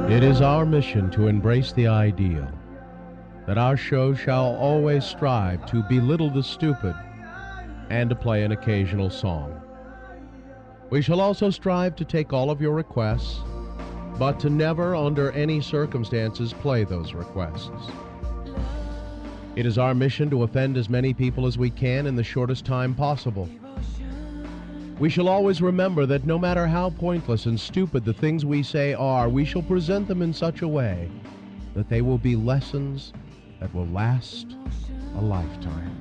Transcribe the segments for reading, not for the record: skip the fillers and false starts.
It is our mission to embrace the ideal that our show shall always strive to belittle the stupid and to play an occasional song. We shall also strive to take all of your requests, but to never, under any circumstances, play those requests. It is our mission to offend as many people as we can in the shortest time possible. We shall always remember that no matter how pointless and stupid the things we say are, we shall present them in such a way that they will be lessons that will last a lifetime.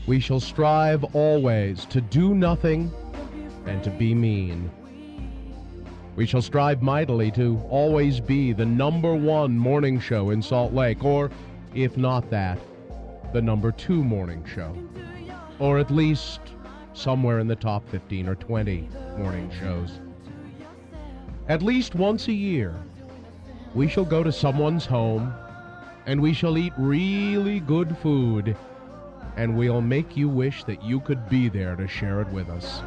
We shall strive always to do nothing and to be mean. We shall strive mightily to always be the #1 morning show in Salt Lake, or, if not that, the #2 morning show, or at least somewhere in the top 15 or 20 morning shows. At least once a year, we shall go to someone's home, and we shall eat really good food, and we'll make you wish that you could be there to share it with us.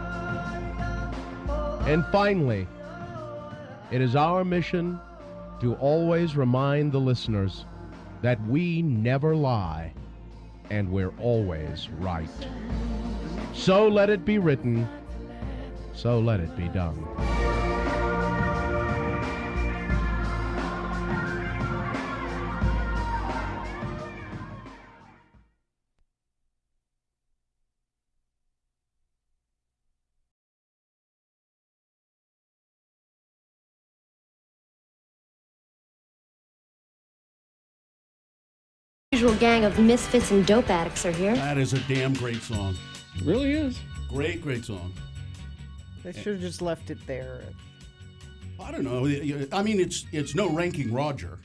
And finally, it is our mission to always remind the listeners that we never lie, and we're always right. So let it be written, so let it be done. Usual gang of misfits and dope addicts are here. That is a damn great song. It really is. Great song. They should have just left it there. I don't know. I mean, it's no Ranking Roger.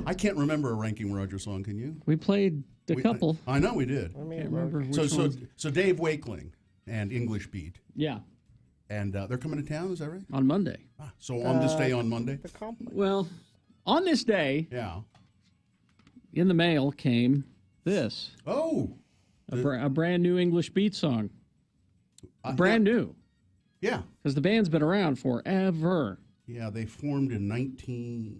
I can't remember a Ranking Roger song. Can you? We played a couple. I know we did. I mean, Can't remember which So ones. Dave Wakeling and English Beat, Yeah, and they're coming to town. Is that right? on Monday. So on this day on Monday. the complex. Well, on this day, Yeah. in the mail came this. Oh. A brand new English beat song. Brand new. Yeah. Because the band's been around forever. Yeah. They formed in 19.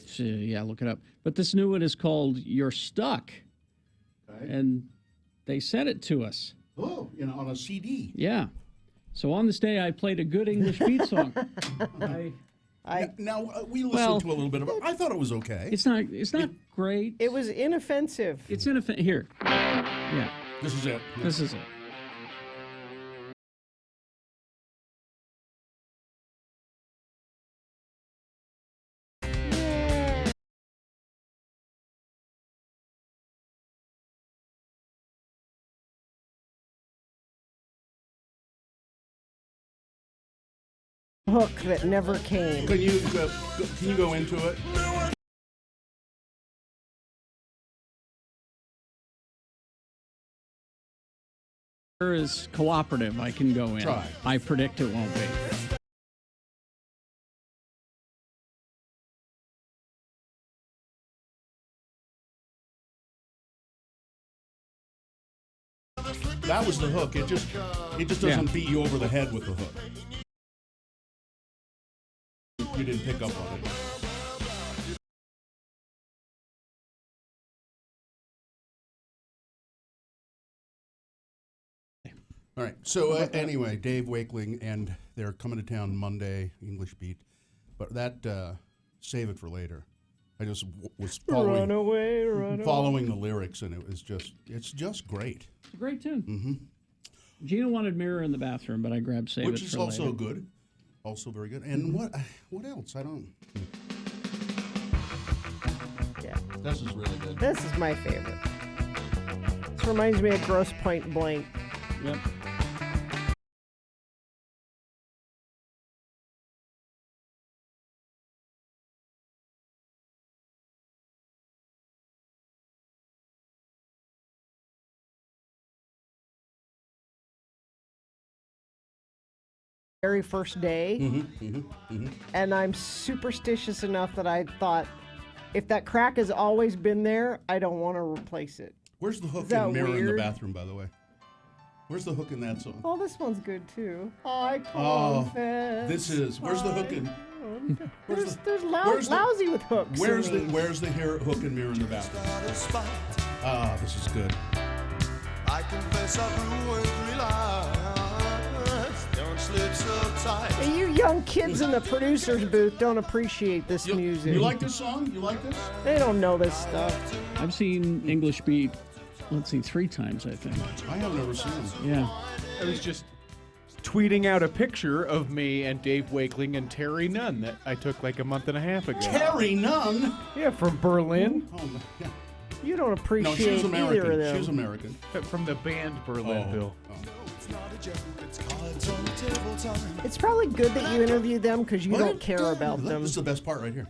So, yeah, look it up. But this new one is called You're Stuck. Okay. And they sent it to us. Oh, on a CD. Yeah. So on this day, I played a good English beat song. Now we listened to a little bit of it. I thought it was okay. It's not great. It was inoffensive. It's here. Yeah. This is it. This is it. Hook that never came. Can you go into it? Is cooperative. I can go in. Try. I predict it won't be. That was the hook. It just doesn't beat you over the head with the hook. You didn't pick up on it. All right. So anyway, Dave Wakeling, and they're coming to town Monday, English Beat. But that, save it for later. I just was following the lyrics, and it's just great. It's a great tune. Mm-hmm. Jeana wanted Mirror in the Bathroom, but I grabbed Save It for later. Which is also good. Also very good. And what else? I don't... Yeah. This is really good. This is my favorite. This reminds me of Grosse Pointe Blank. Yep. Very first day, and I'm superstitious enough that I thought, if that crack has always been there, I don't want to replace it. Where's the hook that and mirror in the weird? bathroom, by the way? Where's the hook in that song? Oh, this one's good too. I Oh, confess. this is. Where's the hook in? There's where's the- lousy with hooks. Where's in the these. Where's the hook and mirror in the bathroom? Ah, this is good. I confess I've ruined 3 lives. Don't slip so tight. Hey, you young kids in the producer's booth don't appreciate this music. You like this song? You like this? They don't know this stuff. I've seen English Beat, 3 times, I think. I have never seen it. Yeah. I was just tweeting out a picture of me and Dave Wakeling and Terry Nunn that I took like a month and a half ago. Terry Nunn? Yeah, from Berlin. Oh, yeah. You don't No, appreciate she's either American. of them. She's American. From the band Berlin, Bill. It's probably good that you interview them because you don't care about them. This is the best part right here.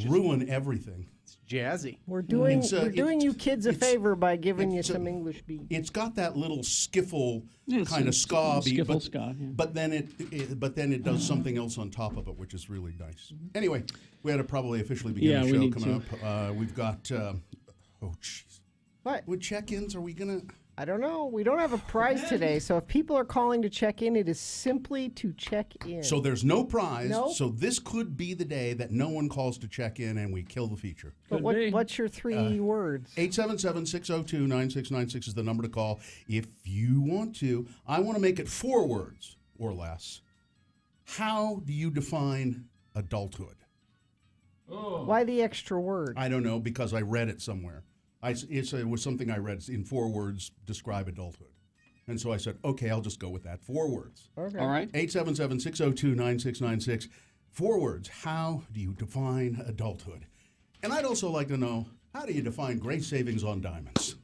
Ruin everything. It's jazzy. We're doing It's, we're doing you kids a favor by giving you it's a- some English beats. It's got that little skiffle Yeah, it's kind a of ska beat, skiffle ska, yeah. but then it does something else on top of it, which is really nice. Anyway, we had to probably officially begin Yeah, the we show need coming to. up. We've got oh jeez, What? with check-ins, are we gonna? I don't know. We don't have a prize today, so if people are calling to check in, it is simply to check in. So there's no prize. Nope. So this could be the day that no one calls to check in and we kill the feature. but Could be. what's your 3 words? 877-602-9696 is the number to call if you want to. I want to make it 4 words or less. How do you define adulthood? Why the extra word? I don't know, because I read it somewhere. It was something I read in 4 words, describe adulthood. And so I said, okay, I'll just go with that. 4 words. Okay. All right. 877-602-9696. 4 words. How do you define adulthood? And I'd also like to know, how do you define great savings on diamonds?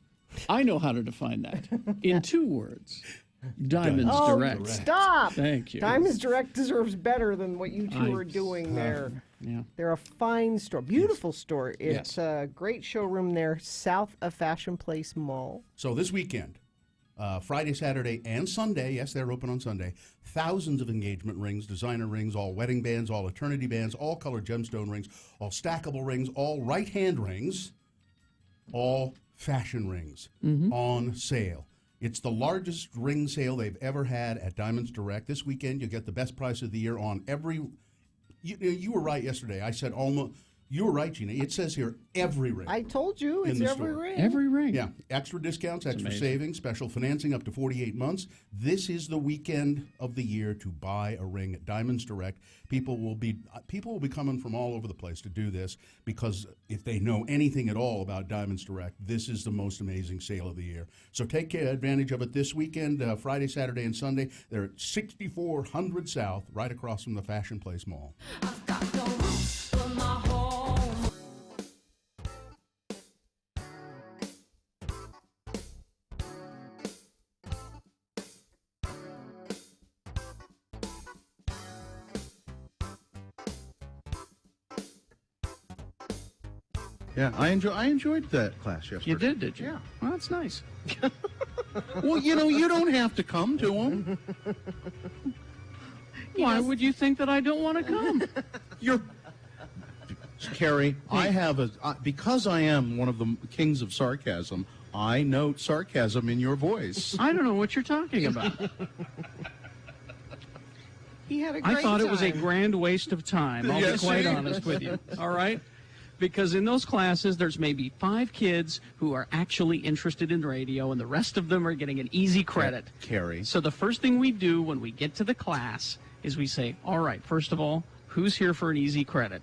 I know how to define that in 2 words. Diamonds Oh, Direct. stop! Thank you. Diamonds Direct deserves better than what you two I- are doing there. Yeah. They're a fine store, beautiful store. It's Yes. a great showroom there, south of Fashion Place Mall. So this weekend, Friday, Saturday, and Sunday, yes, they're open on Sunday, thousands of engagement rings, designer rings, all wedding bands, all eternity bands, all colored gemstone rings, all stackable rings, all right-hand rings, all fashion rings on sale. It's the largest ring sale they've ever had at Diamonds Direct. This weekend, you'll get the best price of the year on every... You were right yesterday. I said almost... You were right, Jeana. It says here every ring. I told you, it's the every store. ring. Every ring. Yeah, extra discounts, extra amazing. savings, special financing up to 48 months. This is the weekend of the year to buy a ring at Diamonds Direct. People will be coming from all over the place to do this because if they know anything at all about Diamonds Direct, this is the most amazing sale of the year. So take advantage of it this weekend, Friday, Saturday, and Sunday. They're at 6400 South, right across from the Fashion Place Mall. Yeah, I enjoyed that class yesterday. You did you? Yeah. Well, that's nice. Well, you don't have to come to them. Why would you think that I don't want to come? You're Carrie. I have because I am one of the kings of sarcasm. I note sarcasm in your voice. I don't know what you're talking about. He had a great I thought it was a time. grand waste of time. I'll Yes, be quite see? honest with you. All right? Because in those classes, there's maybe 5 kids who are actually interested in radio, and the rest of them are getting an easy credit. Carrie. So the first thing we do when we get to the class is we say, all right, first of all, who's here for an easy credit?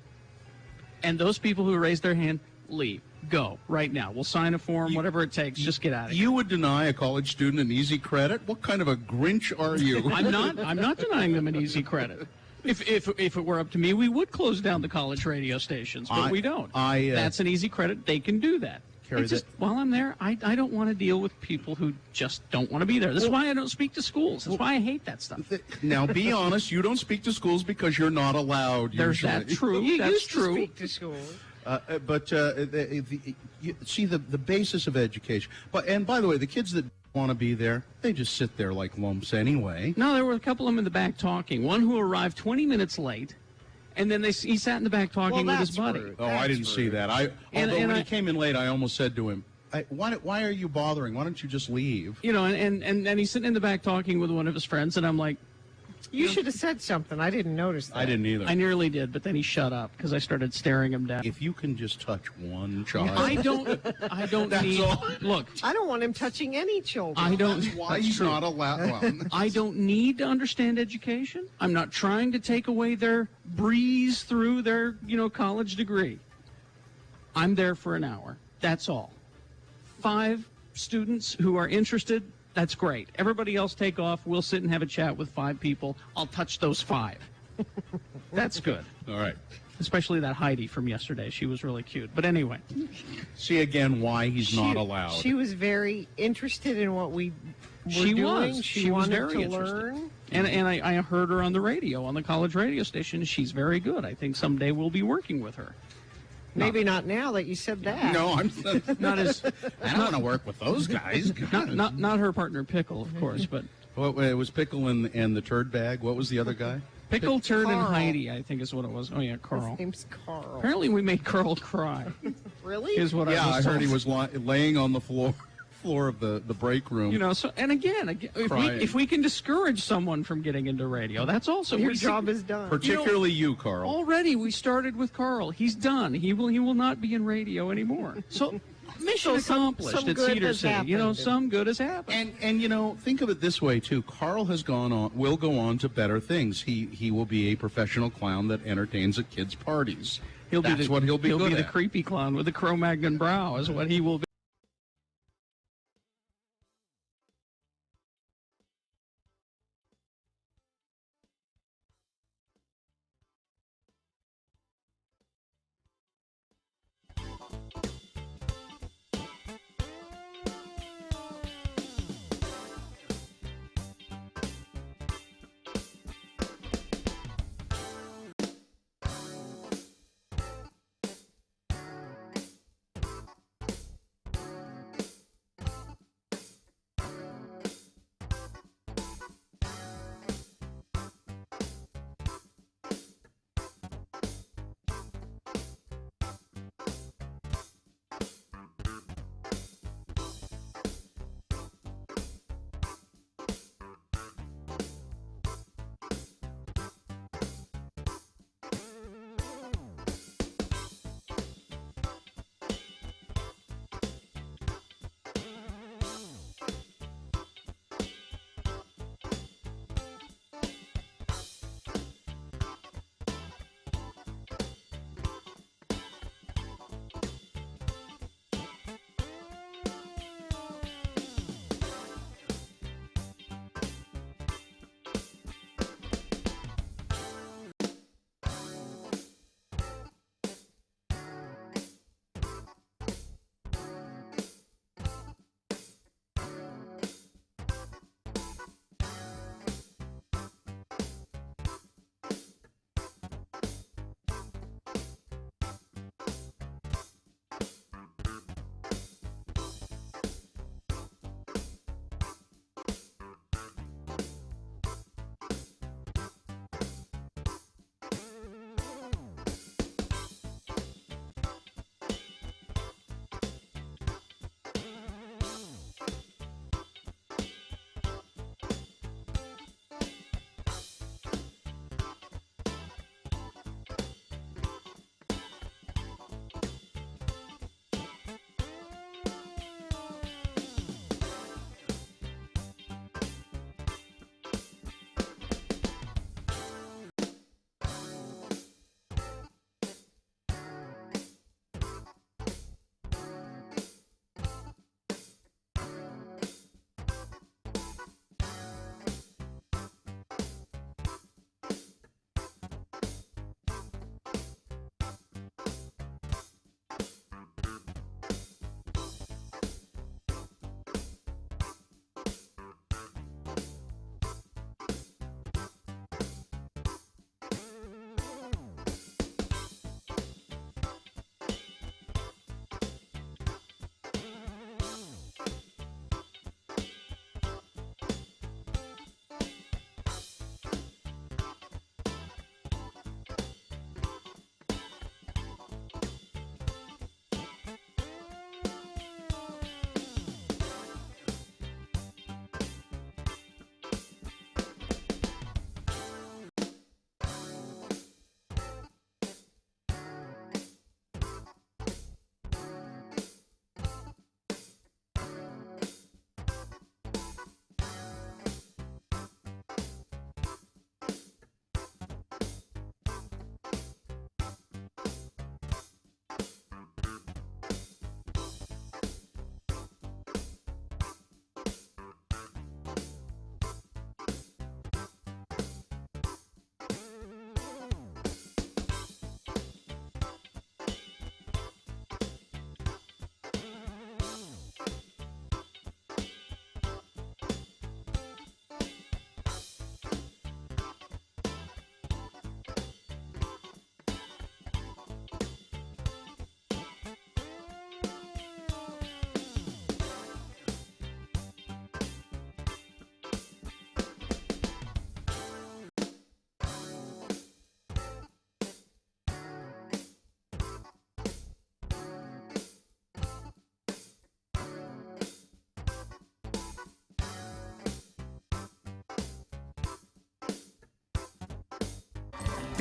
And those people who raise their hand, leave. Go right now. We'll sign a form, whatever it takes. Just get out of here. You would deny a college student an easy credit? What kind of a Grinch are you? I'm not denying them an easy credit. If it were up to me, we would close down the college radio stations, but we don't. That's an easy credit. They can do that. Carry Just while I'm there, I don't want to deal with people who just don't want to be there. That's why I don't speak to schools. That's why I hate that stuff. Now, be honest. You don't speak to schools because you're not allowed. There's usually. that true. You That's used to true. speak to schools. You see the basis of education. And by the way, the kids that want to be there, they just sit there like lumps anyway. No, there were a couple of them in the back talking. One who arrived 20 minutes late, and then he sat in the back talking with his buddy. rude. Oh, I didn't see that. When I- he came in late, I almost said to him, why are you bothering? Why don't you just leave? You know, and he's sitting in the back talking with one of his friends, and I'm like, You should have said something. I didn't notice that. I didn't either. I nearly did, but then he shut up because I started staring him down. If you can just touch one child. I don't That's need. all. Look, I don't want him touching any children. I don't. That's why he's not allowed. Well, I don't need to understand education. I'm not trying to take away their breeze through their, college degree. I'm there for an hour. That's all. 5 students who are interested, that's great. Everybody else take off. We'll sit and have a chat with 5 people. I'll touch those 5. That's good. all right. Especially that Heidi from yesterday. She was really cute. But anyway. See again why he's not allowed. She was very interested in what we were She doing. was. She She was wanted very to interested. learn. And I heard her on the radio, on the college radio station. She's very good. I think someday we'll be working with her. Maybe not now that you said that. No, I'm Not as I don't want to work with those guys. not her partner Pickle, of course, but It was Pickle and the turd bag. What was the other guy? Pickle, Turd, and Carl. Heidi, I think is what it was. Oh yeah, His Carl. name's Carl. Apparently we made Carl cry. Really? Is what Yeah, I I was heard told. he was laying on the floor of the break room. So and again, Crying. if we can discourage someone from getting into radio, that's also Your we- job is done. Particularly you, Carl. Already, we started with Carl. He's done. He will not be in radio anymore. So mission So accomplished some at good Cedar has City. happened. Some good has happened. And think of it this way too. Carl will go on to better things. He will be a professional clown that entertains at kids' parties. That's what he'll be He'll good be the at. creepy clown with the Cro-Magnon brow is what he will be.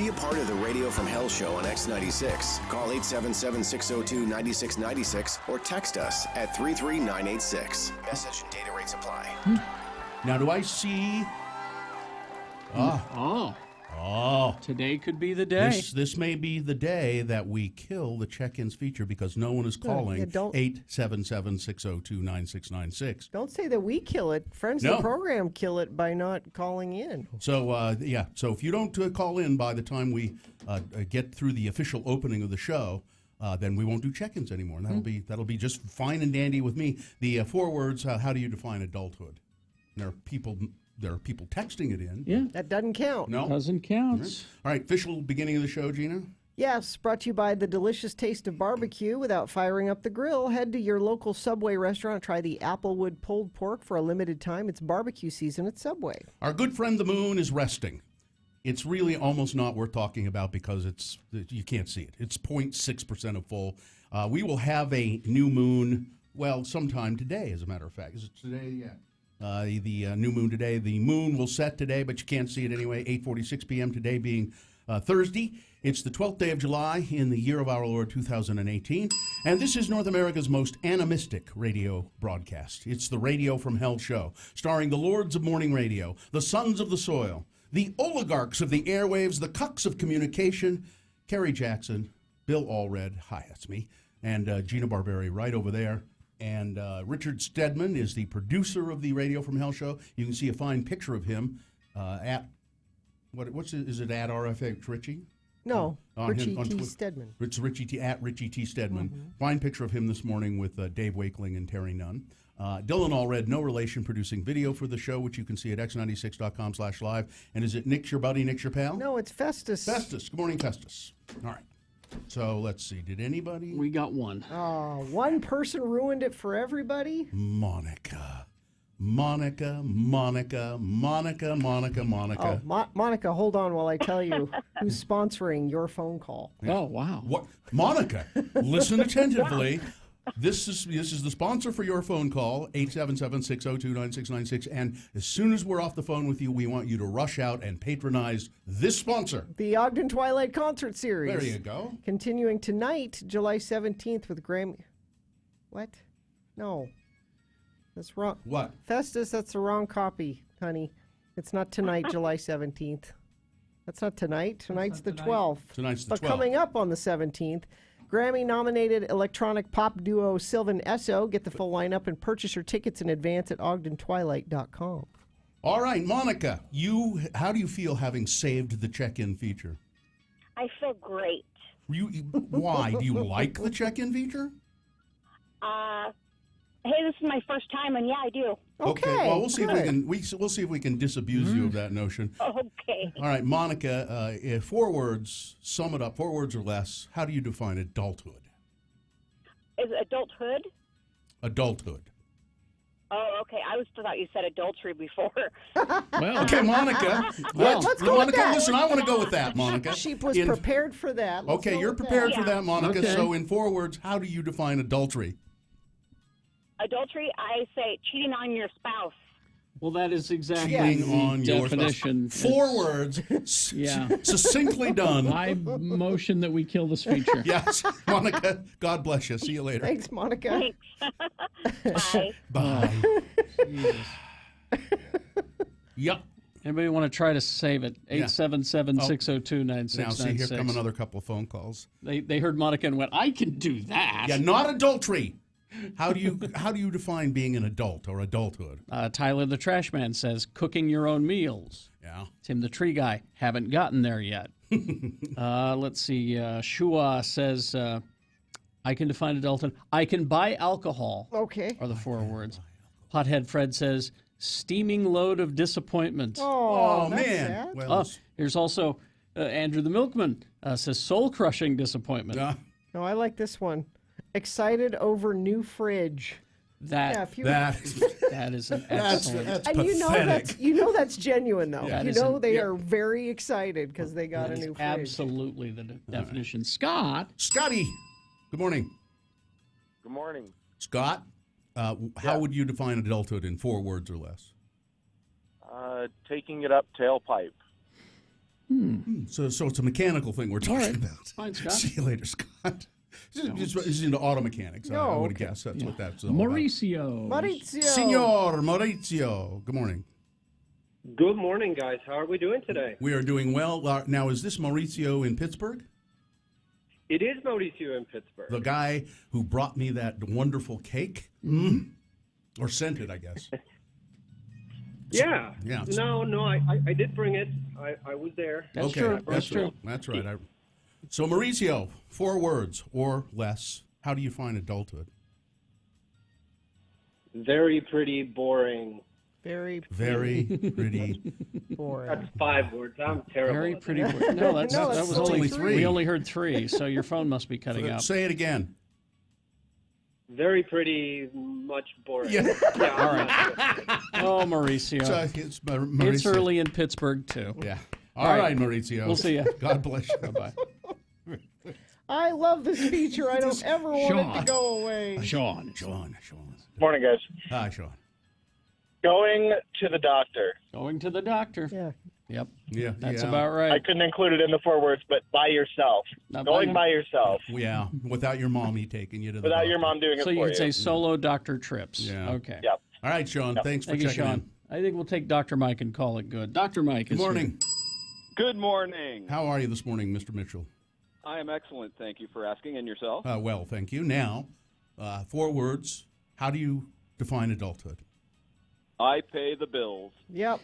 Be a part of the Radio from Hell show on X96. Call 877-602-9696 or text us at 33986. Message and data rates apply. Now, do I see... Today could be the day. This may be the day that we kill the check-ins feature because no one is calling 877-602-9696. Don't say that we kill it. Friends of the program kill it by not calling in. So, so if you don't call in by the time we get through the official opening of the show, then we won't do check-ins anymore. And that'll be just fine and dandy with me. The 4 words, how do you define adulthood? And there are people texting it in. Yeah. That doesn't count. No. Doesn't count. All right, official beginning of the show, Jeana? Yes, brought to you by the delicious taste of barbecue. Without firing up the grill, head to your local Subway restaurant. Try the Applewood pulled pork for a limited time. It's barbecue season at Subway. Our good friend the moon is resting. It's really almost not worth talking about because you can't see it. It's 0.6% of full. We will have a new moon, sometime today, as a matter of fact. Is it today? Yeah. The new moon today. The moon will set today, but you can't see it anyway. 8:46 p.m. today being Thursday. It's the 12th day of July in the year of our Lord 2018. And this is North America's most animistic radio broadcast. It's the Radio from Hell show, starring the lords of morning radio, the sons of the soil, the oligarchs of the airwaves, the cucks of communication, Kerry Jackson, Bill Allred, hi, that's me, and Jeana Barberi right over there. And Richard Stedman is the producer of the Radio from Hell show. You can see a fine picture of him at, is it at RFH Richie? No, Richie T. Stedman. It's at Richie T. Stedman. Mm-hmm. Fine picture of him this morning with Dave Wakeling and Terry Nunn. Dylan Allred, no relation, producing video for the show, which you can see at x96.com/live. And is it Nick's your buddy, Nick's your pal? No, it's Festus. Festus. Good morning, Festus. All right. So let's see. Did anybody? We got one. Oh, one person ruined it for everybody? Monica. Oh, Monica, hold on while I tell you who's sponsoring your phone call. Yeah. Oh, wow. What? Monica, listen attentively. This is the sponsor for your phone call, 877-602-9696. And as soon as we're off the phone with you, we want you to rush out and patronize this sponsor. The Ogden Twilight Concert Series. There you go. Continuing tonight, July 17th with Grammy. What? No. That's wrong. What? Festus, that's the wrong copy, honey. It's not tonight, July 17th. That's not tonight. Tonight's the 12th. Tonight's the 12th. But coming up on the 17th, Grammy-nominated electronic pop duo Sylvan Esso. Get the full lineup and purchase your tickets in advance at ogdentwilight.com. All right, Monica, how do you feel having saved the check-in feature? I feel great. Why? Do you like the check-in feature? Hey, this is my first time, and yeah, I do. Okay. Well, we'll see if we can disabuse you of that notion. Okay. All right, Monica. 4 words. Sum it up. 4 words or less. How do you define adulthood? Is it adulthood? Adulthood. Oh, okay. I thought you said adultery before. Well, okay, Monica. Let's go with that. Listen, I want to go with that, Monica. She was prepared for that. Okay, you're prepared for that, Monica. Okay. So in 4 words, how do you define adultery? Adultery, I say cheating on your spouse. Well, that is exactly Cheating on your definition. 4 words. Yeah. Succinctly done. I motion that we kill this feature. Yes. Monica, God bless you. See you later. Thanks, Monica. Thanks. Bye. Bye. Jesus. Yep. Anybody want to try to save it? Yeah. 877-602-9696. Now, see, here come another couple of phone calls. They heard Monica and went, I can do that. Yeah, not adultery. How do you define being an adult or adulthood? Tyler the Trash Man says, cooking your own meals. Yeah. Tim the Tree Guy, haven't gotten there yet. Let's see. Shua says, I can define adulthood. I can buy alcohol. Okay. Are the 4 words. Pothead Fred says, steaming load of disappointment. Oh man. Sad. Well, Here's also Andrew the Milkman says, soul-crushing disappointment. No, I like this one. Excited over new fridge. That is an excellent. That's and pathetic. you know that's genuine though. Yeah, they are very excited because they got a new fridge. Absolutely the definition. Scotty, good morning. Good morning. Scott, how would you define adulthood in 4 words or less? Taking it up tailpipe. So it's a mechanical thing we're talking about. Fine, Scott. See you later, Scott. He's into auto mechanics. I would have guessed that's what that's all Mauricio. Maurizio. Signor Maurizio. Good morning. Good morning, guys. How are we doing today? We are doing well. Now, is this Mauricio in Pittsburgh? It is Mauricio in Pittsburgh. The guy who brought me that wonderful cake? Or sent it, I guess. Yeah. Yeah. No, I did bring it. I was there. That's true. That's true. That's right. So, Mauricio, 4 words or less. How do you find adulthood? Very pretty, boring. Very pretty boring. That's 5 words. I'm terrible. Very at pretty. that. No, that was only 3. We only heard 3, so your phone must be cutting out. Say it again. Very pretty, much boring. Yeah. All right. Oh, Mauricio. It's Mauricio. It's early in Pittsburgh, too. Yeah. All right, Mauricio. We'll see you. God bless you. Bye-bye. I love this feature. I don't ever want it to go away. Sean. Morning, guys. Hi, Sean. Going to the doctor. Going to the doctor. Yeah. Yep. Yeah. That's yeah. about right. I couldn't include it in the 4 words, but by yourself. Not Going by yourself. Yeah. Without your mommy taking you to the Without your doctor. mom doing it So for you you. could say solo doctor trips. Yeah. Okay. Yep. All right, Sean. Thanks for Thank you, checking Sean. in. I think we'll take Dr. Mike and call it good. Dr. Mike Good is morning. Good morning. How are you this morning, Mr. Mitchell? I am excellent. Thank you for asking. And yourself? Well, thank you. Now, 4 words. How do you define adulthood? I pay the bills. Yep.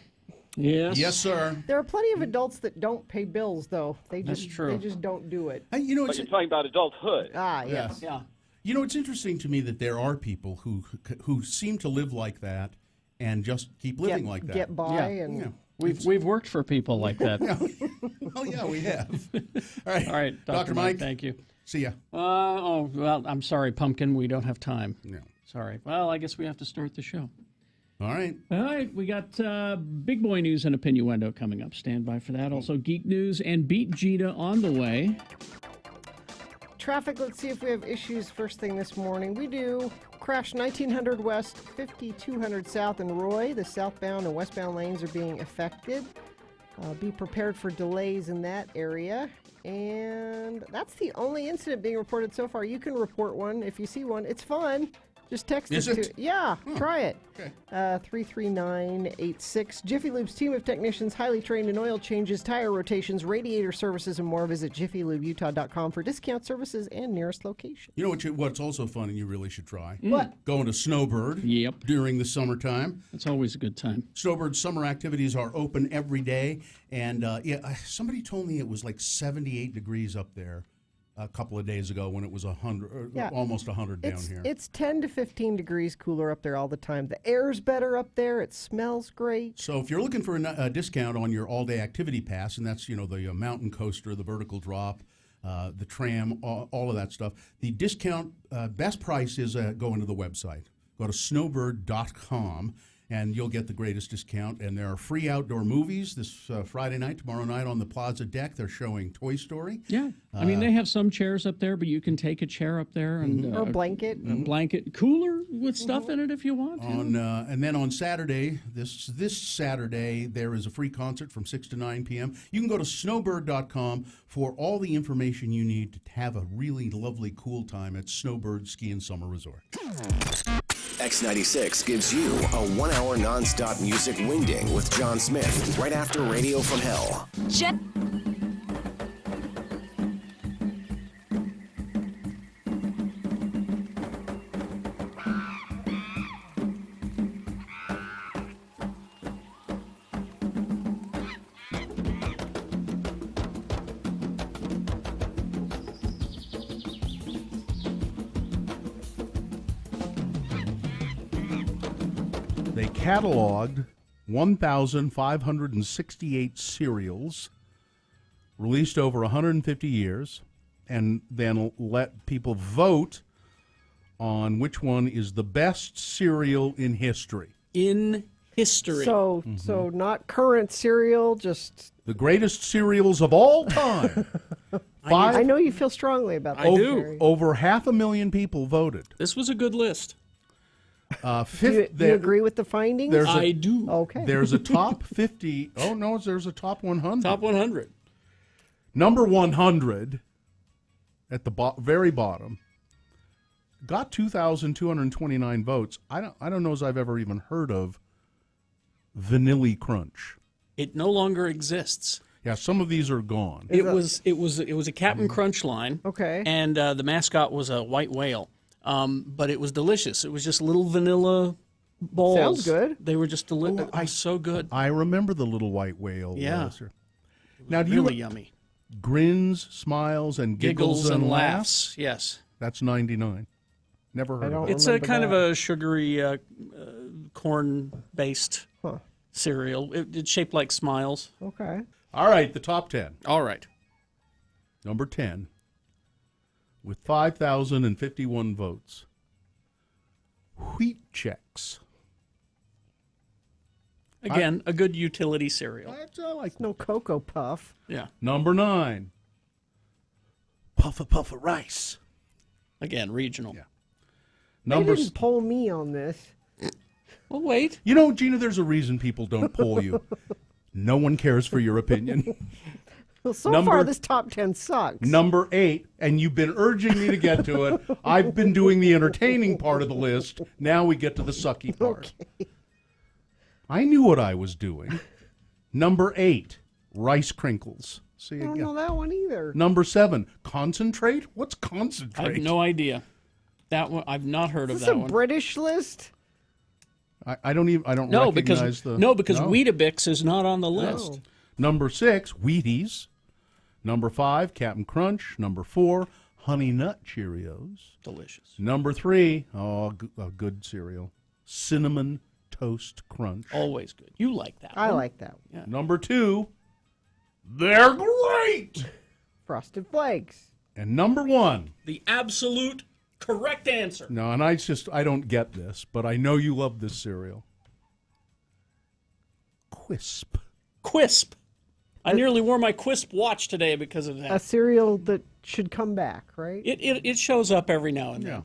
Yes. Yes, sir. There are plenty of adults that don't pay bills, though. That's true. They just don't do it. Hey, you know, But it's, you're talking about adulthood. Ah, yes. Yeah. you know, it's interesting to me that there are people who seem to live like that and just keep living like that. Get by Yeah. and Yeah. We've worked for people like that. Oh, yeah, we have. All right. All right, Dr. Mike, thank you. See ya. Well, I'm sorry, Pumpkin. We don't have time. Yeah. Sorry. Well, I guess we have to start the show. All right. All right, we got big boy news and opinioendo coming up. Stand by for that. Also, Geek News and Beat Jeana on the way. traffic. Let's see if we have issues first thing this morning. We do. Crash 1900 West, 5200 South in Roy. The southbound and westbound lanes are being affected. Be prepared for delays in that area. And that's the only incident being reported so far. You can report one if you see one. It's fun. Just text Is it it? to... Yeah, try it. Okay. 33986. Jiffy Lube's team of technicians, highly trained in oil changes, tire rotations, radiator services, and more. Visit jiffylubutah.com for discount services and nearest location. You know what's also fun and you really should try? What? Going to Snowbird. Yep. During the summertime. It's always a good time. Snowbird's summer activities are open every day. And somebody told me it was like 78 degrees up there a couple of days ago when it was 100, almost 100 down here. It's 10 to 15 degrees cooler up there all the time. The air's better up there. It smells great. So if you're looking for a discount on your all-day activity pass, and that's, the mountain coaster, the vertical drop, the tram, all of that stuff, the discount best price is going to the website. Go to snowbird.com. And you'll get the greatest discount. And there are free outdoor movies this Friday night, tomorrow night on the Plaza deck. They're showing Toy Story. Yeah. I mean, they have some chairs up there, but you can take a chair up there and Or a blanket. a blanket cooler with stuff in it if you want. And then on Saturday, this Saturday, there is a free concert from 6 to 9 p.m. You can go to snowbird.com for all the information you need to have a really lovely, cool time at Snowbird Ski and Summer Resort. X96 gives you a 1-hour nonstop music wingding with John Smith right after Radio from Hell. They cataloged 1,568 serials, released over 150 years, and then let people vote on which one is the best serial in history. In history. So not current cereal, just... The greatest serials of all time. I know you feel strongly about that. I do. Jerry. Over 500,000 people voted. This was a good list. Do you agree with the findings? I do. Okay. There's a top 50. Oh, no, there's a top 100. Top 100. Number 100 at the very bottom got 2,229 votes. I don't know as I've ever even heard of Vanilla Crunch. It no longer exists. Yeah, some of these are gone. It was a Captain Crunch line. Okay. And the mascot was a white whale. But it was delicious. It was just little vanilla balls. Sounds good. They were just delicious. So good. I remember the little white whale. Yeah. Now, do really you yummy. Grins, smiles, and giggles and laughs? Yes. That's 99. Never heard of it. It's a kind of a sugary corn-based cereal. It's shaped like smiles. Okay. All right, the top 10. All right. Number 10, with 5,051 votes, Wheat Chex. Again, a good utility cereal. Like no Cocoa Puff. Yeah. Number 9, Puffa Rice. Again, regional. Yeah. They didn't poll me on this. Well, wait. You know, Jeana, there's a reason people don't poll you. No one cares for your opinion. Well, so far this top 10 sucks. Number 8, and you've been urging me to get to it. I've been doing the entertaining part of the list. Now we get to the sucky part. Okay. I knew what I was doing. Number 8, Rice Crinkles. See I don't again. know that one either. Number 7, Concentrate. What's Concentrate? I have no idea. That one I've not heard Is of this that a one. British list? I don't No, recognize because Weetabix is not on the list. No. Number 6, Wheaties. Number 5, Captain Crunch. Number 4, Honey Nut Cheerios. Delicious. Number 3, a good cereal, Cinnamon Toast Crunch. Always good. You like that I one. like that one. Yeah. Number 2, they're great. Frosted Flakes. And number 1. The absolute correct answer. No, and I don't get this, but I know you love this cereal. Quisp. Quisp. I nearly wore my Quisp watch today because of that. A cereal that should come back, right? It shows up every now and then.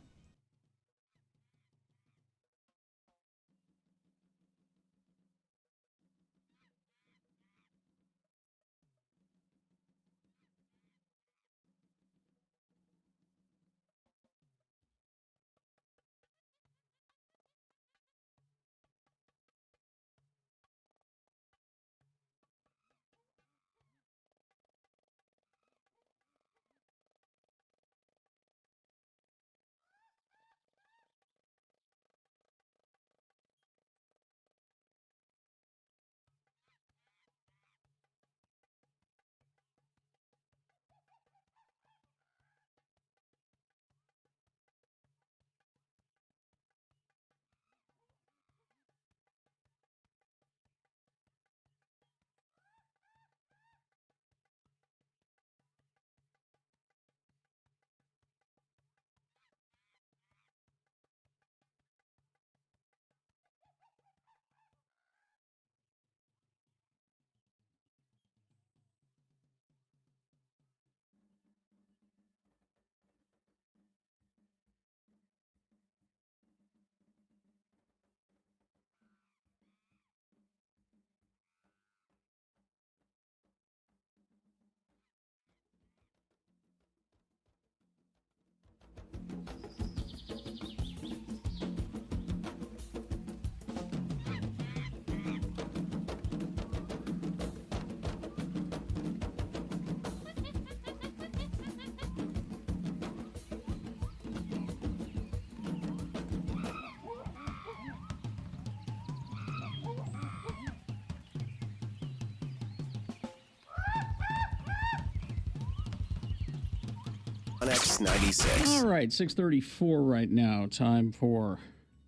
On X96. All right, 6:34 right now. Time for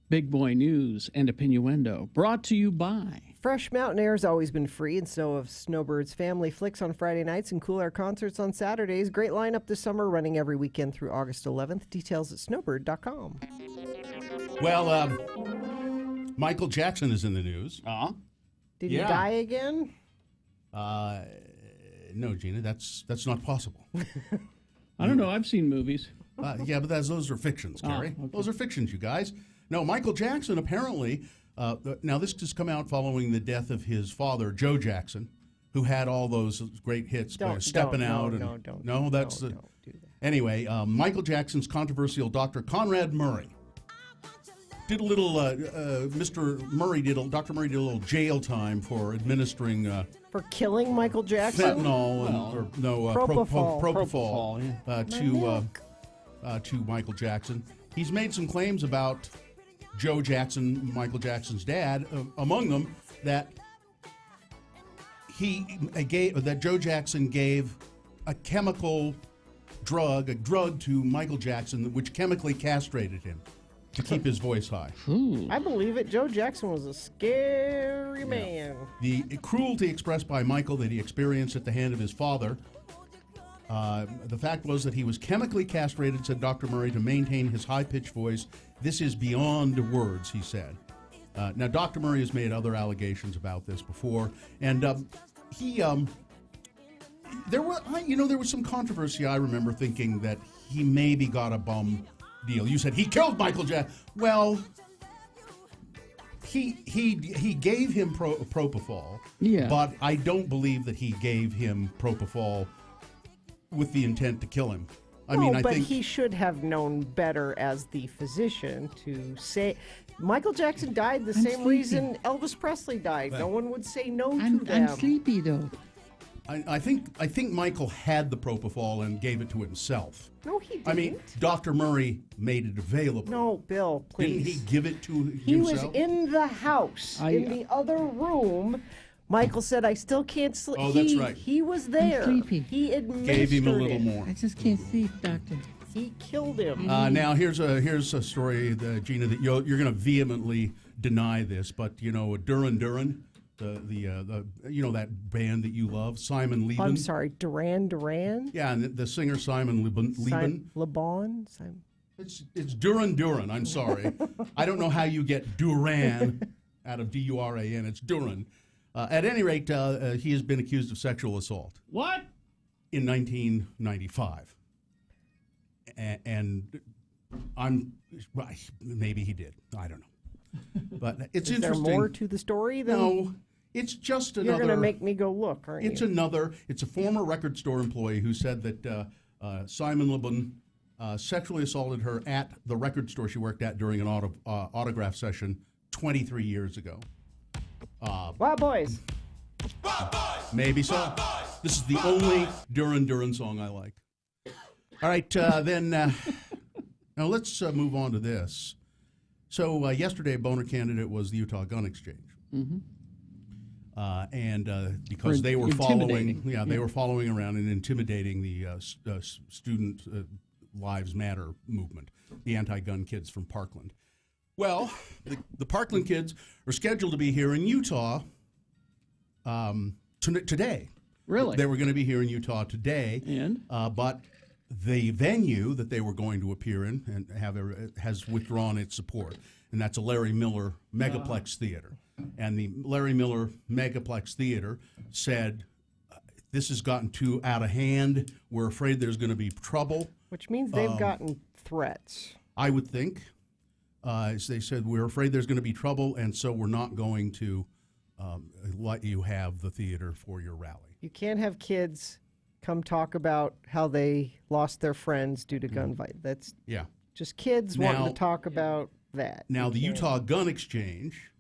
Big Boy News and Opinioendo, brought to you by Fresh Mountain Air has always been free, and so have Snowbird's family flicks on Friday nights and cool air concerts on Saturdays. Great lineup this summer, running every weekend through August 11th. Details at snowbird.com. Well, Michael Jackson is in the news. Did he die again? No, Jeana, that's not possible. I don't know. I've seen movies. Yeah, but those are fictions, Gary. Okay. Those are fictions, you guys. No, Michael Jackson apparently, now this has come out following the death of his father, Joe Jackson, who had all those great hits by Stepping Out. Don't do that. Anyway, Michael Jackson's controversial Dr. Conrad Murray did a little. Dr. Murray did a little jail time for administering for killing Michael Jackson. Fentanyl propofol to Michael Jackson. He's made some claims about Joe Jackson, Michael Jackson's dad, among them that Joe Jackson gave a drug to Michael Jackson, which chemically castrated him to keep his voice high. I believe it. Joe Jackson was a scary man. The cruelty expressed by Michael that he experienced at the hand of his father. The fact was that he was chemically castrated, said Dr. Murray, to maintain his high-pitched voice. This is beyond words, he said. Now, Dr. Murray has made other allegations about this before, and there was some controversy. I remember thinking that he maybe got a bum deal. You said he killed Michael Jackson. Well, he gave him propofol, but I don't believe that he gave him propofol with the intent to kill him. I think he should have known better as the physician to say. Michael Jackson died the same reason Elvis Presley died. No one would say no to them. I'm sleepy though. I think Michael had the propofol and gave it to himself. No, he didn't. I mean, Dr. Murray made it available. No, Bill, please. Didn't he give it to himself? He was in the house, in the other room. Michael said, "I still can't sleep." Oh, that's right. He was there. I'm sleepy. He administered Gave him a little more. I just can't sleep, doctor. He killed him. Now here's a story, Jeana, that you're going to vehemently deny this, but Duran Duran, the that band that you love, Simon Lieben. I'm sorry, Duran. Yeah, and the singer Simon Lieben. Simon. It's Duran Duran. I'm sorry, I don't know how you get Duran out of Duran. It's Duran. At any rate, he has been accused of sexual assault. What? In 1995. And maybe he did. I don't know. But it's Is interesting. there more to the story, though? No, it's just another. You're going to make me go look, aren't you? It's a former record store employee who said that Simon Lieben sexually assaulted her at the record store she worked at during an autograph session 23 years ago. Wow, boys. Maybe so. This is the only Duran Duran song I like. All right, then now let's move on to this. So yesterday, a Boehner candidate was the Utah Gun Exchange, and because they were following, they were following around and intimidating the Student Lives Matter movement, the anti-gun kids from Parkland. Well, the Parkland kids are scheduled to be here in Utah today. Really? They were going to be here in Utah today, but the venue that they were going to appear in and has withdrawn its support, and that's a Larry Miller Megaplex Theater. And the Larry Miller Megaplex Theater said, this has gotten too out of hand. We're afraid there's going to be trouble. Which means they've gotten threats. I would think. As they said, we're afraid there's going to be trouble, and so we're not going to let you have the theater for your rally. You can't have kids come talk about how they lost their friends due to gun violence. That's just kids wanting to talk about that. Now, the Utah Gun Exchange,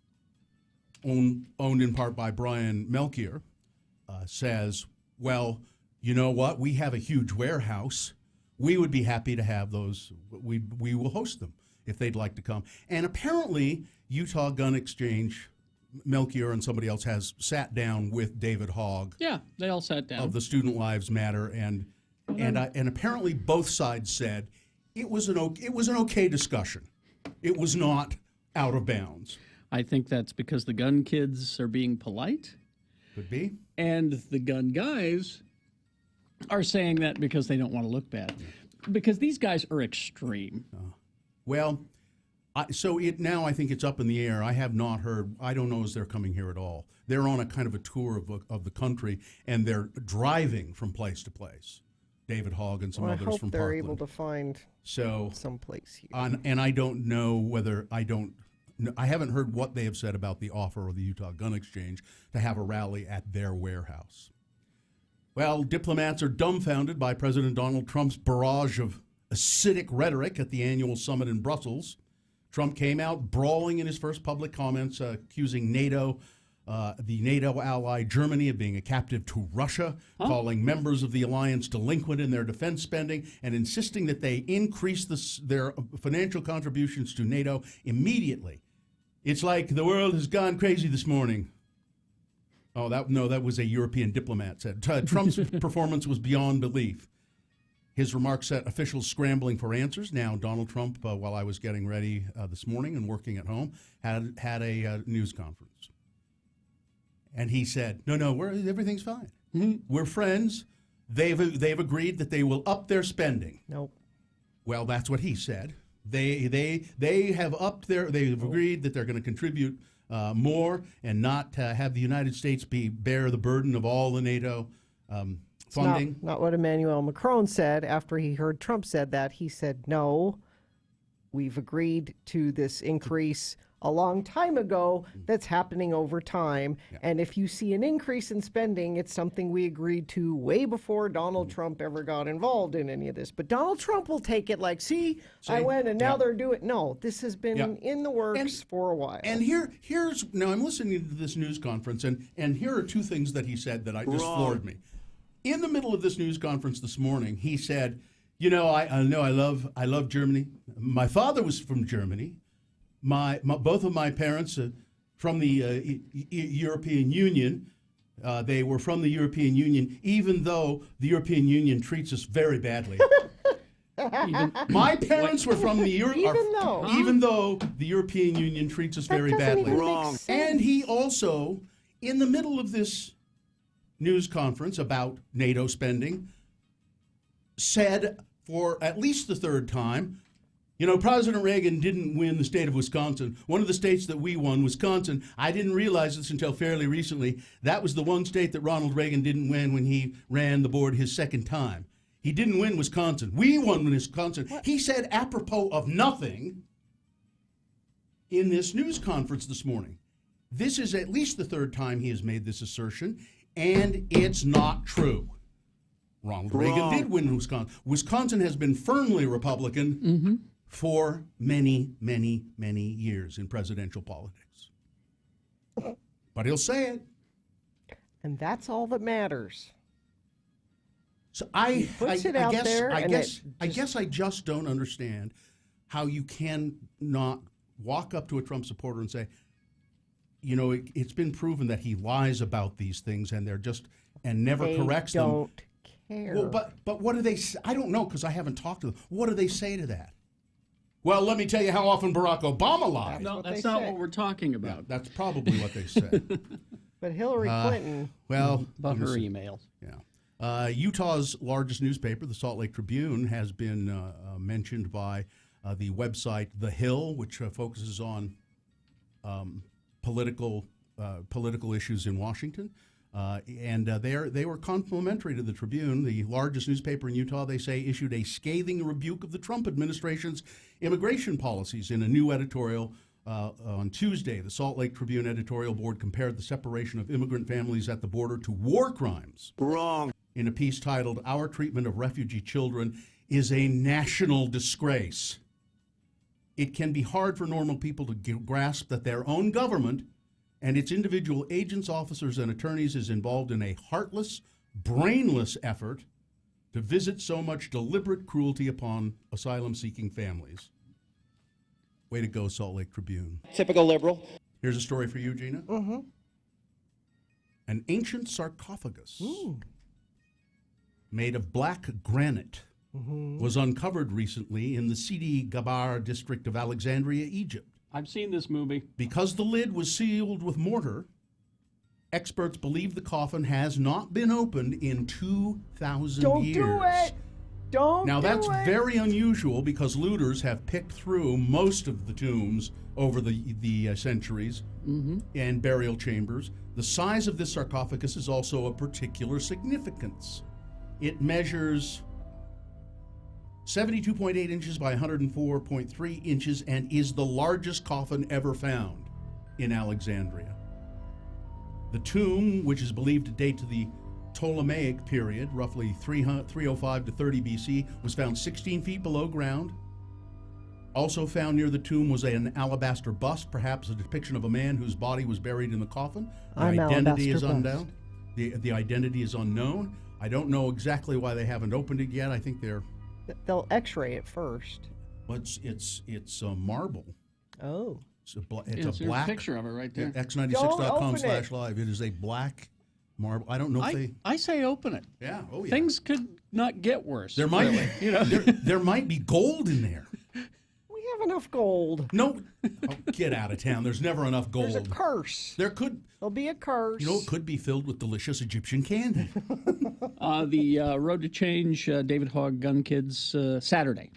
owned in part by Brian Melchior, says, well, you know what? We have a huge warehouse. We would be happy to have those. We will host them if they'd like to come. And apparently, Utah Gun Exchange, Melchior and somebody else has sat down with David Hogg. Yeah, they all sat down. Of the Student Lives Matter, and apparently both sides said it was an okay discussion. It was not out of bounds. I think that's because the gun kids are being polite. Could be. And the gun guys are saying that because they don't want to look bad. Because these guys are extreme. Now I think it's up in the air. I have not heard. I don't know as they're coming here at all. They're on a kind of a tour of the country, and they're driving from place to place. David Hogg and some others from Parkland. I hope they're able to find some place here. And I don't know whether I haven't heard what they have said about the offer of the Utah Gun Exchange to have a rally at their warehouse. Well, diplomats are dumbfounded by President Donald Trump's barrage of acidic rhetoric at the annual summit in Brussels. Trump came out brawling in his first public comments, accusing NATO, the NATO ally Germany, of being a captive to Russia, calling members of the alliance delinquent in their defense spending, and insisting that they increase their financial contributions to NATO immediately. It's like the world has gone crazy this morning. Oh, that was a European diplomat said. Trump's performance was beyond belief. His remarks set officials scrambling for answers. Now, Donald Trump, while I was getting ready this morning and working at home, had a news conference. And he said, no, everything's fine. Mm-hmm. We're friends. They've agreed that they will up their spending. Nope. Well, that's what he said. They've agreed that they're going to contribute more and not have the United States bear the burden of all the NATO funding. Not what Emmanuel Macron said after he heard Trump said that. He said, no, we've agreed to this increase a long time ago that's happening over time. Yeah. And if you see an increase in spending, it's something we agreed to way before Donald Trump ever got involved in any of this. But Donald Trump will take it like, see I went and now they're doing it. No, this has been in the works for a while. And now I'm listening to this news conference, and here are two things that he said that just floored me. In the middle of this news conference this morning, he said, I love Germany. My father was from Germany. Both of my parents from the European Union. They were from the European Union, even though the European Union treats us very badly. My parents were from the even though the European Union treats us very badly. Wrong. And he also, in the middle of this news conference about NATO spending, said for at least the third time, President Reagan didn't win the state of Wisconsin. One of the states that we won, Wisconsin, I didn't realize this until fairly recently. That was the one state that Ronald Reagan didn't win when he ran the board his second time. He didn't win Wisconsin. We won Wisconsin. What? He said apropos of nothing in this news conference this morning. This is at least the third time he has made this assertion, and it's not true. Ronald Reagan did win Wisconsin. Wisconsin has been firmly Republican for many, many, many years in presidential politics. But he'll say it. And that's all that matters. So I guess I just don't understand how you can not walk up to a Trump supporter and say, it's been proven that he lies about these things and never corrects them. Don't care. Well, but what do they say? I don't know because I haven't talked to them. What do they say to that? Well, let me tell you how often Barack Obama lies. No, that's not what we're talking about. Yeah, that's probably what they said. But Hillary Clinton. About her emails. Yeah. Utah's largest newspaper, the Salt Lake Tribune, has been mentioned by the website The Hill, which focuses on political issues in Washington. They were complimentary to the Tribune. The largest newspaper in Utah, they say, issued a scathing rebuke of the Trump administration's immigration policies in a new editorial on Tuesday. The Salt Lake Tribune editorial board compared the separation of immigrant families at the border to war crimes. Wrong. In a piece titled, "Our Treatment of Refugee Children is a National Disgrace." It can be hard for normal people to grasp that their own government and its individual agents, officers, and attorneys is involved in a heartless, brainless effort to visit so much deliberate cruelty upon asylum-seeking families. Way to go, Salt Lake Tribune. Typical liberal. Here's a story for you, Jeana. Mm-hmm. An ancient sarcophagus made of black granite was uncovered recently in the Sidi Gabar district of Alexandria, Egypt. I've seen this movie. Because the lid was sealed with mortar, experts believe the coffin has not been opened in 2,000 years. Don't do it! Don't Now, do that's it. very unusual because looters have picked through most of the tombs over the centuries and burial chambers. The size of this sarcophagus is also of particular significance. It measures 72.8 inches by 104.3 inches, and is the largest coffin ever found in Alexandria. The tomb, which is believed to date to the Ptolemaic period, roughly 305 to 30 BC, was found 16 feet below ground. Also found near the tomb was an alabaster bust, perhaps a depiction of a man whose body was buried in the coffin. The identity is unknown. The identity is unknown. I don't know exactly why they haven't opened it yet. I think they'll X-ray it first. It's marble. Oh. It's a black picture of it right there. X96.com/live. It is a black marble. I don't know if I say open it. Yeah. Oh yeah. Things could not get worse. There might be. There might be gold in there. We have enough gold. No. Oh, get out of town. There's never enough gold. There's a curse. There'll be a curse. It could be filled with delicious Egyptian candy. The Road to Change, David Hogg Gun Kids, Saturday.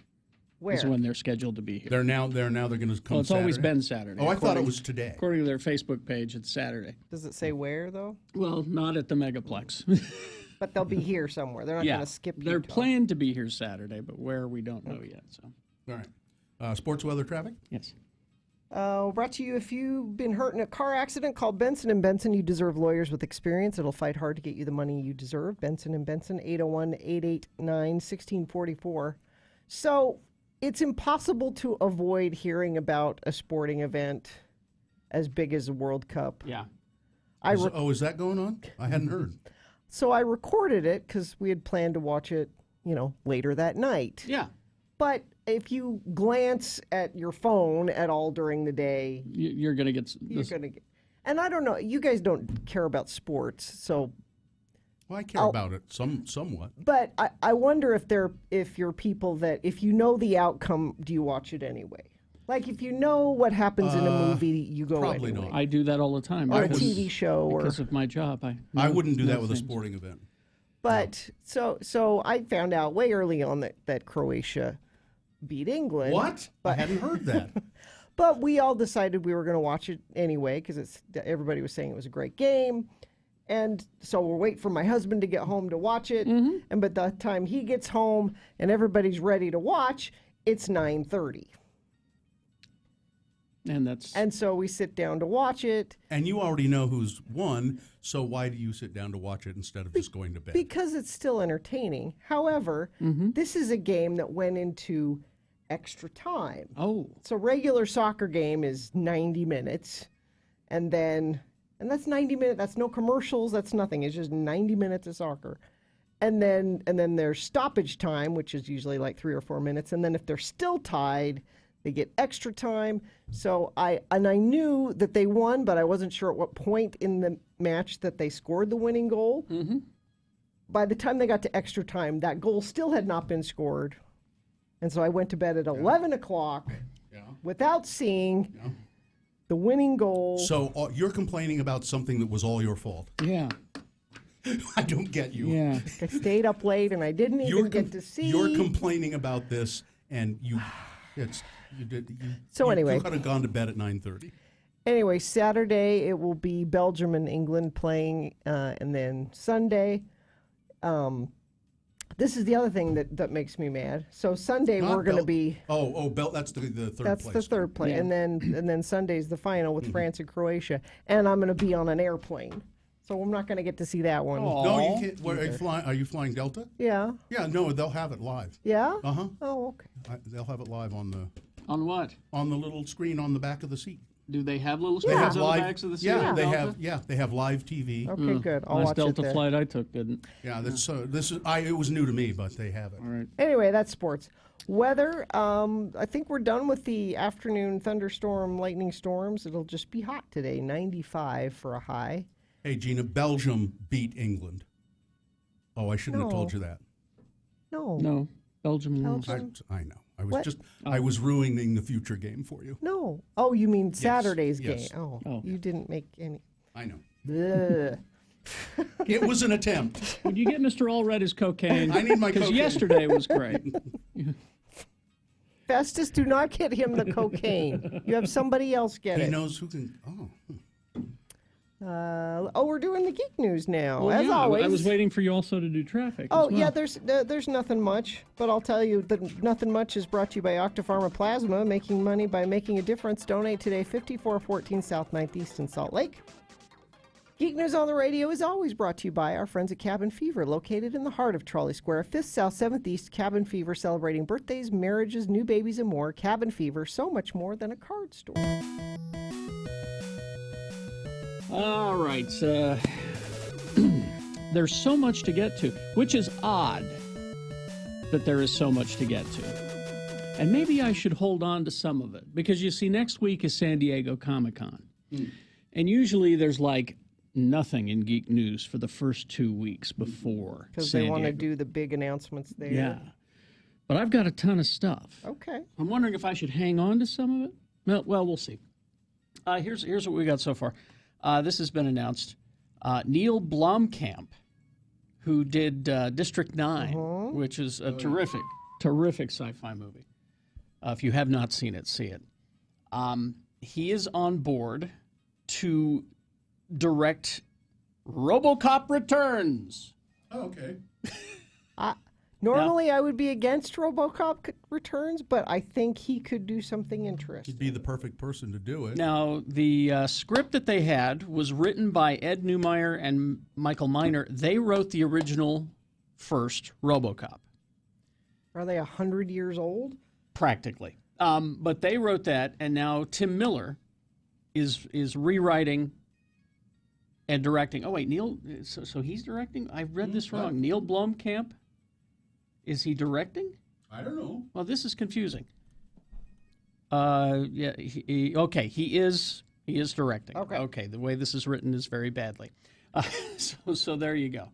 Where? Is when they're scheduled to be here. They're going to come. Well, it's Saturday? always been Saturday. Oh, I thought it was today. According to their Facebook page, it's Saturday. Does it say where though? Well, not at the Megaplex. But they'll be here somewhere. They're not going to skip. They're Utah. planned to be here Saturday, but where we don't know yet. So. All right. Sports weather traffic. Yes. Brought to you, if you've been hurt in a car accident, call Benson & Benson. You deserve lawyers with experience. It'll fight hard to get you the money you deserve. Benson & Benson, 801-889-1644. So it's impossible to avoid hearing about a sporting event as big as the World Cup. Yeah. Is that going on? I hadn't heard. So I recorded it because we had planned to watch it, later that night. Yeah. But if you glance at your phone at all during the day, you're going to get. And I don't know. You guys don't care about sports, so. Well, I care about it somewhat. But I wonder if you're people that if you know the outcome, do you watch it anyway? Like if you know what happens in a movie, you go probably anyway. not. I do that all the time. Or a TV show, because of my job. I wouldn't do that with a sporting event. But so I found out way early on that Croatia beat England. What? I hadn't heard that. But we all decided we were going to watch it anyway because everybody was saying it was a great game. And so we're waiting for my husband to get home to watch it. Mm-hmm. And by the time he gets home and everybody's ready to watch, it's 9:30. And so we sit down to watch it. And you already know who's won, so why do you sit down to watch it instead of just going to bed? Because it's still entertaining. However, this is a game that went into extra time. Oh. So regular soccer game is 90 minutes. And that's 90 minutes. That's no commercials. That's nothing. It's just 90 minutes of soccer. And then there's stoppage time, which is usually like 3 or 4 minutes. And then if they're still tied, they get extra time. So I knew that they won, but I wasn't sure at what point in the match that they scored the winning goal. Mm-hmm. By the time they got to extra time, that goal still had not been scored. And so I went to bed at 11 o'clock without seeing the winning goal. So you're complaining about something that was all your fault. Yeah. I don't get you. Yeah. I stayed up late and I didn't even get to see. You're complaining about this and you could have gone to bed at 9:30. Anyway, Saturday it will be Belgium and England playing, and then Sunday. This is the other thing that makes me mad. So Sunday we're going to be. That's the third place. That's the third place, Yeah. and then Sunday's the final with France and Croatia, and I'm going to be on an airplane, so I'm not going to get to see that one. No, you can't. Are you flying Delta? Yeah. Yeah, no, they'll have it live. Yeah. Oh, okay. They'll have it live on the. On what? On the little screen on the back of the seat. Do they have little screens on the backs of the seat? Yeah, on Delta? they have live TV. Okay, good. I'll Last watch Delta it then. flight I took didn't. Yeah, it was new to me, but they have it. All right. Anyway, that's sports. Weather, I think we're done with the afternoon thunderstorm, lightning storms. It'll just be hot today, 95 for a high. Hey, Jeana, Belgium beat England. Oh, I shouldn't have told you that. No. Belgium lost. I know. I was ruining the future game for you. No. Oh, you mean Saturday's yes. game. Oh, you didn't make any. I know. Bleh. It was an attempt. Would you get Mr. Allred his cocaine? I need my cocaine. Because yesterday was great. Festus, do not get him the cocaine. You have somebody else get it. He knows who can. Oh. We're doing the Geek News now, Well, as yeah, always. I was waiting for you also to do traffic. Oh, as well. yeah, there's nothing much, but I'll tell you that Nothing Much is brought to you by Octapharma Plasma, making money by making a difference. Donate today, 5414 South 9th East in Salt Lake. Geek News on the Radio is always brought to you by our friends at Cabin Fever, located in the heart of Trolley Square, 5th South 7th East. Cabin Fever, celebrating birthdays, marriages, new babies, and more. Cabin Fever, so much more than a card store. All right. There's so much to get to, which is odd that there is so much to get to. And maybe I should hold on to some of it, because you see, next week is San Diego Comic-Con. And usually there's like nothing in Geek News for the first 2 weeks before. Because they want to do the big announcements there. Yeah. But I've got a ton of stuff. Okay. I'm wondering if I should hang on to some of it. Well, we'll see. Here's what we got so far. This has been announced. Neil Blomkamp, who did District 9, which is a terrific sci-fi movie. If you have not seen it, see it. He is on board to direct RoboCop Returns. Oh, okay. Normally, I would be against RoboCop Returns, but I think he could do something interesting. He'd be the perfect person to do it. Now, the script that they had was written by Ed Neumeyer and Michael Miner. They wrote the original first RoboCop. Are they 100 years old? Practically. But they wrote that, and now Tim Miller is rewriting and directing. Oh, wait, Neil, so he's directing? I read this wrong. Neil Blomkamp? Is he directing? I don't know. Well, this is confusing. Yeah, he is directing. Okay, the way this is written is very badly. So there you go.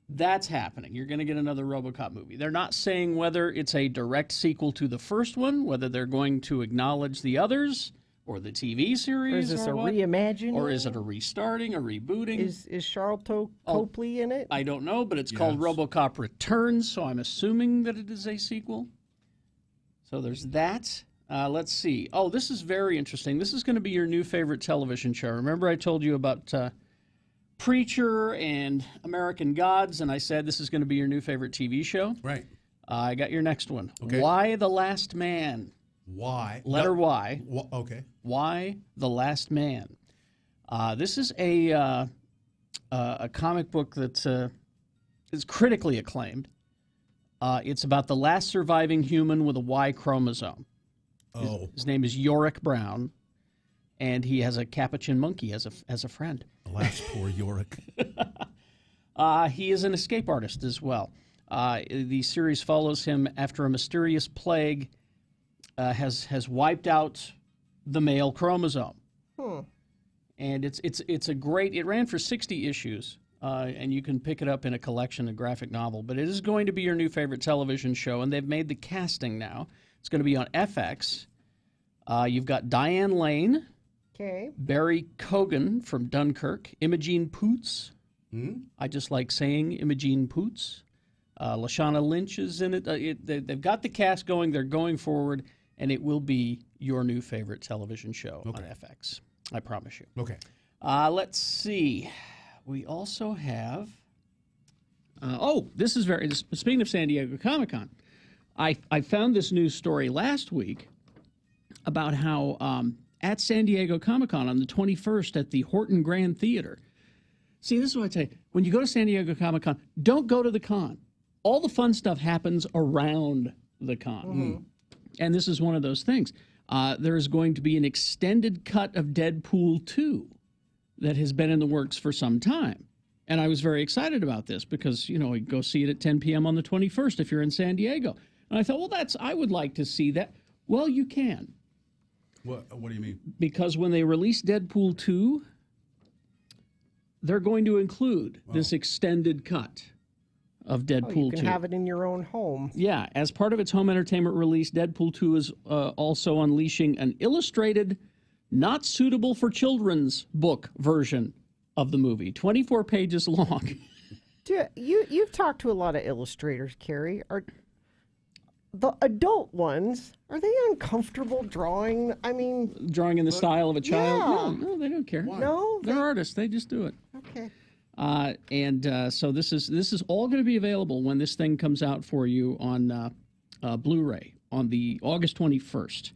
That's happening. You're going to get another RoboCop movie. They're not saying whether it's a direct sequel to the first one, whether they're going to acknowledge the others, or the TV series, or is this a reimagining? Or is it a restarting, a rebooting? Is Charlton Copley in it? I don't know, but it's called RoboCop Returns, so I'm assuming that it is a sequel. So there's that. Let's see. Oh, this is very interesting. This is going to be your new favorite television show. Remember I told you about Preacher and American Gods, and I said this is going to be your new favorite TV show? Right. I got your next one. Okay. Why the Last Man? Why? Letter Y. Okay. Why the Last Man? This is a comic book that is critically acclaimed. It's about the last surviving human with a Y chromosome. Oh. His name is Yorick Brown, and he has a capuchin monkey as a friend. Alas, poor Yorick. He is an escape artist as well. The series follows him after a mysterious plague has wiped out the male chromosome. And it's a great. It ran for 60 issues, and you can pick it up in a collection, a graphic novel. But it is going to be your new favorite television show, and they've made the casting now. It's going to be on FX. You've got Diane Lane, Barry Cogan from Dunkirk, Imogene Poots. I just like saying Imogene Poots. Lashana Lynch is in it. They've got the cast going. They're going forward, and it will be your new favorite television show on FX. I promise you. Okay. Let's see. We also have... this is very... Speaking of San Diego Comic-Con, I found this news story last week about how at San Diego Comic-Con on the 21st at the Horton Grand Theater... See, this is what I tell you. When you go to San Diego Comic-Con, don't go to the con. All the fun stuff happens around the con. And this is one of those things. There is going to be an extended cut of Deadpool 2 that has been in the works for some time. And I was very excited about this because, you go see it at 10 p.m. on the 21st if you're in San Diego. And I thought, well, I would like to see that. Well, you can. What do you mean? Because when they release Deadpool 2, they're going to include this extended cut of Deadpool 2. You can have it in your own home. Yeah. As part of its home entertainment release, Deadpool 2 is also unleashing an illustrated, not suitable for children's book version of the movie, 24 pages long. You've talked to a lot of illustrators, Carrie. the adult ones, are they uncomfortable drawing? I mean, Drawing in the style of a child? Yeah. No, they don't care. No, They're artists. They just do it. Okay. So this is all going to be available when this thing comes out for you on Blu-ray on the August 21st.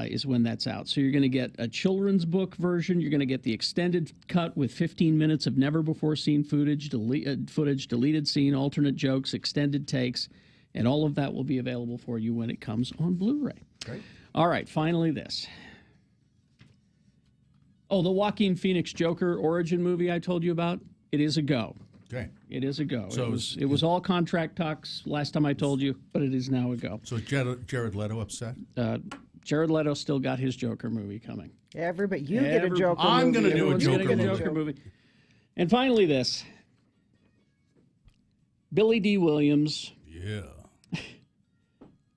Is when that's out. So you're going to get a children's book version. You're going to get the extended cut with 15 minutes of never-before-seen footage, deleted scene, alternate jokes, extended takes, and all of that will be available for you when it comes on Blu-ray. Great. All right, finally this. Oh, the Joaquin Phoenix Joker origin movie I told you about, it is a go. Okay. It is a go. So it was all contract talks last time I told you, but it is now a go. So Jared Leto upset? Jared Leto still got his Joker movie coming. Everybody, you get a Joker movie. I'm going to do a Everyone's Joker getting a movie. Joker movie. And finally this. Billy D. Williams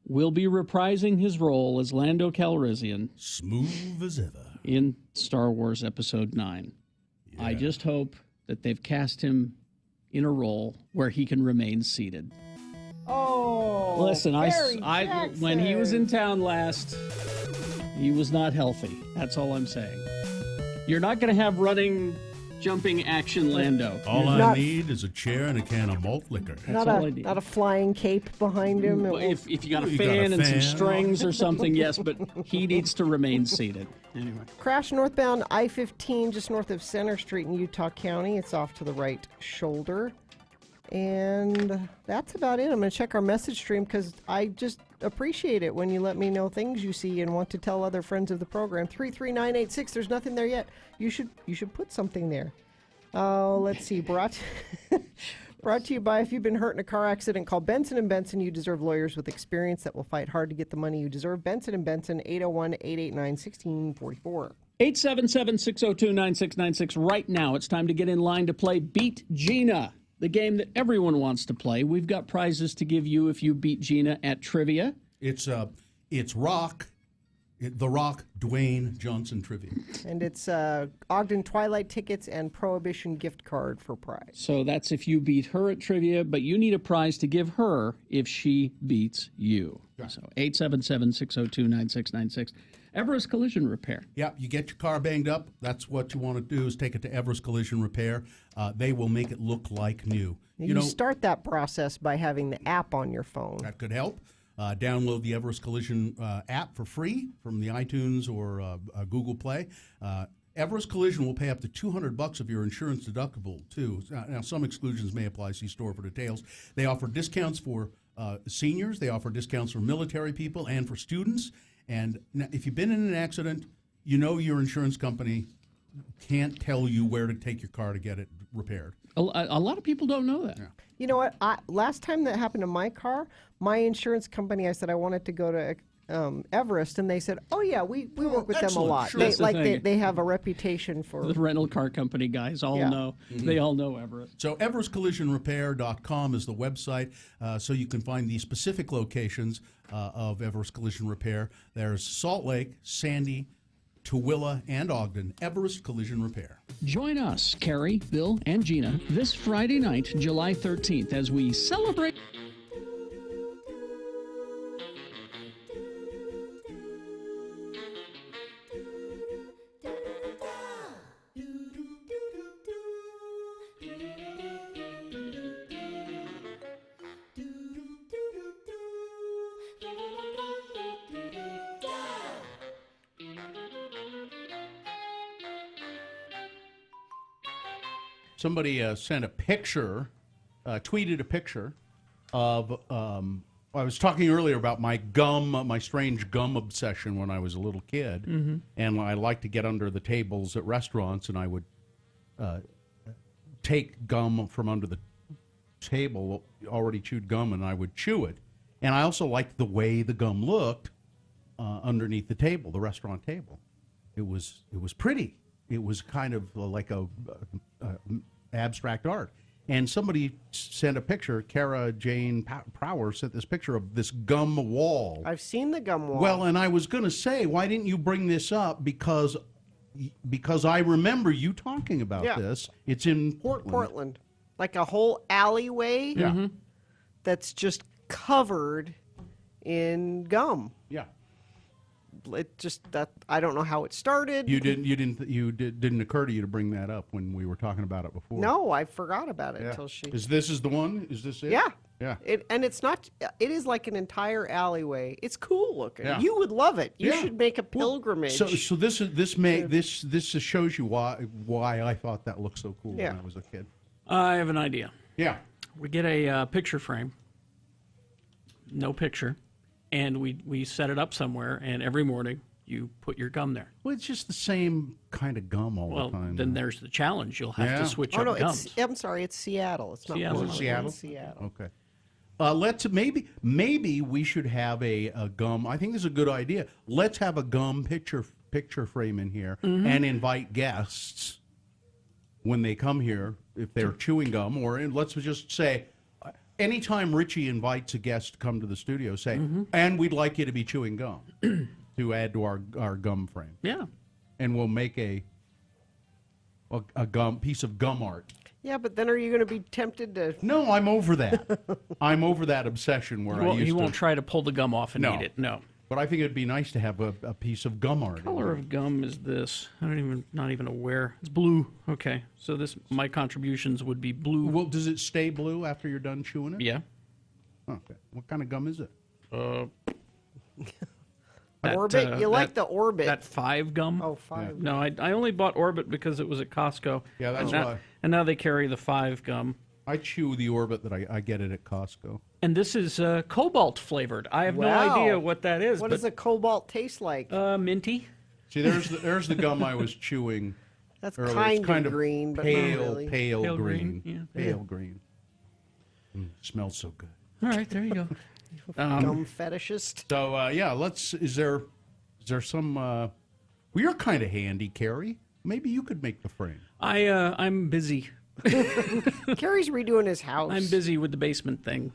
will be reprising his role as Lando Calrissian. Smooth as ever. In Star Wars Episode 9. Yeah. I just hope that they've cast him in a role where he can remain seated. Oh, listen, Barry when he was in Jackson. town last, he was not healthy. That's all I'm saying. You're not going to have running, jumping action Lando. All I need is a chair and a can of malt liquor. That's all I need. Not a flying cape behind him. If you got a fan and some strings or something, yes, but he needs to remain seated. Anyway. Crash northbound I-15 just north of Center Street in Utah County. It's off to the right shoulder. And that's about it. I'm going to check our message stream because I just appreciate it when you let me know things you see and want to tell other friends of the program. 33986. There's nothing there yet. You should put something there. Let's see. Brought to you by, if you've been hurt in a car accident, call Benson & Benson. You deserve lawyers with experience that will fight hard to get the money you deserve. Benson & Benson, 801-889-1644. 877-602-9696. Right now, it's time to get in line to play Beat Jeana, the game that everyone wants to play. We've got prizes to give you if you beat Jeana at trivia. It's Rock, The Rock, Dwayne Johnson trivia. And it's Ogden Twilight tickets and Prohibition gift card for prize. So that's if you beat her at trivia, but you need a prize to give her if she beats you. Yeah. So 877-602-9696. Everest Collision Repair. Yeah, you get your car banged up. That's what you want to do is take it to Everest Collision Repair. They will make it look like new. You start that process by having the app on your phone. That could help. Download the Everest Collision app for free from the iTunes or Google Play. Everest Collision will pay up to $200 of your insurance deductible, too. Now, some exclusions may apply. See store for details. They offer discounts for seniors. They offer discounts for military people and for students. And now, if you've been in an accident, you know your insurance company can't tell you where to take your car to get it repaired. A lot of people don't know that. Yeah. You know what? Last time that happened to my car, my insurance company, I said I wanted to go to Everest, and they said, "Oh yeah, we work with them a lot. Sure. They have a reputation for." The rental car company guys all know. Mm-hmm. They all know Everest. So EverestCollisionRepair.com is the website, so you can find the specific locations of Everest Collision Repair. There's Salt Lake, Sandy, Tooele, and Ogden. Everest Collision Repair. Join us, Carrie, Bill, and Jeana, this Friday night, July 13th, as we celebrate. Somebody sent a picture, tweeted a picture of, I was talking earlier about my strange gum obsession when I was a little kid. Mm-hmm. And I liked to get under the tables at restaurants, and I would take gum from under the table, already chewed gum, and I would chew it. And I also liked the way the gum looked underneath the table, the restaurant table. It was pretty. It was kind of like a abstract art. And somebody sent a picture, Kara Jane Prower sent this picture of this gum wall. I've seen the gum wall. Well, and I was going to say, why didn't you bring this up? Because I remember you talking about this. It's in Portland. Like a whole alleyway Yeah. that's just covered in gum. Yeah. It just that I don't know how it started. Didn't occur to you to bring that up when we were talking about it before. No, I forgot about it Yeah. until she. Is the one? Is this it? Yeah. Yeah. And it's not. It is like an entire alleyway. It's cool looking. Yeah. You would love it. You Yeah. should make a pilgrimage. So this shows you why I thought that looked so cool Yeah. when I was a kid. I have an idea. Yeah. We get a picture frame, no picture, and we set it up somewhere, and every morning you put your gum there. Well, it's just the same kind of gum all Well, the time. then there's the challenge. You'll have Yeah. to switch oh up no, gums. I'm sorry. It's Seattle. It's not Seattle. Portland. Seattle? It's Seattle. Okay. Let's maybe we should have a gum. I think this is a good idea. Let's have a gum picture frame in here and invite guests when they come here if they're chewing gum, or let's just say anytime Richie invites a guest to come to the studio, say, and we'd like you to be chewing gum to add to our gum frame. Yeah. And we'll make a gum piece of gum art. Yeah, but then are you going to be tempted to? No, I'm over that. I'm over that obsession where He won't try to pull the gum off and eat it. No. But I think it'd be nice to have a piece of gum art. What color of gum is this? Not even aware. It's blue. Okay. So my contributions would be blue. Well, does it stay blue after you're done chewing it? Yeah. Okay. What kind of gum is it? Orbit? You like the Orbit. That 5 gum? Oh, 5. No, I only bought Orbit because it was at Costco. Yeah, that's why. And now they carry the 5 gum. I chew the Orbit that I get it at Costco. And this is cobalt flavored. I have no Wow. idea what that is. What does a cobalt taste like? Minty. See, there's the gum I was chewing. That's earlier. kind It's kind of green, but pale, not really. pale green. Yeah. Pale green. Smells so good. All right, there you go. Gum fetishist. So is there some? We are kind of handy, Carrie. Maybe you could make the frame. I'm busy. Carrie's redoing his house. I'm busy with the basement thing.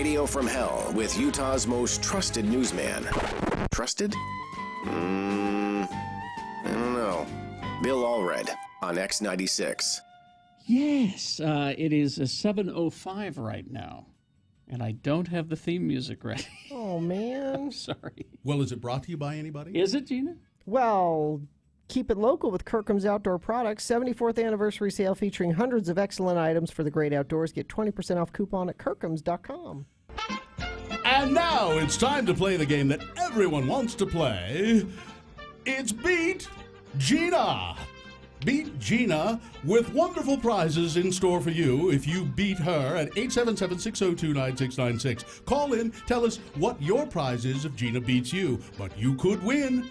Radio from Hell with Utah's most trusted newsman. Trusted? I don't know. Bill Allred on X96. Yes, it is 7:05 right now, and I don't have the theme music ready. Oh, man. I'm sorry. Well, is it brought to you by anybody? Is it, Jeana? Well, keep it local with Kirkham's Outdoor Products. 74th anniversary sale featuring hundreds of excellent items for the great outdoors. Get 20% off coupon at kirkhams.com. And now it's time to play the game that everyone wants to play. It's Beat Jeana. Beat Jeana with wonderful prizes in store for you if you beat her at 877-602-9696. Call in, tell us what your prize is if Jeana beats you. But you could win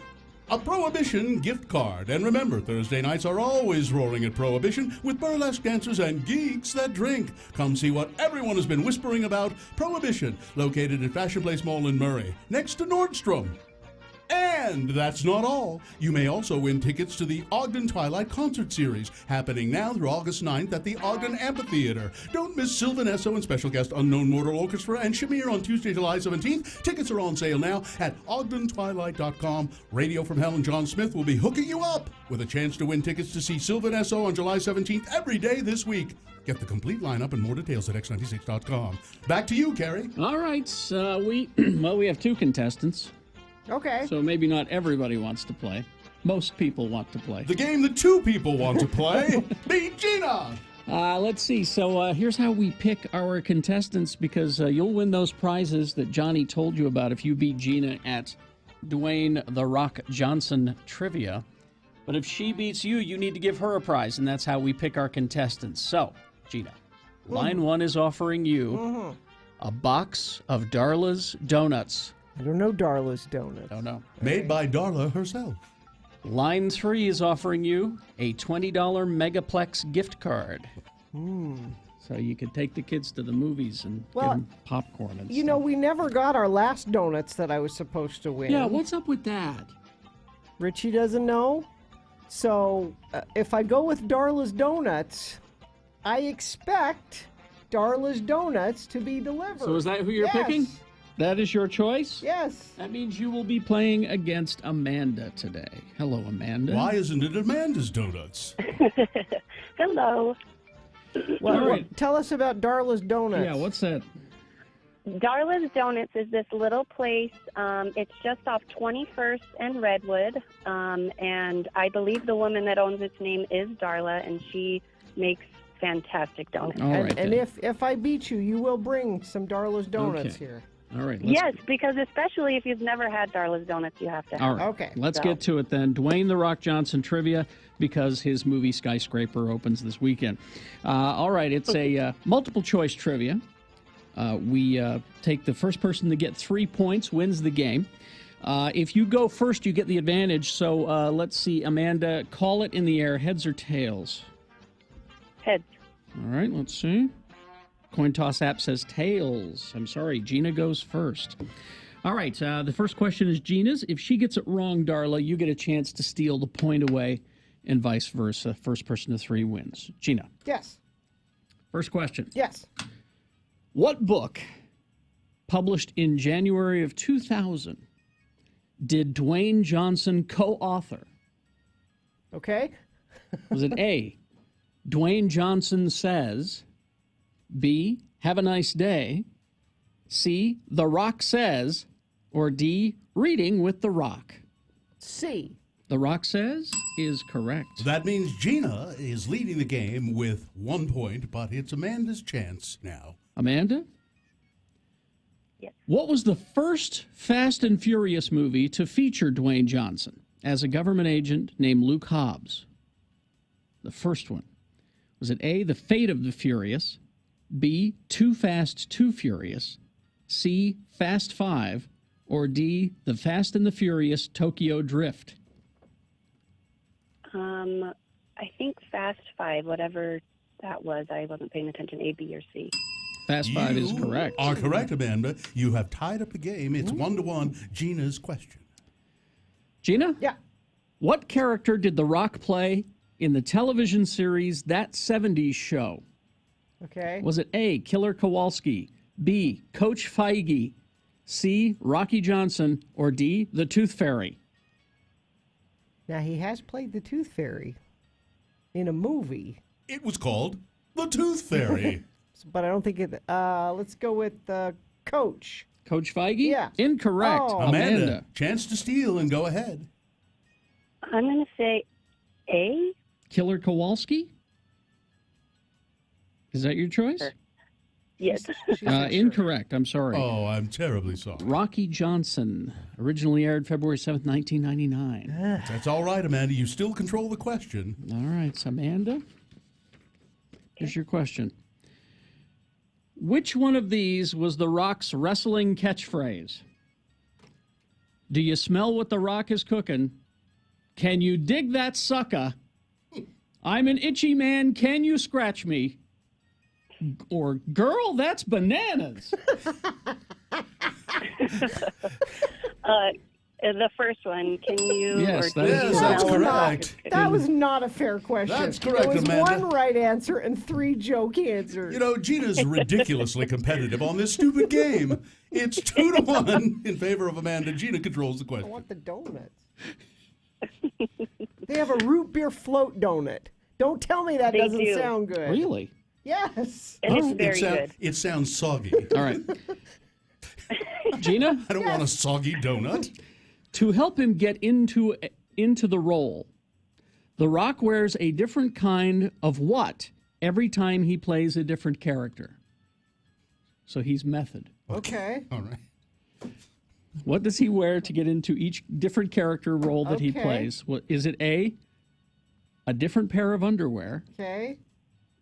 a Prohibition gift card. And remember, Thursday nights are always roaring at Prohibition with burlesque dancers and geeks that drink. Come see what everyone has been whispering about. Prohibition, located at Fashion Place Mall in Murray, next to Nordstrom. And that's not all. You may also win tickets to the Ogden Twilight Concert Series, happening now through August 9th at the Ogden Amphitheater. Don't miss Sylvan Esso and special guest Unknown Mortal Orchestra and Shamir on Tuesday, July 17th. Tickets are on sale now at ogdentwilight.com. Radio from Hell and John Smith will be hooking you up with a chance to win tickets to see Sylvan Esso on July 17th every day this week. Get the complete lineup and more details at x96.com. Back to you, Carrie. All right, we have two contestants. Okay. So maybe not everybody wants to play. Most people want to play. The game that two people want to play. Beat Jeana. Let's see. So here's how we pick our contestants, because you'll win those prizes that Johnny told you about if you beat Jeana at Dwayne The Rock Johnson trivia. But if she beats you, you need to give her a prize, and that's how we pick our contestants. So, Jeana, line one is offering you a box of Darla's Donuts. I don't know Darla's Donuts. Don't know. Made by Darla herself. Line three is offering you a $20 Megaplex gift card. So you could take the kids to the movies and give them popcorn and You stuff. know, we never got our last donuts that I was supposed to win. Yeah, what's up with that? Richie doesn't know. So if I go with Darla's Donuts, I expect Darla's Donuts to be delivered. So is that who you're Yes. picking? That is your choice? Yes. That means you will be playing against Amanda today. Hello, Amanda. Why isn't it Amanda's Donuts? Hello. Well, tell us about Darla's Donuts. Yeah, what's that? Darla's Donuts is this little place. It's just off 21st and Redwood. And I believe the woman that owns its name is Darla, and she makes fantastic donuts. All right, and then. if I beat you, you will bring some Darla's Donuts Okay. here. All right. Yes, because especially if you've never had Darla's Donuts, you have to have All right. Okay. Let's get to it then. Dwayne The Rock Johnson trivia, because his movie Skyscraper opens this weekend. All right. It's a multiple choice trivia. We take the first person to get 3 points wins the game. If you go first, you get the advantage. So let's see, Amanda, call it in the air, heads or tails? Heads. All right, let's see. Coin Toss app says tails. I'm sorry, Jeana goes first. All right, the first question is Jeana's. If she gets it wrong, Darla, you get a chance to steal the point away, and vice versa. First person to 3 wins. Jeana. Yes. First question. Yes. What book, published in January of 2000, did Dwayne Johnson co-author? Okay. Was it A, Dwayne Johnson Says, B, Have a Nice Day, C, The Rock Says, or D, Reading with The Rock? C. The Rock Says is correct. That means Jeana is leading the game with 1 point, but it's Amanda's chance now. Amanda? Yes. What was the first Fast and Furious movie to feature Dwayne Johnson as a government agent named Luke Hobbs? The first one. Was it A, The Fate of the Furious, B, Too Fast, Too Furious, C, Fast 5, or D, The Fast and the Furious Tokyo Drift? I think Fast 5, whatever that was. I wasn't paying attention. A, B, or C. Fast 5 is correct. Are correct, Amanda. You have tied up the game. It's 1-1. Jeana's question. Jeana? Yeah. What character did The Rock play in the television series That 70s Show? Okay. Was it A, Killer Kowalski, B, Coach Feige, C, Rocky Johnson, or D, the Tooth Fairy? Now, he has played the Tooth Fairy in a movie. It was called The Tooth Fairy. But I don't think it... let's go with Coach. Coach Feige? Yeah. Incorrect. Oh. Amanda, chance to steal and go ahead. I'm going to say A. Killer Kowalski? Is that your choice? Yes. Incorrect. I'm sorry. Oh, I'm terribly sorry. Rocky Johnson. Originally aired February 7th, 1999. That's all right, Amanda. You still control the question. All right, so Amanda, here's your question. Which one of these was The Rock's wrestling catchphrase? Do you smell what The Rock is cooking? Can you dig that sucker? I'm an itchy man. Can you scratch me? Or, girl, that's bananas. The first one, can you? Yes, that's correct. That was not a fair question. That's correct, There was Amanda. one right answer and 3 joke answers. You know, Gina's ridiculously competitive on this stupid game. It's 2-1 in favor of Amanda. Gina controls the I question. want the donuts. They have a root beer float donut. Don't tell me that They doesn't do. sound good. Really? Yes. And it's very good. It sounds soggy. All right. Gina? I don't want a soggy donut. To help him get into the role, The Rock wears a different kind of what every time he plays a different character. So he's method. Okay. All right. What does he wear to get into each different character role that he Okay. plays? Well, is it A, a different pair of underwear, Okay.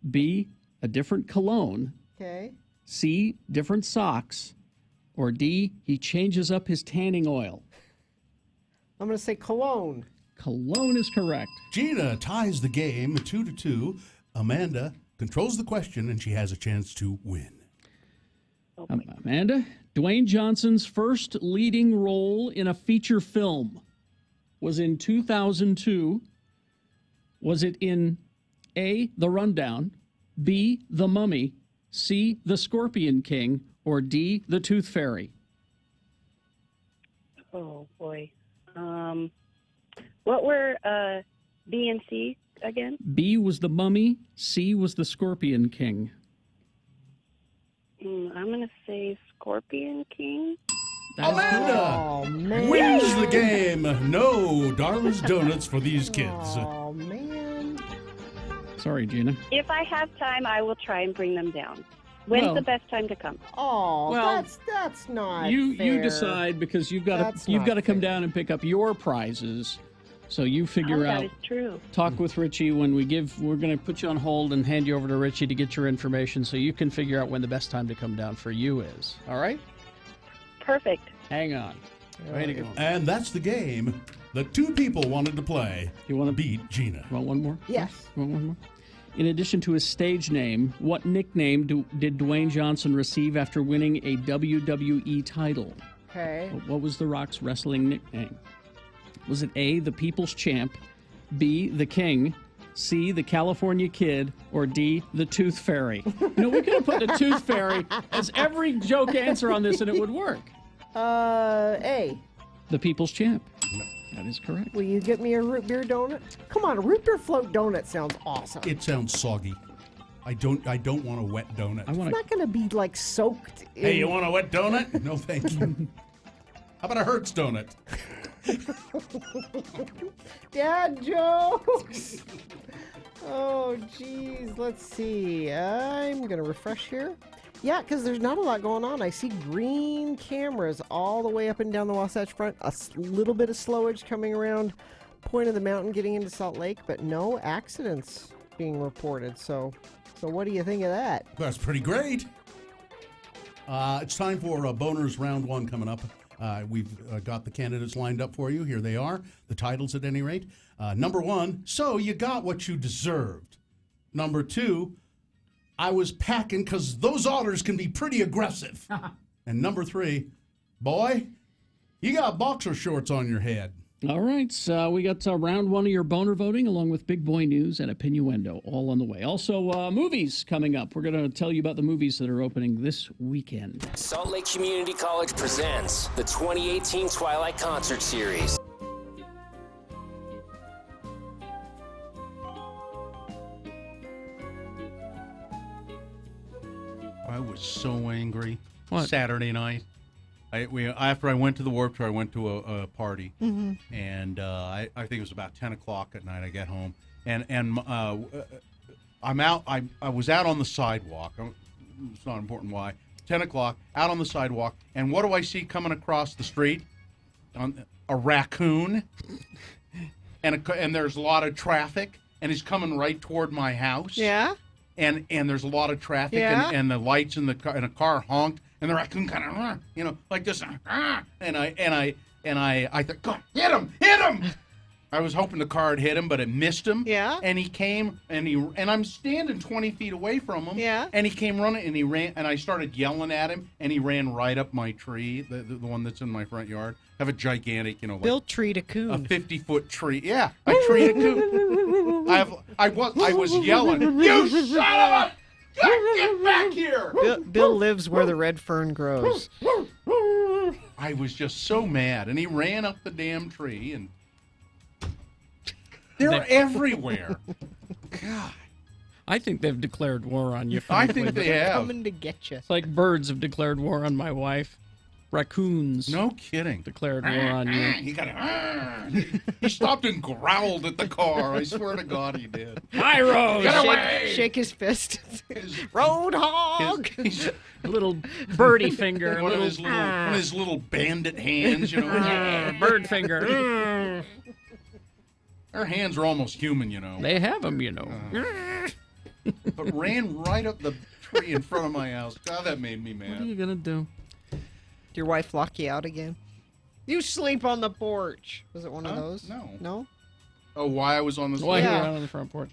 B, a different cologne, Okay. C, different socks, or D, he changes up his tanning oil? I'm going to say cologne. Cologne is correct. Gina ties the game 2-2. Amanda controls the question, and she has a chance to win. Amanda, Dwayne Johnson's first leading role in a feature film was in 2002. Was it in A, The Rundown, B, The Mummy, C, The Scorpion King, or D, The Tooth Fairy? Oh, boy. What were B and C again? B was The Mummy, C was The Scorpion King. I'm going to say Scorpion King. That is Amanda Oh, man. wins the game. No Darla's Donuts for these kids. Oh, man. Sorry, Jeana. If I have time, I will try and bring them down. When's Well- the best time to come? Oh, Well, that's not You fair. decide, because you've That's got not to come fair. down and pick up your prizes. So you figure That out. is true. Talk with Richie when we're going to put you on hold and hand you over to Richie to get your information so you can figure out when the best time to come down for you is. All right? Perfect. Hang on. Way to go. And that's the game that 2 people wanted to play. You want to Beat Gina. Want one more? Yes. You want one more? In addition to his stage name, what nickname did Dwayne Johnson receive after winning a WWE title? Okay. What was The Rock's wrestling nickname? Was it A, the People's Champ, B, the King, C, the California Kid, or D, the Tooth Fairy? You know, we could have put the Tooth Fairy as every joke answer on this and it would work. A. The People's Champ. That is correct. Will you get me a root beer donut? Come on, a root beer float donut sounds awesome. It sounds soggy. I don't want a wet donut. I want It's not going to be like soaked in... Hey, you want a wet donut? No, thank you. How about a Hertz donut? Dad jokes. Oh, geez. Let's see. I'm going to refresh here. Yeah, because there's not a lot going on. I see green cameras all the way up and down the Wasatch Front. A little bit of slowage coming around Point of the Mountain getting into Salt Lake, but no accidents being reported. So what do you think of that? That's pretty great. It's time for Boehner's Round 1 coming up. We've got the candidates lined up for you. Here they are, the titles at any rate. Number 1, so you got what you deserved. Number 2, I was packing because those otters can be pretty aggressive. And number 3, boy, you got boxer shorts on your head. All right, so we got round one of your boner voting, along with big boy news and a pinuendo, all on the way. Also, movies coming up. We're going to tell you about the movies that are opening this weekend. Salt Lake Community College presents the 2018 Twilight Concert Series. I was so angry. What? Saturday night. After I went to the Warped Tour, I went to a party, and I think it was about 10 o'clock at night. I get home, and I'm out. I was out on the sidewalk. It's not important why. 10 o'clock, out on the sidewalk, and what do I see coming across the street? A raccoon, and there's a lot of traffic, and he's coming right toward my house. Yeah. And there's a lot of traffic, and the lights in the car, and a car honked, and the raccoon kind of, like this, and I thought, God, hit him! I was hoping the car had hit him, but it missed him. Yeah. And he came, and I'm standing 20 feet away from him. Yeah. And he came running, and he ran, and I started yelling at him, and he ran right up my tree, the one that's in my front yard. I have a gigantic, like Bill treed a coon. a 50-foot tree. Yeah, I treed a coon. I was yelling, you son of a... Get back here! Bill lives where the red fern grows. I was just so mad, and he ran up the damn tree, and they're everywhere. God. I think they've declared war on you. I think they have. Coming to get you. It's like birds have declared war on my wife. Raccoons. No kidding. Declared war on you. He stopped and growled at the car. I swear to God he did. High road. Get away! Shake his fist. Roadhog. Little birdie finger. One of his little bandit hands, Bird finger. Their hands are almost human, They have them, But ran right up the tree in front of my house. God, that made me What are mad. you going to do? Did your wife lock you out again? You sleep on the porch. Was it one of those? No. No? Oh, why I was on the Why Yeah. you were out on the front porch?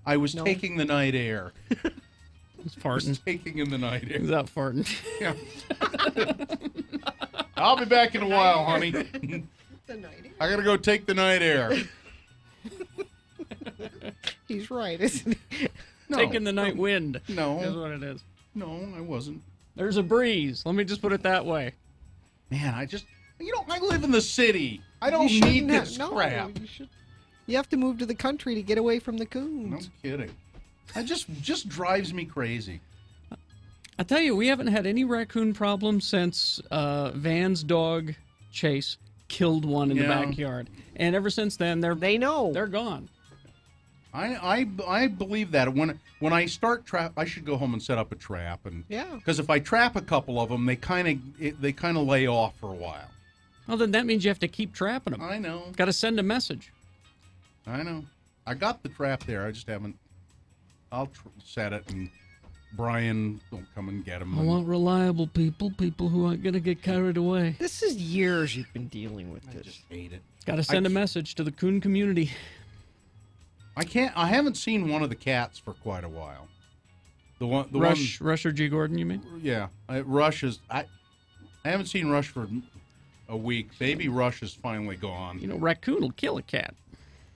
I was taking the night air. He's farting. Taking in the night air. He's out farting. Yeah. I'll be back in a while, honey. I gotta go take the night air. He's right, isn't he? No, Taking the night wind. No. Is what it is. No, I wasn't. There's a breeze. Let me just put it that way. Man, I live in the city. I don't You need shouldn't have- this no, crap. You have to move to the country to get away from the No coons. kidding. It just drives me crazy. I tell you, we haven't had any raccoon problems since Van's dog, Chase, killed one in the Yeah. backyard. And ever since then, They know. they're gone. I believe that when I start trap, I should go home and set up a trap, and Yeah. because if I trap a couple of them, they kind of lay off for a while. Well, then that means you have to keep trapping them. I know. Got to send a message. I know. I got the trap there. I just haven't. I'll set it, and Brian will come and get him. I want reliable people who aren't going to get carried away. This is years you've been dealing with I this. just hate it. Got to send a message to the coon community. I haven't seen one of the cats for quite a while. The Rush or G. Gordon, you mean? one. Yeah, Rush is. I haven't seen Rush for a week. Baby Rush is finally gone. Raccoon will kill a cat.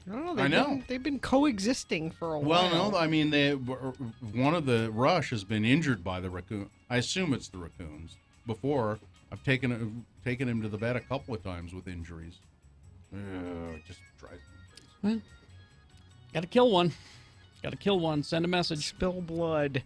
I don't know. I know. They've been coexisting for a while. Well, no, I mean one of the Rush has been injured by the raccoon. I assume it's the raccoons. Before I've taken him to the vet a couple of times with injuries. It just drives me crazy. Well, got to kill one. Got to kill one. Send a message. Spill blood.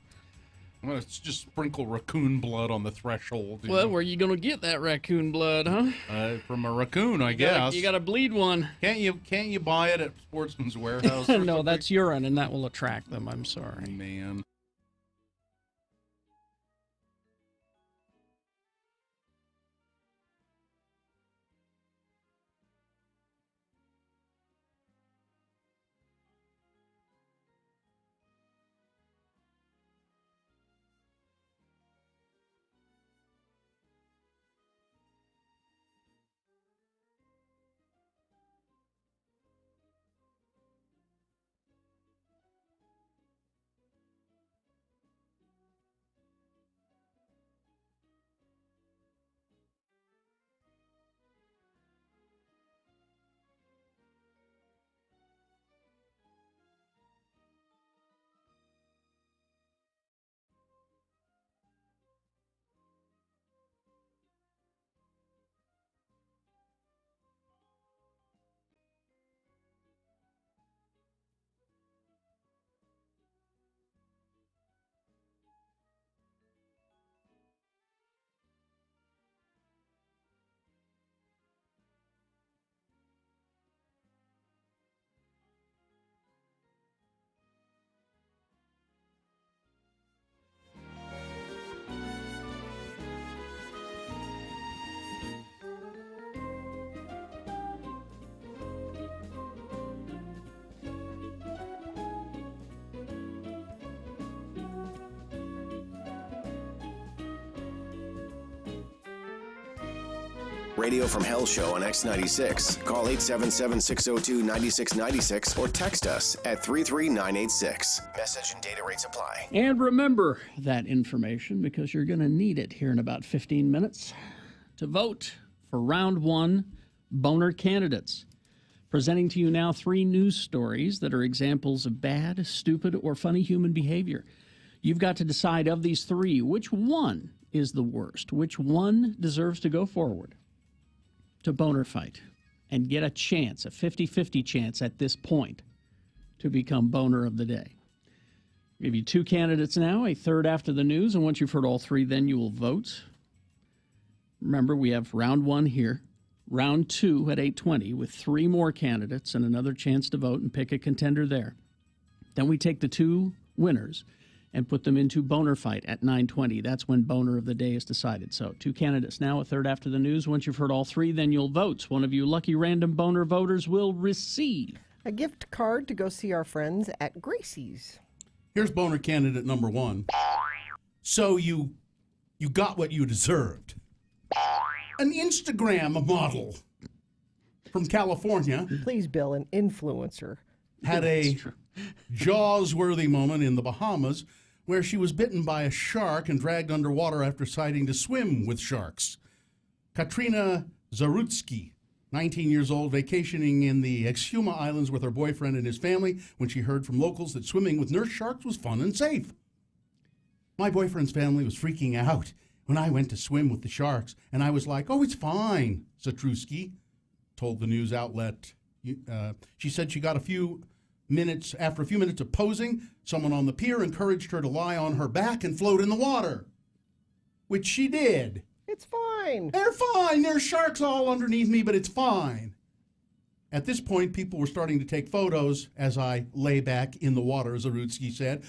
Well, it's just sprinkle raccoon blood on the threshold. Well, where are you going to get that raccoon blood, huh? From a raccoon, I guess. You got to bleed one. Can't you buy it at Sportsman's Warehouse? No, that's urine, and that will attract them. I'm sorry. Man. Radio from Hell Show on X96. Call 877-602-9696 or text us at 33986. Message and data rates apply. And remember that information because you're going to need it here in about 15 minutes to vote for round one Boehner candidates. Presenting to you now 3 news stories that are examples of bad, stupid, or funny human behavior. You've got to decide of these 3, which one is the worst, which one deserves to go forward to Boehner fight and get a chance, a 50-50 chance at this point to become Boehner of the day. I'll give you 2 candidates now, a third after the news, and once you've heard all 3, then you will vote. Remember, we have round 1 here, round 2 at 8:20 with 3 more candidates and another chance to vote and pick a contender there. Then we take the 2 winners and put them into Boehner fight at 9:20. That's when Boehner of the day is decided. So 2 candidates now, a third after the news. Once you've heard all 3, then you'll vote. One of you lucky random Boehner voters will receive a gift card to go see our friends at Gracie's. Here's Boehner candidate number 1. So you got what you deserved. An Instagram model from California. Please, Bill, an influencer. Had a Jaws-worthy moment in the Bahamas where she was bitten by a shark and dragged underwater after deciding to swim with sharks. Katrina Zarutsky, 19 years old, vacationing in the Exuma Islands with her boyfriend and his family when she heard from locals that swimming with nurse sharks was fun and safe. My boyfriend's family was freaking out when I went to swim with the sharks, and I was like, oh, it's fine, Zarutsky told the news outlet. She said she got after a few minutes of posing, someone on the pier encouraged her to lie on her back and float in the water, which she did. It's fine. They're fine. There's sharks all underneath me, but it's fine. At this point, people were starting to take photos as I lay back in the water, Zarutsky said.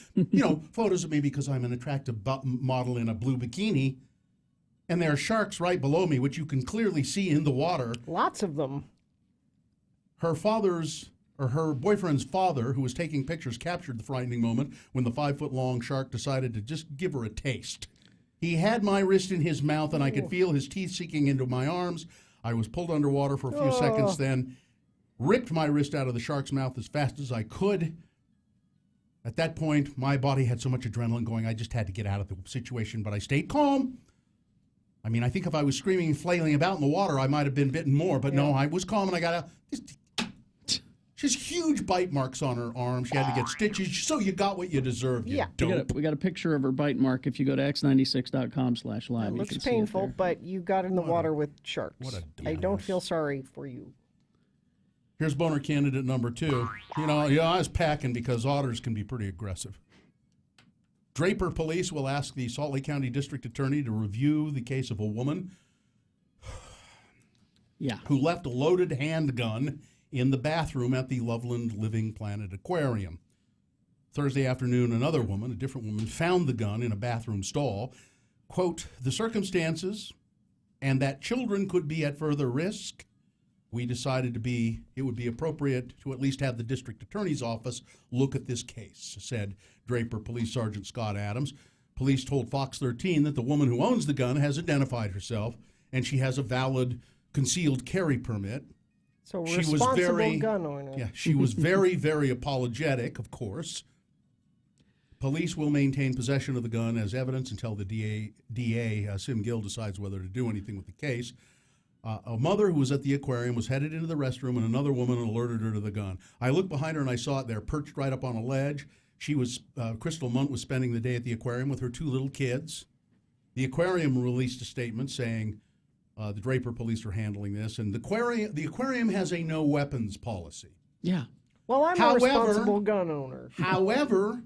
Photos of me because I'm an attractive model in a blue bikini. And there are sharks right below me, which you can clearly see in the water. Lots of them. Her boyfriend's father, who was taking pictures, captured the frightening moment when the 5-foot-long shark decided to just give her a taste. He had my wrist in his mouth, and I could feel his teeth sinking into my arms. I was pulled underwater for a few seconds, then ripped my wrist out of the shark's mouth as fast as I could. At that point, my body had so much adrenaline going, I just had to get out of the situation, but I stayed calm. I mean, I think if I was screaming and flailing about in the water, I might have been bitten more, but no, I was calm, and I got out. She has huge bite marks on her arm. She had to get stitches. So you got what you deserved, you dope. We got a picture of her bite mark. If you go to x96.com/live, it looks painful, but you got in the water with sharks. I don't feel sorry for you. Here's Boehner candidate number 2. I was packing because otters can be pretty aggressive. Draper police will ask the Salt Lake County District Attorney to review the case of a woman who left a loaded handgun in the bathroom at the Loveland Living Planet Aquarium. Thursday afternoon, another woman, a different woman, found the gun in a bathroom stall. Quote, the circumstances and that children could be at further risk, we decided it would be appropriate to at least have the district attorney's office look at this case, said Draper Police Sergeant Scott Adams. Police told Fox 13 that the woman who owns the gun has identified herself and she has a valid concealed carry permit. So responsible gun owner. Yeah, she was very, very apologetic, of course. Police will maintain possession of the gun as evidence until the DA Sim Gill, decides whether to do anything with the case. A mother who was at the aquarium was headed into the restroom, and another woman alerted her to the gun. I looked behind her, and I saw it there, perched right up on a ledge. Crystal Munt was spending the day at the aquarium with her 2 little kids. The aquarium released a statement saying the Draper police are handling this, and the aquarium has a no weapons policy. Yeah. Well, I'm a responsible gun owner. However,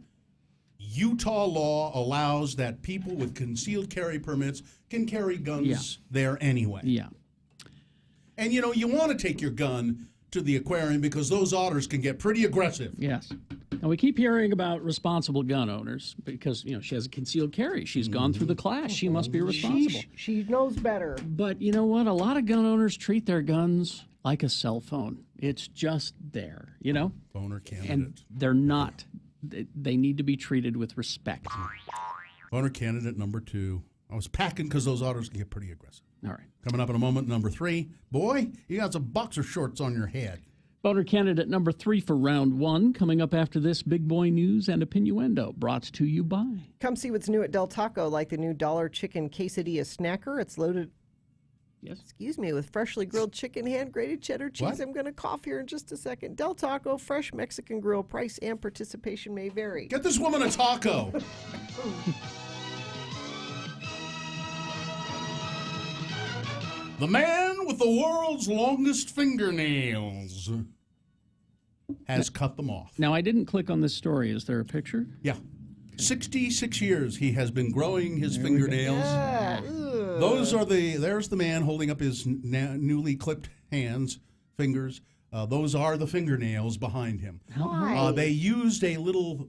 Utah law allows that people with concealed carry permits can carry guns there anyway. Yeah. And, you want to take your gun to the aquarium because those otters can get pretty aggressive. Yes. And we keep hearing about responsible gun owners because, she has a concealed carry. She's gone through the class. She must be responsible. She knows better. But you know what? A lot of gun owners treat their guns like a cell phone. It's just there, Boehner candidate. And they're not. They need to be treated with respect. Boehner candidate number 2. I was packing because those otters can get pretty aggressive. All right. Coming up in a moment, number 3. Boy, you got some boxer shorts on your head. Boehner candidate number 3 for round 1. Coming up after this, big boy news and opinioendo brought to you by. Come see what's new at Del Taco, like the new $1 chicken quesadilla snacker. It's loaded, with freshly grilled chicken, hand-grated cheddar cheese. What? I'm going to cough here in just a second. Del Taco, fresh Mexican grill. Price and participation may vary. Get this woman a taco. The man with the world's longest fingernails has cut them off. Now, I didn't click on this story. Is there a picture? Yeah. 66 years he has been growing his fingernails. Yeah. There's the man holding up his newly clipped fingers. Those are the fingernails behind him. Why? They used a little,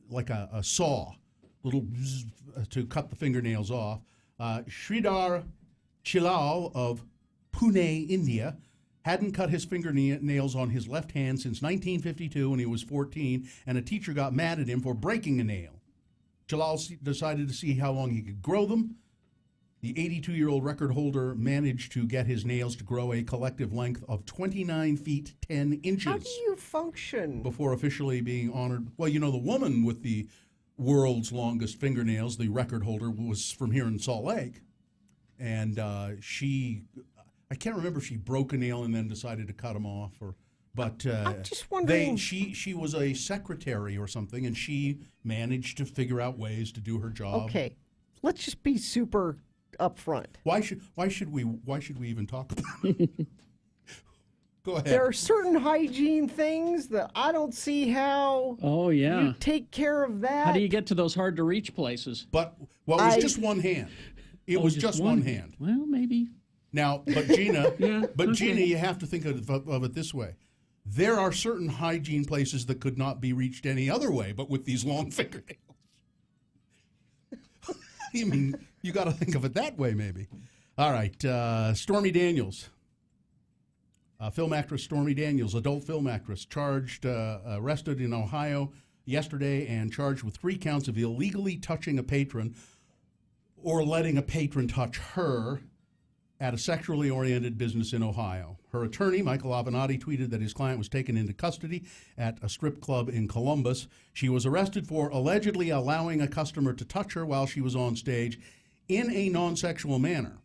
like a saw, to cut the fingernails off. Sridhar Chilal of Pune, India, hadn't cut his fingernails on his left hand since 1952 when he was 14, and a teacher got mad at him for breaking a nail. Chilal decided to see how long he could grow them. The 82-year-old record holder managed to get his nails to grow a collective length of 29 feet 10 inches. How do you function? Before officially being honored. Well, the woman with the world's longest fingernails, the record holder, was from here in Salt Lake. And I can't remember if she broke a nail and then decided to cut them off, but I'm just wondering. She was a secretary or something, and she managed to figure out ways to do her job. Okay, let's just be super upfront. Why should we even talk about it? Go ahead. There are certain hygiene things that I don't see how. Oh, yeah. You take care of that. How do you get to those hard to reach places? It was just one hand. It was just one hand. Well, maybe. Now, but Jeana, okay. Jeana, you have to think of it this way. There are certain hygiene places that could not be reached any other way, but with these long fingernails. I mean, you got to think of it that way, maybe. All right, Stormy Daniels. Film actress Stormy Daniels, adult film actress, arrested in Ohio yesterday and charged with 3 counts of illegally touching a patron or letting a patron touch her at a sexually oriented business in Ohio. Her attorney, Michael Avenatti, tweeted that his client was taken into custody at a strip club in Columbus. She was arrested for allegedly allowing a customer to touch her while she was on stage in a non-sexual manner.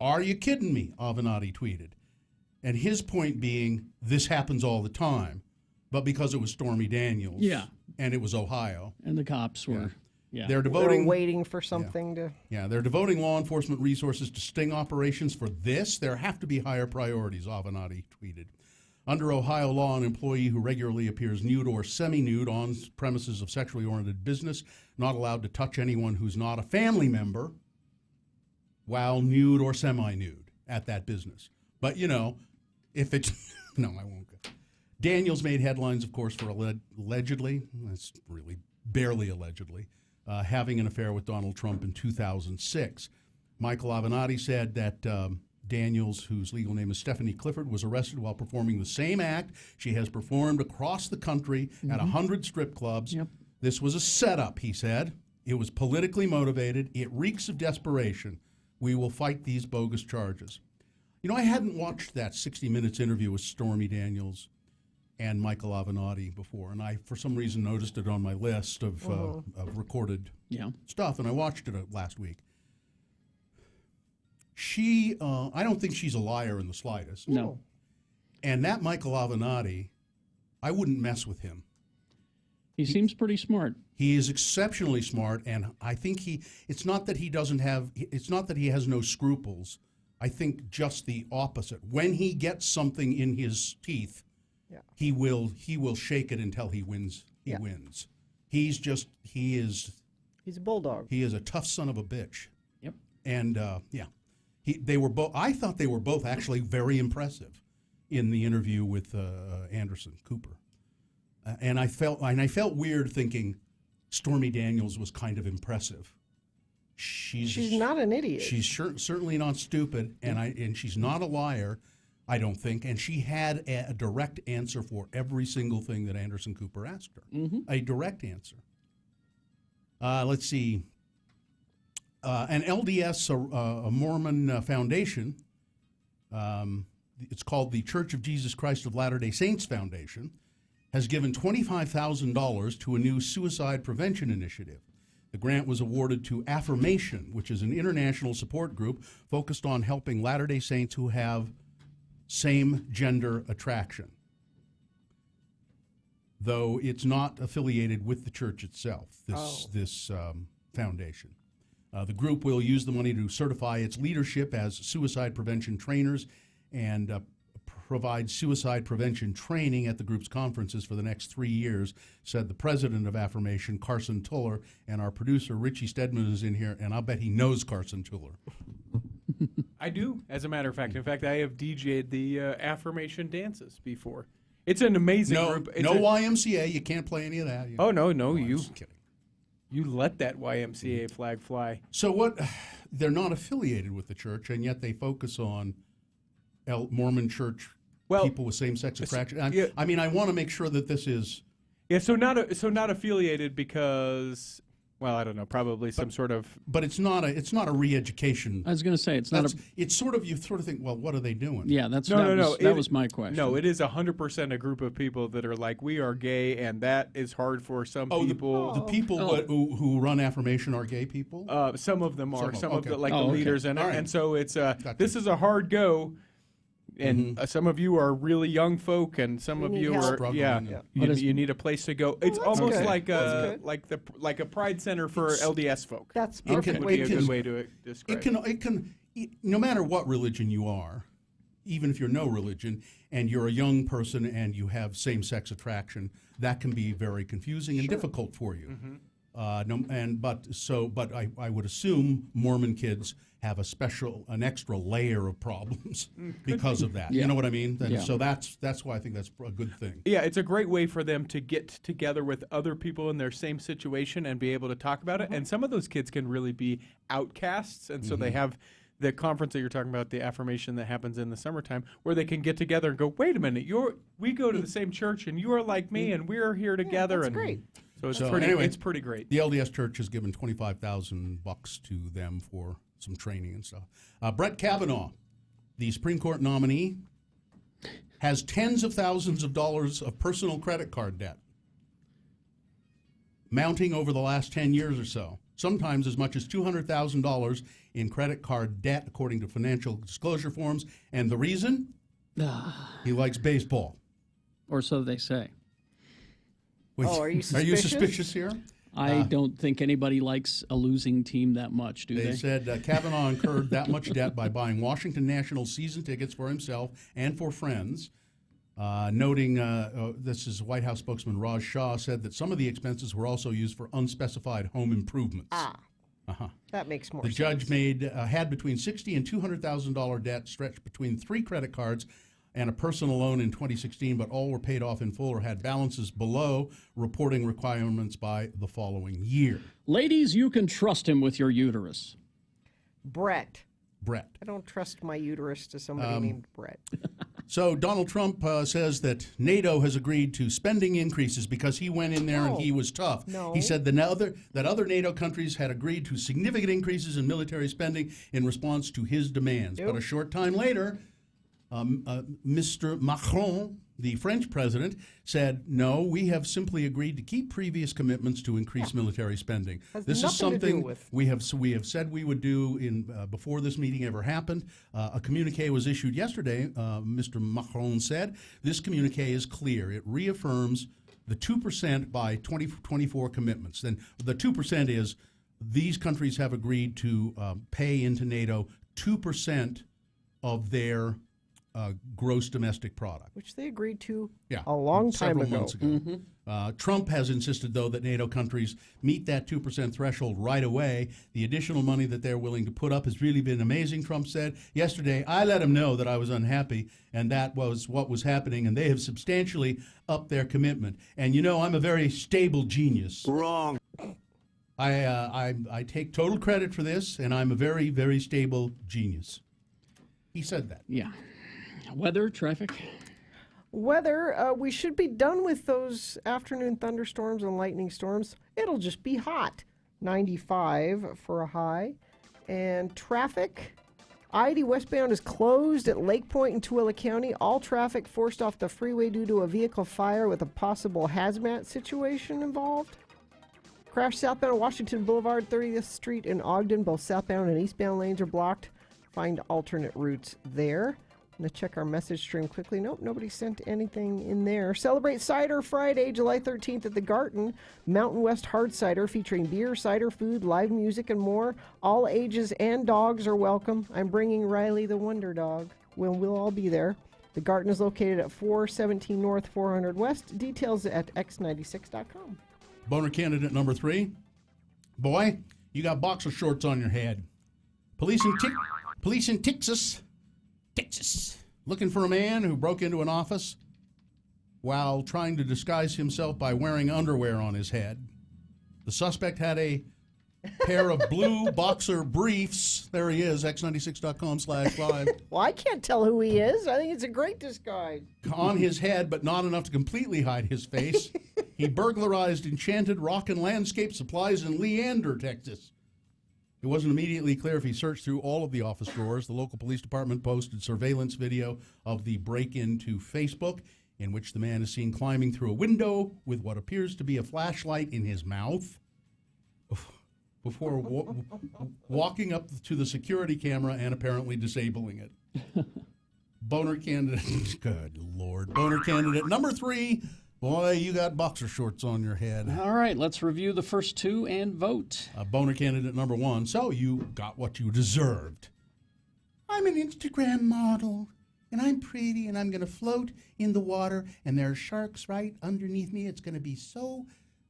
Are you kidding me? Avenatti tweeted. And his point being, this happens all the time, but because it was Stormy Daniels. Yeah. And it was Ohio. And the cops were... Yeah. They're waiting for something to... Yeah, they're devoting law enforcement resources to sting operations for this. There have to be higher priorities, Avenatti tweeted. Under Ohio law, an employee who regularly appears nude or semi-nude on premises of sexually oriented business not allowed to touch anyone who's not a family member while nude or semi-nude at that business. But, if it's... No, I won't go. Daniels made headlines, of course, for allegedly, that's really barely allegedly, having an affair with Donald Trump in 2006. Michael Avenatti said that Daniels, whose legal name is Stephanie Clifford, was arrested while performing the same act she has performed across the country at 100 strip clubs. Yep. This was a setup, he said. It was politically motivated. It reeks of desperation. We will fight these bogus charges. I hadn't watched that 60 Minutes interview with Stormy Daniels and Michael Avenatti before, and I, for some reason, noticed it on my list of recorded stuff, and I watched it last week. I don't think she's a liar in the slightest. No. And that Michael Avenatti, I wouldn't mess with him. He seems pretty smart. He is exceptionally smart, and I think it's not that he has no scruples. I think just the opposite. When he gets something in his teeth, he will shake it until he wins. He wins. He's a bulldog. He is a tough son of a bitch. Yep. And they were both. I thought they were both actually very impressive in the interview with Anderson Cooper. And I felt weird thinking Stormy Daniels was kind of impressive. She's not an idiot. She's certainly not stupid, and she's not a liar, I don't think. And she had a direct answer for every single thing that Anderson Cooper asked her. Mm-hmm. A direct answer. Let's see. An LDS, a Mormon foundation, it's called the Church of Jesus Christ of Latter-day Saints Foundation, has given $25,000 to a new suicide prevention initiative. The grant was awarded to Affirmation, which is an international support group focused on helping Latter-day Saints who have same-gender attraction, though it's not affiliated with the church itself, this foundation. The group will use the money to certify its leadership as suicide prevention trainers and provide suicide prevention training at the group's conferences for the next 3 years, said the president of Affirmation, Carson Tuller, and our producer, Richie Stedman, is in here, and I'll bet he knows Carson Tuller. I do, as a matter of fact. In fact, I have DJ'd the Affirmation dances before. It's an amazing group. No YMCA. You can't play any of that. You just kidding. You let that YMCA flag fly. So what? They're not affiliated with the church, and yet they focus on Mormon church people with same-sex attraction. I mean, I want to make sure that this is. Yeah, so not affiliated because, well, I don't know, probably some sort of. But it's not a re-education. I was going to say it's not a. It's sort of, you sort of think, well, what are they doing? Yeah, that was my question. No, it is 100% a group of people that are like, we are gay, and that is hard for some people. The people who run Affirmation are gay people. Some of them are. Some of the the leaders in it, right. and so it's this is a hard go. And some of you are really young folk, and some of you are you need a place to go. It's almost like a pride center for LDS folk. That's would be a good way to describe it. It can no matter what religion you are, even if you're no religion and you're a young person and you have same-sex attraction, that can be very confusing and difficult for you. But I would assume Mormon kids have an extra layer of problems because of that. You know what I mean? So that's why I think that's a good thing. Yeah, it's a great way for them to get together with other people in their same situation and be able to talk about it. And some of those kids can really be outcasts, and so they have the conference that you're talking about, the Affirmation that happens in the summertime, where they can get together and go, wait a minute, we go to the same church, and you are like me, and we're here together. That's great. So it's pretty great. The LDS Church has given $25,000 to them for some training and stuff. Brett Kavanaugh, the Supreme Court nominee, has tens of thousands of dollars of personal credit card debt, mounting over the last 10 years or so. Sometimes as much as $200,000 in credit card debt, according to financial disclosure forms. And the reason? He likes baseball. Or so they say. Are you suspicious? Are you suspicious here? I don't think anybody likes a losing team that much, do they? They said Kavanaugh incurred that much debt by buying Washington Nationals season tickets for himself and for friends. Noting, this is White House spokesman Raj Shah said that some of the expenses were also used for unspecified home improvements. That makes more sense. The judge had between $60,000 and $200,000 debt stretched between 3 credit cards and a personal loan in 2016, but all were paid off in full or had balances below reporting requirements by the following year. Ladies, you can trust him with your uterus. Brett. I don't trust my uterus to somebody named Brett. So Donald Trump says that NATO has agreed to spending increases because he went in there and he was tough. No. He said that other NATO countries had agreed to significant increases in military spending in response to his demands. But a short time later, Mr. Macron, the French president, said, no, we have simply agreed to keep previous commitments to increase military spending. This is something we have said we would do before this meeting ever happened. A communique was issued yesterday, Mr. Macron said. This communique is clear. It reaffirms the 2% by 2024 commitments. Then the 2% is these countries have agreed to pay into NATO 2% of their gross domestic product. Which they agreed to a long time ago. Months ago. Trump has insisted, though, that NATO countries meet that 2% threshold right away. The additional money that they're willing to put up has really been amazing, Trump said. Yesterday, I let him know that I was unhappy, and that was what was happening, and they have substantially upped their commitment. And, you know, I'm a very stable genius. Wrong. I take total credit for this, and I'm a very, very stable genius. He said that. Yeah. Weather, traffic? Weather, we should be done with those afternoon thunderstorms and lightning storms. It'll just be hot. 95 for a high. And traffic. I-80 westbound is closed at Lake Point in Tooele County. All traffic forced off the freeway due to a vehicle fire with a possible hazmat situation involved. Crash southbound Washington Boulevard, 30th Street in Ogden. Both southbound and eastbound lanes are blocked. Find alternate routes there. I'm going to check our message stream quickly. Nope, nobody sent anything in there. Celebrate Cider Friday, July 13th at the Garten. Mountain West Hard Cider featuring beer, cider, food, live music, and more. All ages and dogs are welcome. I'm bringing Riley the Wonder Dog. We'll all be there. The Garten is located at 417 North, 400 West. Details at x96.com. Boner candidate number 3. Boy, you got boxer shorts on your head. Police in Texas, looking for a man who broke into an office while trying to disguise himself by wearing underwear on his head. The suspect had a pair of blue boxer briefs. There he is, x96.com/live. Well, I can't tell who he is. I think it's a great disguise. On his head, but not enough to completely hide his face. He burglarized Enchanted Rock and Landscape Supplies in Leander, Texas. It wasn't immediately clear if he searched through all of the office drawers. The local police department posted surveillance video of the break-in to Facebook, in which the man is seen climbing through a window with what appears to be a flashlight in his mouth before walking up to the security camera and apparently disabling it. Boner candidate, good Lord. Boner candidate number 3. Boy, you got boxer shorts on your head. All right, let's review the first 2 and vote. Boner candidate number 1. So you got what you deserved. I'm an Instagram model, and I'm pretty, and I'm going to float in the water, and there are sharks right underneath me. It's going to be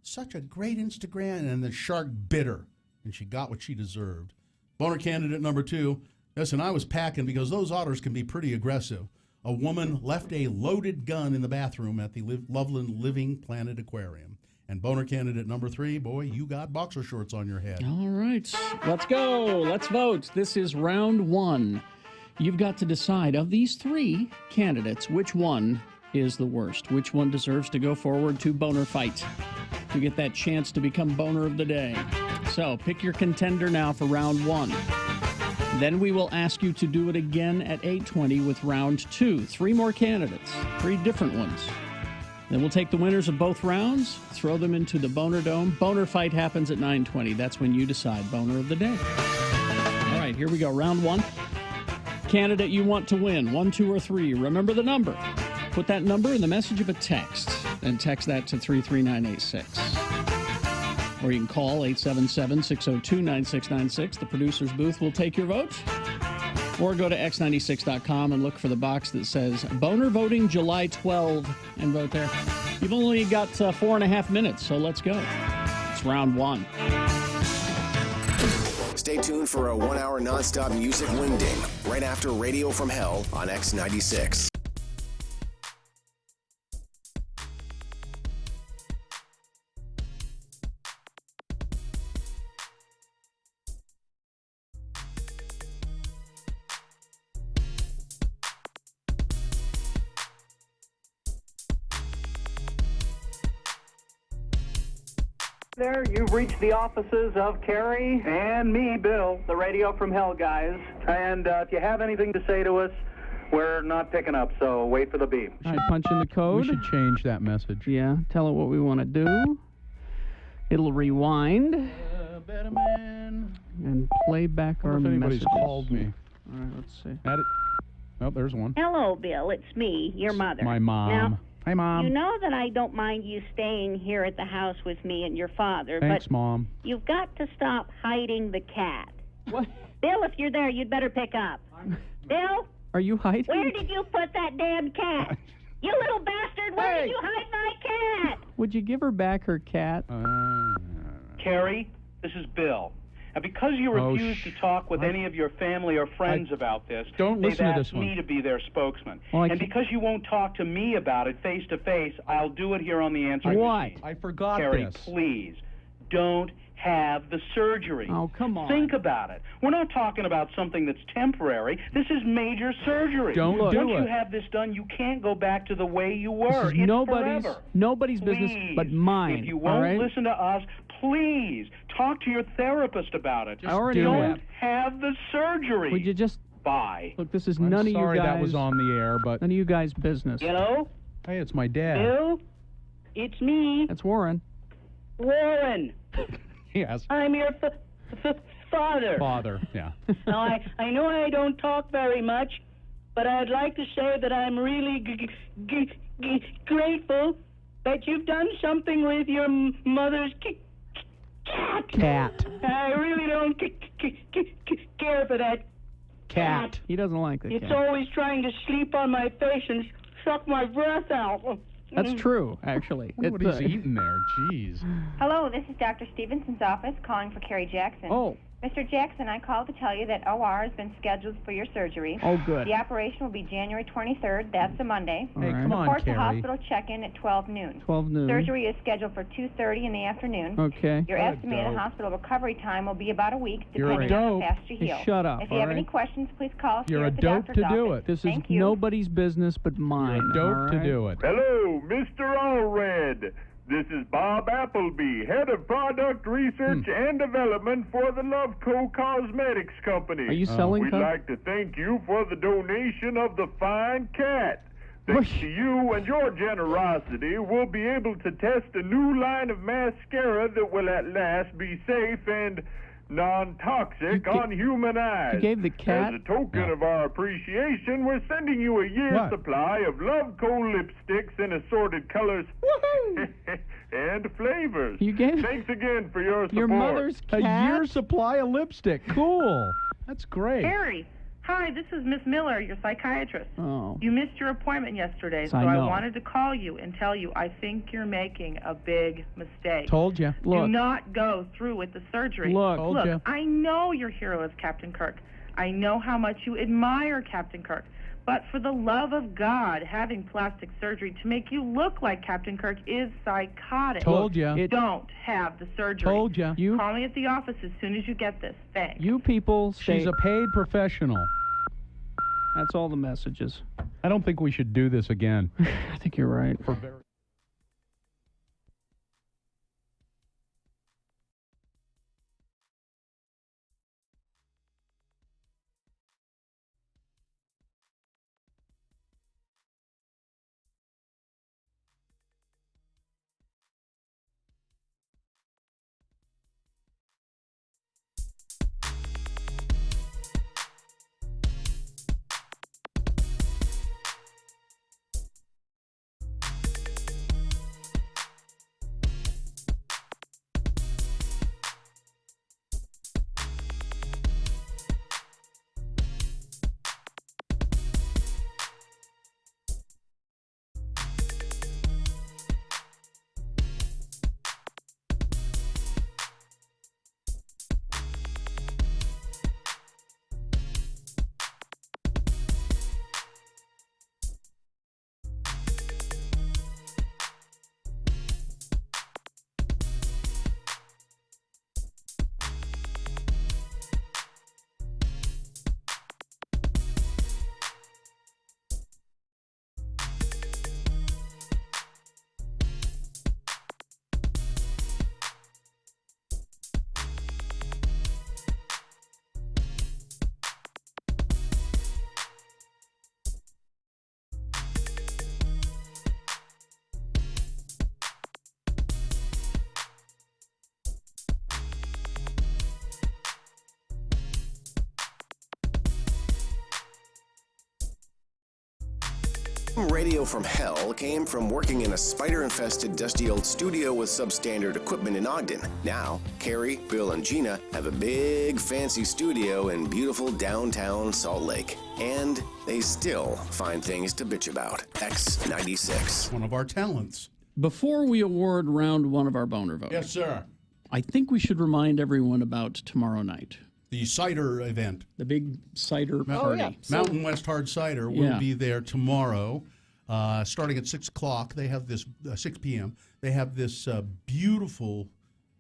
such a great Instagram. And the shark bit her, and she got what she deserved. Boner candidate number 2. Listen, I was packing because those otters can be pretty aggressive. A woman left a loaded gun in the bathroom at the Loveland Living Planet Aquarium. And boner candidate number 3, boy, you got boxer shorts on your head. All right, let's go. Let's vote. This is round 1. You've got to decide of these 3 candidates, which one is the worst? Which one deserves to go forward to boner fight to get that chance to become boner of the day? So pick your contender now for round 1. Then we will ask you to do it again at 8:20 with round 2. 3 more candidates, 3 different ones. Then we'll take the winners of both rounds, throw them into the Boner Dome. Boner fight happens at 9:20. That's when you decide boner of the day. All right, here we go. Round 1. Candidate you want to win, 1, 2, or 3. Remember the number. Put that number in the message of a text and text that to 33986. Or you can call 877-602-9696. The producer's booth will take your vote. Or go to x96.com and look for the box that says Boner Voting July 12 and vote there. You've only got 4.5 minutes, so let's go. It's round 1. Stay tuned for a 1-hour nonstop music wingding right after Radio from Hell on X96. There, you've reached the offices of Carrie and me, Bill, the Radio from Hell guys. And if you have anything to say to us, we're not picking up, so wait for the beep. All right, punch in the code. We should change that message. Yeah, tell it what we want to do. It'll rewind Better man. and play back I our wonder if anybody's messages. called me. All right, let's see. Add it. Oh, there's one. Hello, Bill. It's me, your mother. My mom. Now, Hi, Mom. you know that I don't mind you staying here at the house with me and your father, Thanks, but Mom. you've got to stop hiding the cat. What? Bill, if you're there, you'd better pick up. Bill? Are you hiding? Where did you put that damn cat? You little bastard, where did you hide my cat? Would you give her back her cat? Carrie, this is Bill. And because you refuse to talk with any of your family or friends about this, don't they've listen to asked this one. me to be their spokesman. Well, and because you won't talk to me about it face to face, I'll do it here on the answer What? machine. I forgot Carrie, this. please, don't have the surgery. Oh, come on. Think about it. We're not talking about something that's temporary. This is major surgery. Don't do Once you it. have this done, you can't go back to the way you were. It's nobody's forever. business Please, but mine. If you all won't right? listen to us, please talk to your therapist about it. I already don't have the surgery. Would you just Bye. look? This is I'm none of you sorry guys. that was on the air, but None of you guys' business. Hello? hey, it's my dad. Bill? It's me, That's Warren. Warren. Yes. I'm your father. Father. Yeah. Now, I know I don't talk very much, but I'd like to say that I'm really grateful that you've done something with your mother's cat. I really don't care for that cat. He doesn't like the It's cat. always trying to sleep on my face and suck my breath out. That's true, actually. I wonder what he's eating there. Jeez. Hello, this is Dr. Stevenson's office calling for Carrie Jackson. Oh. Mr. Jackson, I called to tell you that OR has been scheduled for your surgery. Oh, good. The operation will be January 23rd. That's a Monday. Hey, come on, Report to Carrie. hospital check-in at 12 noon. 12 noon. Surgery is scheduled for 2:30 in the afternoon. Okay. Your estimated hospital recovery time will be about a week, You're a depending on dope. how fast you Hey, heal. shut up, If you have all any right? questions, please call us You're here a at the dope doctor's to do office. it. This is Thank you. nobody's business but mine. You're a all dope to right? do it. Hello, Mr. Allred. This is Bob Appleby, head of product research and development for the Loveco Cosmetics Company. Are you selling We'd co- like to thank you for the donation of the fine cat. Thanks to you and your generosity, we'll be able to test a new line of mascara that will at last be safe and non-toxic on human eyes. you gave the cat- As a token of our appreciation, we're sending you a year's What? supply of Loveco lipsticks in assorted colors and flavors. You gave Thanks again for your support. your mother's A cat? year's supply of lipstick. Cool. That's great. Harry, hi, this is Miss Miller, your psychiatrist. Oh. You missed your appointment yesterday, so I I know. wanted to call you and tell you I think you're making a big mistake. Told you. Do Look. not go through with the surgery. Look. Told ya. Look, I know your hero is Captain Kirk. I know how much you admire Captain Kirk. But for the love of God, having plastic surgery to make you look like Captain Kirk is psychotic. Told ya. Don't have the surgery. Told ya. You- Call me at the office as soon as you get this. Thanks. You people say... She's a paid professional. That's all the messages. I don't think we should do this again. I think you're right. For very Radio from hell came from working in a spider-infested, dusty old studio with substandard equipment in Ogden. Now, Carrie, Bill, and Jeana have a big, fancy studio in beautiful downtown Salt Lake. And they still find things to bitch about. X96. One of our talents. Before we award round one of our boner votes, Yes, sir. I think we should remind everyone about tomorrow night. The cider event. The big cider party. Mountain West Hard Cider will be there tomorrow, starting at 6 o'clock. They have this, 6 p.m., they have this beautiful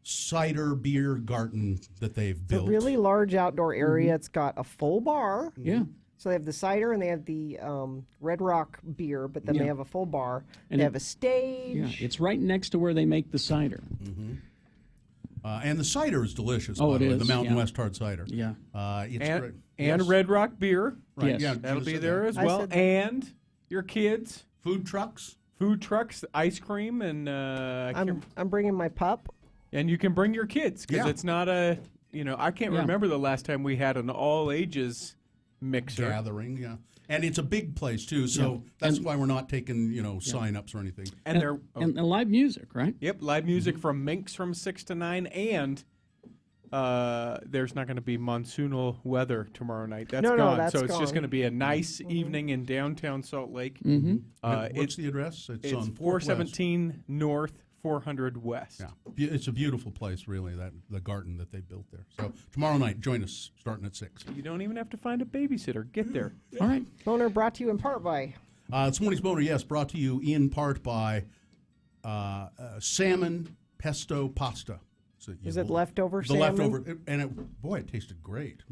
cider beer garden that they've It's built. a really large outdoor area. It's got a full bar. Yeah. So they have the cider and they have the Red Rock beer, but then they have a full bar. And they have a stage. Yeah, it's right next to where they make the cider. And the cider is delicious. Oh, by it the way, is, the Mountain yeah. West hard cider. Yeah. It's and great. and Yes. Red Rock beer. Right. Yes. Yeah, That'll Gina be said there that. as I well. said that. And your kids, Food trucks. ice cream, and I'm bringing my pup. and you can bring your kids because Yeah. it's not a I can't Yeah. remember the last time we had an all ages mixer. Gathering, yeah. And it's a big place, too, so that's why we're not taking, sign-ups or anything. And they're And live music, right? Yep, live music from Minx from 6 to 9, and there's not going to be monsoonal weather tomorrow night. That's No, gone. that's so it's just gone. going to be a nice evening in downtown Salt Lake. Mm-hmm. What's the address? It's on 417 North, 400 West. Yeah, it's a beautiful place, really, the garden that they built there. So tomorrow night, join us, starting at 6. You don't even have to find a babysitter. Get there. All right. Boner brought to you in part by. This morning's Boner, yes, brought to you in part by salmon pesto pasta. So Is it leftover the salmon? leftover, and it tasted great.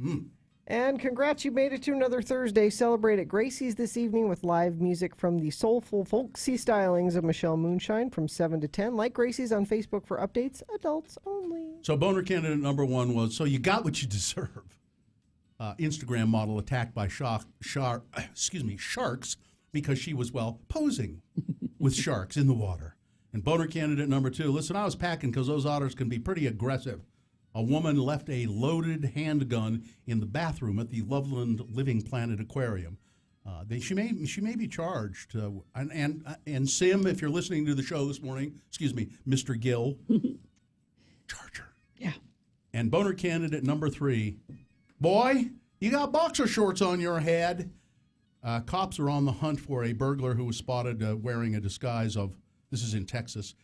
And congrats, you made it to another Thursday. Celebrate at Gracie's this evening with live music from the soulful, folksy stylings of Michelle Moonshine from 7 to 10. Like Gracie's on Facebook for updates. Adults only. So Boner candidate number 1 was, so you got what you deserve. Instagram model attacked by sharks because she was, posing with sharks in the water. And Boner candidate number 2, listen, I was packing because those otters can be pretty aggressive. A woman left a loaded handgun in the bathroom at the Loveland Living Planet Aquarium. She may be charged. And Sim, if you're listening to the show this morning, Mr. Gill, charge her. Yeah. And Boner candidate number 3, boy, you got boxer shorts on your head. Cops are on the hunt for a burglar who was spotted wearing a disguise of, this is in Texas,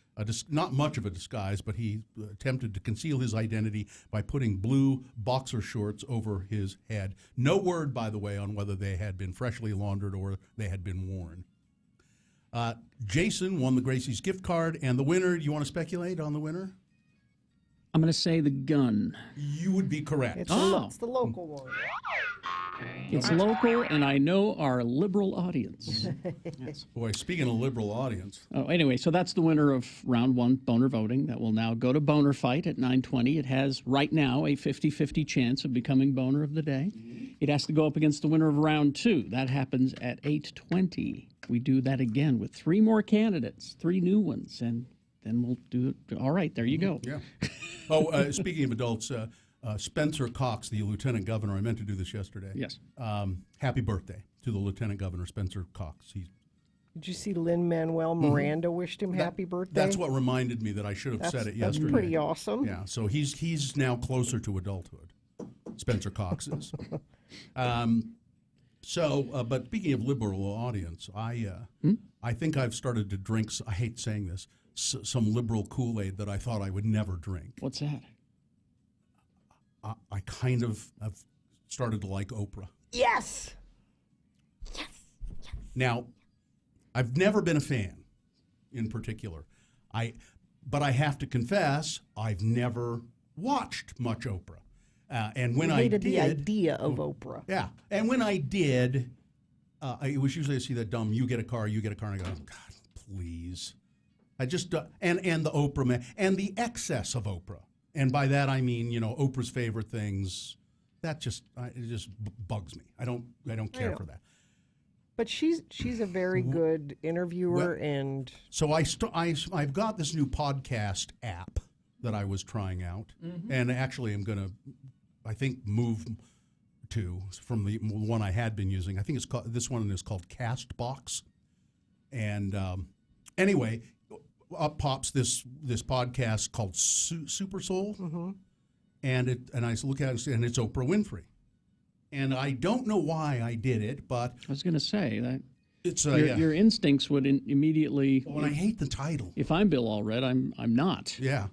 not much of a disguise, but he attempted to conceal his identity by putting blue boxer shorts over his head. No word, by the way, on whether they had been freshly laundered or they had been worn. Jason won the Gracie's gift card, and the winner, do you want to speculate on the winner? I'm going to say the gun. You would be correct. It's Oh. the local one. It's local, and I know our liberal audience. Yes. Boy, speaking of liberal audience. Oh, anyway, so that's the winner of round 1, Boner voting. That will now go to Boner Fight at 9:20. It has, right now, a 50-50 chance of becoming Boner of the Day. It has to go up against the winner of round 2. That happens at 8:20. We do that again with 3 more candidates, 3 new ones, and then we'll do it. All right, there you go. Yeah. Speaking of adults, Spencer Cox, the lieutenant governor, I meant to do this yesterday. Yes. Happy birthday to the lieutenant governor, Spencer Cox. Did you see Lin-Manuel Miranda wished him happy birthday? That's what reminded me that I should have said it yesterday. That's pretty awesome. Yeah, so he's now closer to adulthood. Spencer Cox is. But speaking of liberal audience, I think I've started to drink, I hate saying this, some liberal Kool-Aid that I thought I would never drink. What's that? I kind of have started to like Oprah. Yes. Now, I've never been a fan in particular. But I have to confess, I've never watched much Oprah. And when I did, the idea of Oprah. Yeah, and when I did, it was usually I see that dumb, you get a car, and I go, God, please. I just, and the Oprah, man, and the excess of Oprah. And by that I mean, Oprah's favorite things. That it just bugs me. I don't care for that. But she's a very good interviewer, and so I've got this new podcast app that I was trying out, and actually I'm going to, I think, move to from the one I had been using. I think this one is called Castbox, and anyway, up pops this podcast called Super Soul, and I look at it and it's Oprah Winfrey. And I don't know why I did it, but I was going to say that it's your instincts would immediately. Well, I hate the title. If I'm Bill Allred, I'm not. Yeah,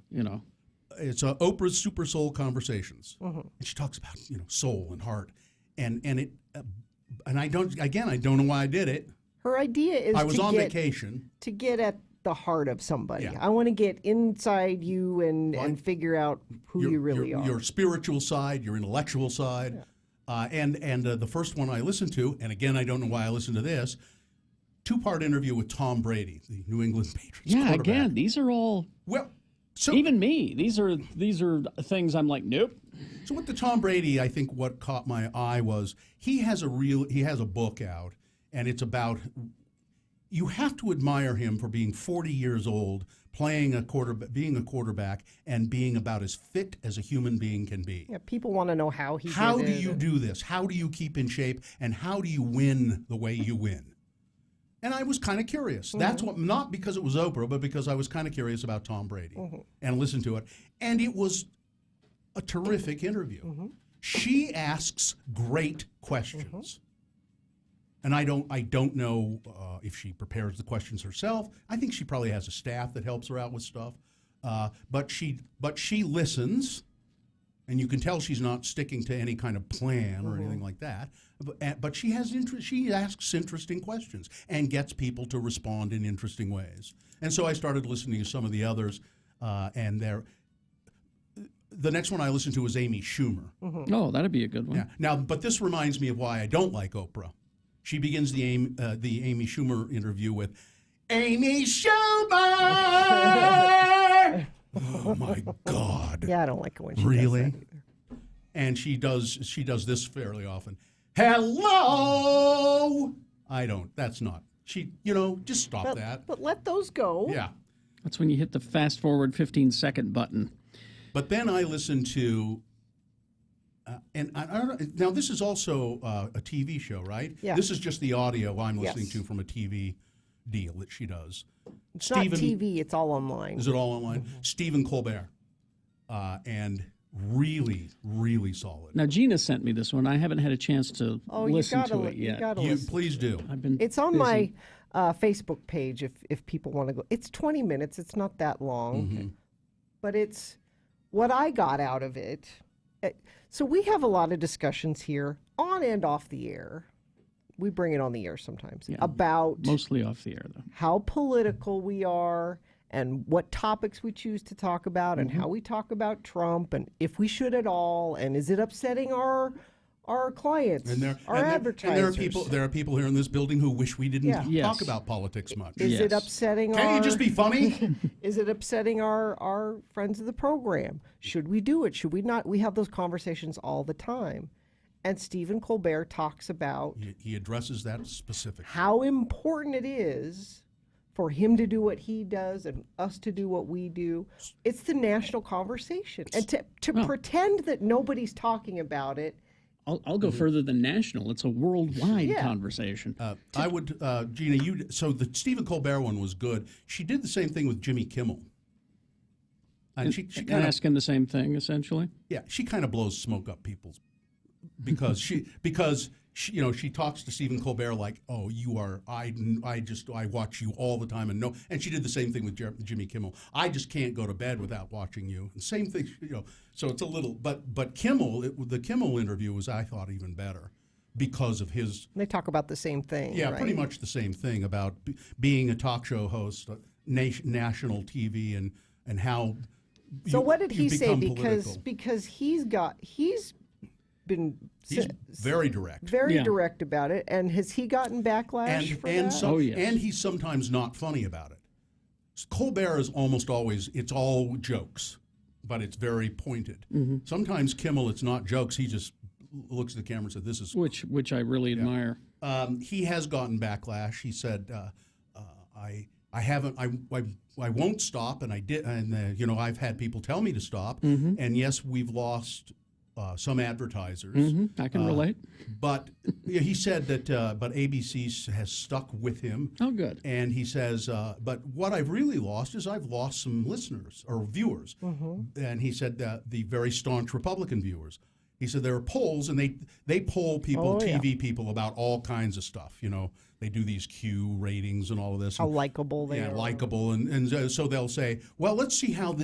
it's Oprah's Super Soul Conversations, and she talks about soul and heart, and I don't know why I did it. Her idea is I was on vacation to get at the heart of somebody. Yeah. I want to get inside you and figure out who you really are. Your spiritual side, your intellectual side. Yeah. And the first one I listened to, and again, I don't know why I listened to this, 2-part interview with Tom Brady, the New England Patriots quarterback. Again, these are all So even me, these are things I'm like, nope. So with the Tom Brady, I think what caught my eye was he has a book out, and it's about, you have to admire him for being 40 years old, being a quarterback, and being about as fit as a human being can be. Yeah, people want to know how he How did do it. you do this? How do you keep in shape? And how do you win the way you win? And I was kind of curious. That's what, not because it was Oprah, but because I was kind of curious about Tom Brady and listened to it. And it was a terrific interview. She asks great questions. And I don't know if she prepares the questions herself. I think she probably has a staff that helps her out with stuff. But she listens, and you can tell she's not sticking to any kind of plan or anything like that. But she has interest. She asks interesting questions and gets people to respond in interesting ways. And so I started listening to some of the others, and the next one I listened to was Amy Schumer. Oh, that'd be a good one. Yeah. Now, but this reminds me of why I don't like Oprah. She begins the Amy Schumer interview with, "Amy Schumer." Oh my God! Yeah, I don't like it when she really. does that either. And she does this fairly often. Hello. I don't. That's not. She. Just stop that. But let those go. Yeah. That's when you hit the fast forward 15-second button. But then I listen to. And I don't know, now this is also a TV show, right? Yeah. This is just the audio I'm listening to from a TV deal that she does. It's not TV, it's all online. Is it all online? Stephen Colbert. And really, really solid. Now, Jeana sent me this one. I haven't had a chance to listen to it yet. Please do. It's on busy. my Facebook page if people want to go. It's 20 minutes. It's not that long. But it's what I got out of it. So we have a lot of discussions here on and off the air. We bring it on the air sometimes about mostly off the air though. How political we are and what topics we choose to talk about and how we talk about Trump and if we should at all and is it upsetting our clients, our advertisers. And there are people here in this building who wish we didn't talk about politics much. Is it upsetting Can't you just be funny? Is it upsetting our friends of the program? Should we do it? Should we not? We have those conversations all the time. And Stephen Colbert talks about he addresses that specifically. How important it is for him to do what he does and us to do what we do. It's the national conversation. And to pretend that nobody's talking about it. I'll go further than national. It's a worldwide conversation. I would, Jeana, so the Stephen Colbert one was good. She did the same thing with Jimmy Kimmel. And she kind of ask him the same thing, essentially? Yeah, she kind of blows smoke up people's because she talks to Stephen Colbert like, oh, you are, I watch you all the time and know. And she did the same thing with Jimmy Kimmel. I just can't go to bed without watching you. And same thing, so it's a little, but Kimmel, the Kimmel interview was, I thought, even better because of his. They talk about the same thing. Yeah, right? pretty much the same thing about being a talk show host, national TV, and how. So what did he say? Political. Because he's been very direct. Very direct about it. And has he gotten backlash for that? And he's sometimes not funny about it. Colbert is almost always, it's all jokes, but it's very pointed. Sometimes Kimmel, it's not jokes. He just looks at the camera and says, "This is..." Which I really admire. He has gotten backlash. He said, I won't stop, and I did, and I've had people tell me to stop, and yes, we've lost some advertisers. I can relate. But he said that, but ABC has stuck with him. Oh, good. And he says, but what I've really lost is I've lost some listeners or viewers. And he said that the very staunch Republican viewers. He said there are polls, and they poll people, TV people, about all kinds of stuff. They do these Q ratings and all of this. How likable they are. Yeah, likable. And so they'll say, well, let's see how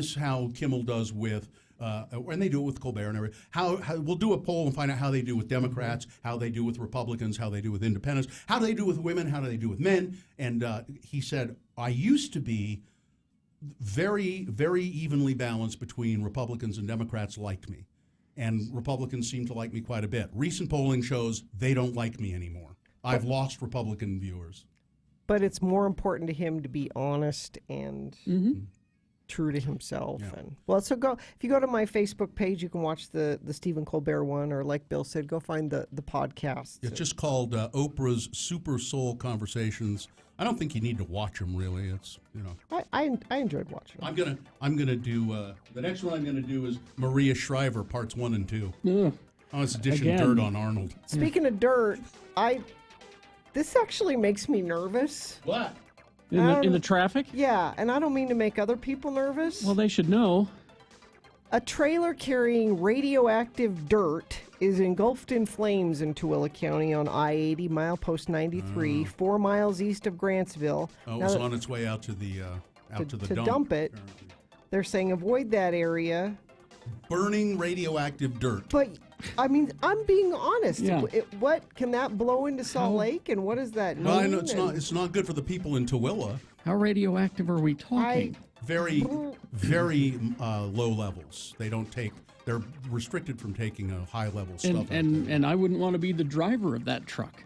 Kimmel does with, and they do it with Colbert and everything. How we'll do a poll and find out how they do with Democrats, how they do with Republicans, how they do with independents, how do they do with women, how do they do with men. And he said, I used to be very, very evenly balanced between Republicans and Democrats liked me. And Republicans seem to like me quite a bit. Recent polling shows they don't like me anymore. I've lost Republican viewers. But it's more important to him to be honest and true to himself. Yeah. And so if you go to my Facebook page, you can watch the Stephen Colbert one, or like Bill said, go find the podcast. It's just called Oprah's Super Soul Conversations. I don't think you need to watch them really. It's I enjoyed watching them. I'm gonna do the next one. I'm gonna do is Maria Shriver parts 1 and 2. Yeah. Oh, it's dishing Again. dirt on Arnold. Speaking of dirt, this actually makes me nervous. What? In the traffic? Yeah, and I don't mean to make other people nervous. Well, they should know. A trailer carrying radioactive dirt is engulfed in flames in Tooele County on I-80, milepost 93, 4 miles east of Grantsville. Oh, it was on its way out to the to dump. dump it. They're saying avoid that area. Burning radioactive dirt. But I mean, I'm being honest. Yeah. What can that blow into Salt Lake, and what does that mean? Well, I know it's not good for the people in Tooele. How radioactive are we talking? Very, very low levels. They don't take. They're restricted from taking a high level stuff. And I wouldn't want to be the driver of that truck.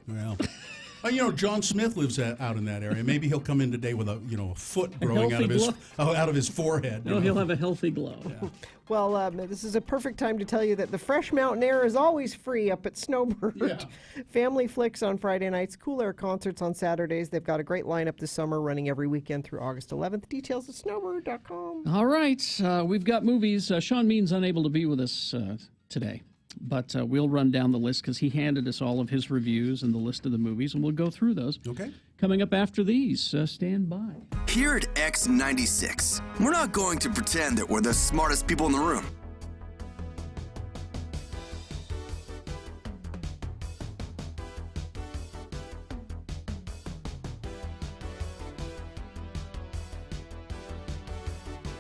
Well, John Smith lives out in that area. Maybe he'll come in today with a foot growing out of his forehead. No, he'll have a healthy glow. Yeah. Well, this is a perfect time to tell you that the fresh mountain air is always free up at Snowbird. Yeah. Family flicks on Friday nights, cool air concerts on Saturdays. They've got a great lineup this summer, running every weekend through August 11th. Details at snowbird.com. All right, we've got movies. Sean Mean's unable to be with us today, but we'll run down the list because he handed us all of his reviews and the list of the movies, and we'll go through those. Okay. Coming up after these, stand by. Here at X96, we're not going to pretend that we're the smartest people in the room.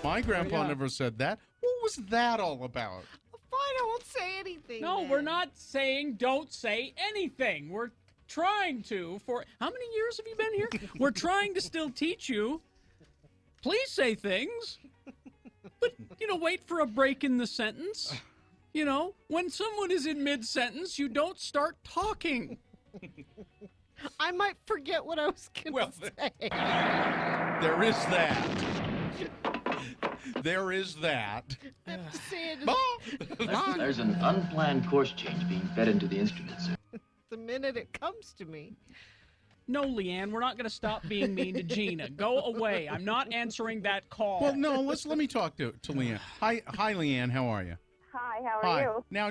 My grandpa never said that. What was that all about? Fine, I won't say anything. No, we're not saying don't say anything. We're trying to. For how many years have you been here? We're trying to still teach you. Please say things. But, wait for a break in the sentence. When someone is in mid-sentence, you don't start talking. I might forget what I was going to say. There is that. There is that. There's an unplanned course change being fed into the instrument, sir. The minute it comes to me. No, Leanne, we're not going to stop being mean to Jeana. Go away. I'm not answering that call. Well, no, let me talk to Leanne. Hi, Leanne. How are you? Hi, how are you? Now,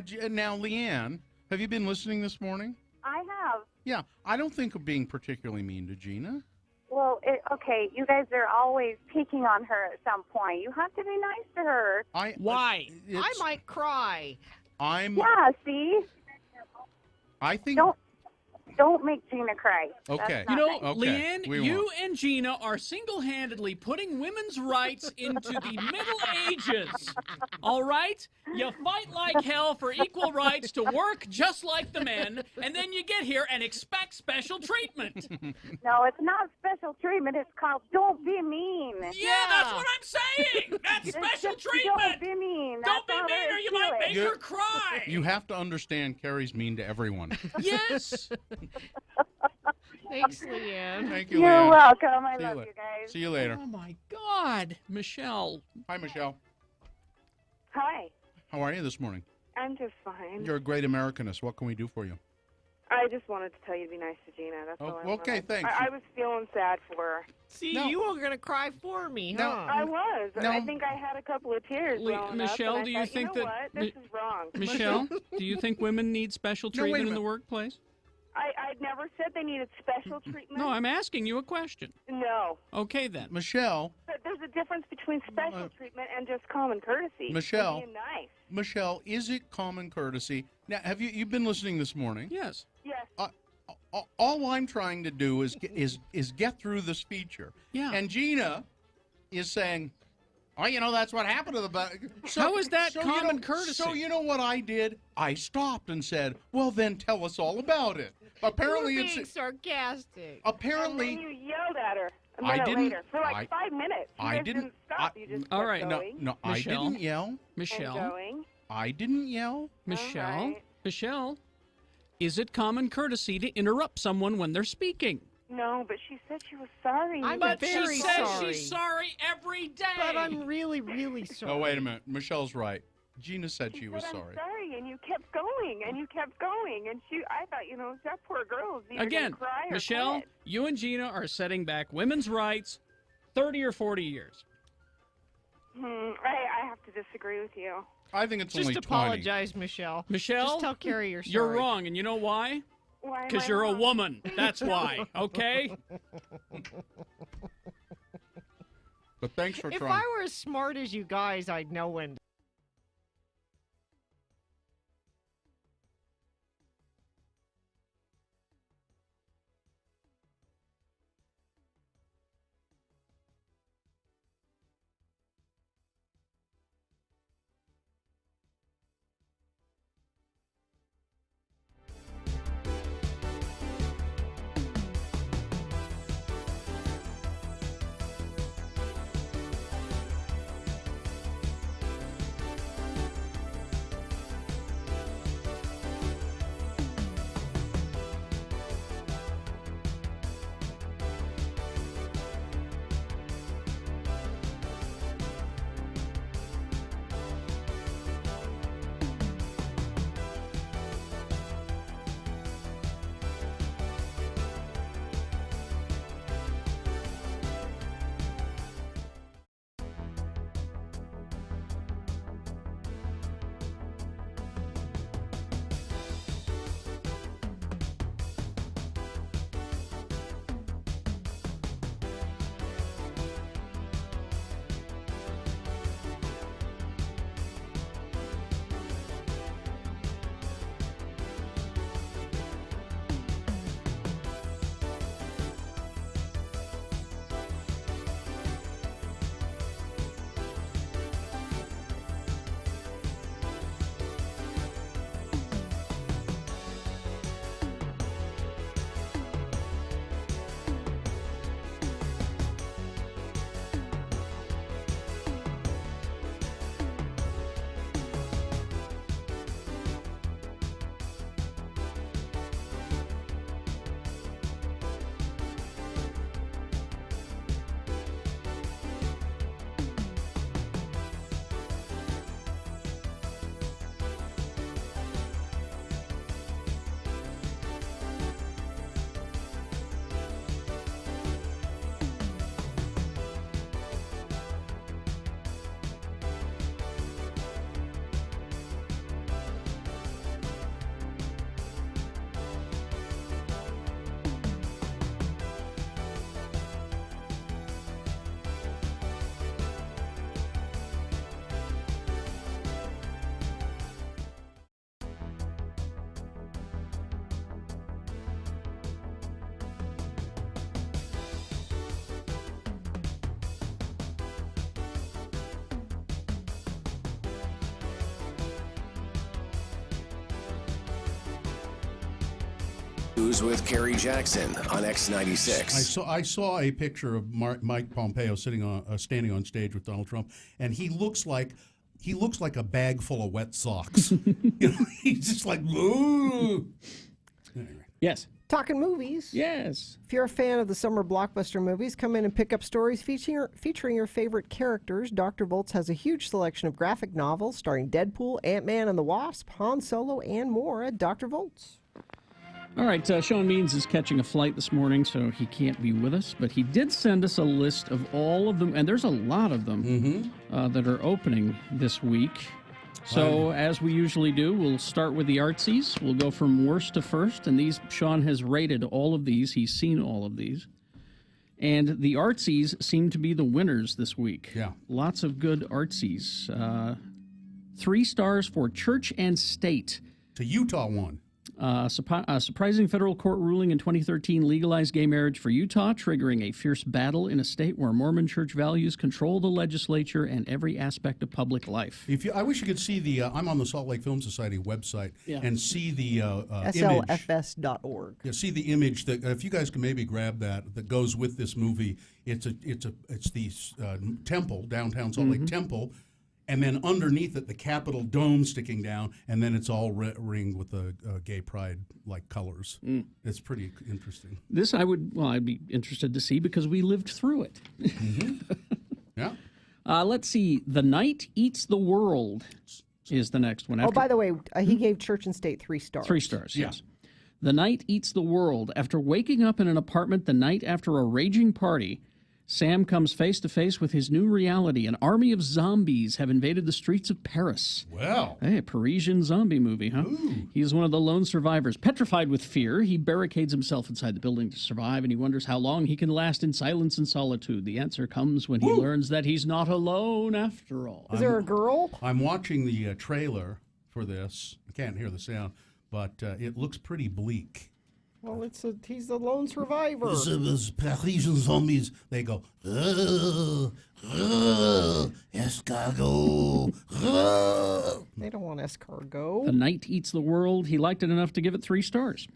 Leanne, have you been listening this morning? I have. Yeah, I don't think of being particularly mean to Jeana. Well, okay, you guys are always picking on her at some point. You have to be nice to her. Why? I might cry. Yeah, see? I think... Don't make Jeana cry. Okay. Leanne, you and Jeana are single-handedly putting women's rights into the Middle Ages. All right? You fight like hell for equal rights to work just like the men, and then you get here and expect special treatment. No, it's not special treatment. It's called don't be mean. Yeah, that's what I'm saying. That's special treatment. Don't be mean. Don't be mean or you might make her cry. You have to understand Carrie's mean to everyone. Yes. Thanks, Leanne. Thank you, You're Leanne. welcome. I love you guys. See you later. Oh, my God. Michelle. Hi, Michelle. Hi. How are you this morning? I'm just fine. You're a great Americanist. What can we do for you? I just wanted to tell you to be nice to Jeana. That's all I wanted. Okay, thanks. I was feeling sad for her. See, you were going to cry for me, No, huh? I was. I think I had a couple of tears welling Michelle, up, do and you I think thought, you know that... what? This is wrong. Michelle, do you think women need special No, wait a treatment in the minute. workplace? I never said they needed special treatment. No, I'm asking you a question. No. Okay, then. Michelle. But there's a difference between special treatment and just common courtesy. Michelle. Being nice. Michelle, is it common courtesy? Now, have you've been listening this morning? Yes. Yes. All I'm trying to do is get through this feature. Yeah. And Jeana is saying, "Oh, that's what happened to the." How is that common courtesy? So you know what I did? I stopped and said, "Well, then tell us all about it." Apparently, you were being sarcastic. Apparently, And then you yelled at her a I minute didn't- later for like 5 minutes. You I guys didn't- stop. You just all kept right, going. no, I Michelle? didn't yell. Michelle. And going. I didn't yell. Michelle. All right. Michelle. Is it common courtesy to interrupt someone when they're speaking? No, but she said she was sorry. I'm But very she says sorry. she's sorry every day. But I'm really, really sorry. Oh, wait a minute. Michelle's right. Jeana said she was said, sorry. I'm sorry, and you kept going, and I thought, that poor girl is either Again, gonna cry or Michelle, quit. you and Jeana are setting back women's rights 30 or 40 years. I have to disagree with you. I think it's Just only 20. apologize, Michelle. Michelle, Just tell Carrie you're sorry. you're wrong, and you know why? Why am Because I you're a wrong? woman. That's why, okay? But thanks for If trying. I were as smart as you guys, I'd know when. News with Kerry Jackson on X96. I saw a picture of Mike Pompeo standing on stage with Donald Trump, and he looks like a bag full of wet socks. He's just like, ooh. Anyway. Yes. Talking movies. Yes. If you're a fan of the summer blockbuster movies, come in and pick up stories featuring your favorite characters. Dr. Volts has a huge selection of graphic novels starring Deadpool, Ant-Man and the Wasp, Han Solo, and more at Dr. Volts. All right, Sean Means is catching a flight this morning, so he can't be with us. But he did send us a list of all of them, and there's a lot of them that are opening this week. So, as we usually do, we'll start with the artsies. We'll go from worst to first, and Sean has rated all of these. He's seen all of these. And the artsies seem to be the winners this week. Yeah. Lots of good artsies. 3 stars for Church and State. To Utah one. A surprising federal court ruling in 2013 legalized gay marriage for Utah, triggering a fierce battle in a state where Mormon church values control the legislature and every aspect of public life. I wish you could see the. I'm on the Salt Lake Film Society website and see the slfs.org. Yeah, see the image that if you guys can maybe grab that goes with this movie. It's the temple, downtown Salt Lake Temple. and then underneath it, the Capitol dome sticking down, and then it's all ringed with the gay pride-like colors. It's pretty interesting. This I'd be interested to see because we lived through it. Yeah. Let's see. The Night Eats the World is the next one. By the way, he gave Church and State 3 stars. 3 stars, yes. The Night Eats the World. After waking up in an apartment the night after a raging party, Sam comes face to face with his new reality. An army of zombies have invaded the streets of Paris. Wow. Hey, a Parisian zombie movie, huh? Ooh. He is one of the lone survivors. Petrified with fear, he barricades himself inside the building to survive, and he wonders how long he can last in silence and solitude. The answer comes when he learns that he's not alone after all. Is there a girl? I'm watching the trailer for this. I can't hear the sound, but it looks pretty bleak. Well, he's the lone survivor. Those Parisian zombies, they go, escargot. They don't want escargot. The Night Eats the World. He liked it enough to give it 3 stars.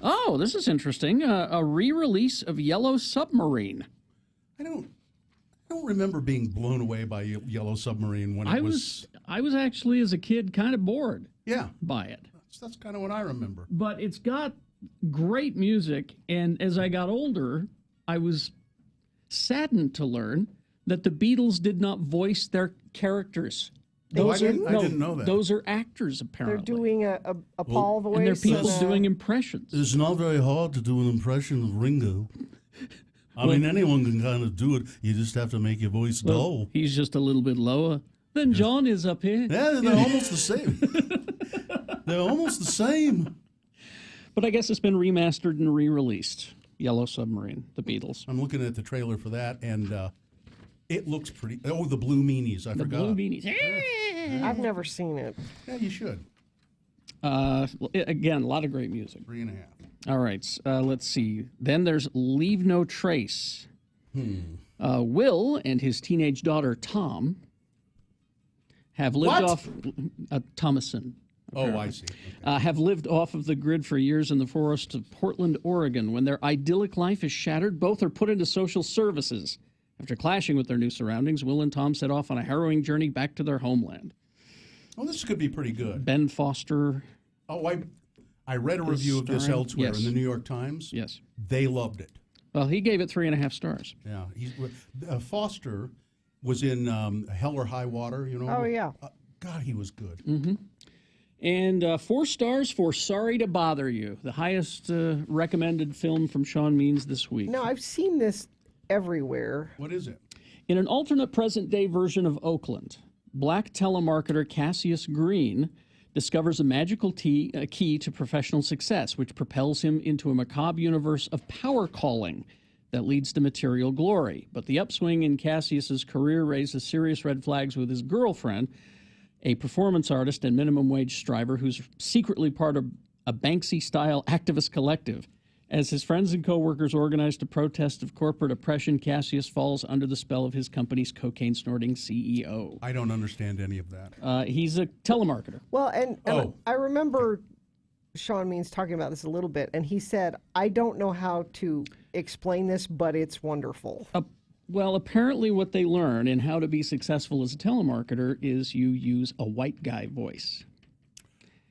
Oh, this is interesting. A re-release of Yellow Submarine. I don't remember being blown away by Yellow Submarine when it was. I was actually, as a kid, kind of bored. Yeah. By it. That's kind of what I remember. But it's got great music, and as I got older, I was saddened to learn that the Beatles did not voice their characters. I didn't know that. Those are actors, apparently. They're doing a Paul voice. And they're people doing impressions. It's not very hard to do an impression of Ringo. I mean, anyone can kind of do it. You just have to make your voice dull. He's just a little bit lower than John is up here. Yeah, they're almost the same. They're almost the same. But I guess it's been remastered and re-released. Yellow Submarine, the Beatles. I'm looking at the trailer for that, and it looks pretty. Oh, the Blue Meanies. I forgot. The Blue Meanies. I've never seen it. Yeah, you should. Again, a lot of great music. 3.5. All right, let's see. Then there's Leave No Trace. Will and his teenage daughter, Tom, have lived off... Thomason. Oh, I see. Have lived off of the grid for years in the forest of Portland, Oregon. When their idyllic life is shattered, both are put into social services. After clashing with their new surroundings, Will and Tom set off on a harrowing journey back to their homeland. Well, this could be pretty good. Ben Foster. Oh, I read a review of this elsewhere in the New York Times. Yes. They loved it. Well, he gave it 3.5 stars. Yeah. Foster was in Hell or High Water, you know. Oh, yeah. God, he was good. Mm-hmm. And 4 stars for Sorry to Bother You, the highest recommended film from Sean Means this week. No, I've seen this everywhere. What is it? In an alternate present-day version of Oakland, black telemarketer Cassius Green discovers a magical key to professional success, which propels him into a macabre universe of power calling that leads to material glory. But the upswing in Cassius's career raises serious red flags with his girlfriend, a performance artist and minimum wage striver who's secretly part of a Banksy-style activist collective. As his friends and coworkers organize to protest of corporate oppression, Cassius falls under the spell of his company's cocaine-snorting CEO. I don't understand any of that. He's a telemarketer. Well, and I remember Sean Means talking about this a little bit, and he said, I don't know how to explain this, but it's wonderful. Well, apparently what they learn in how to be successful as a telemarketer is you use a white guy voice.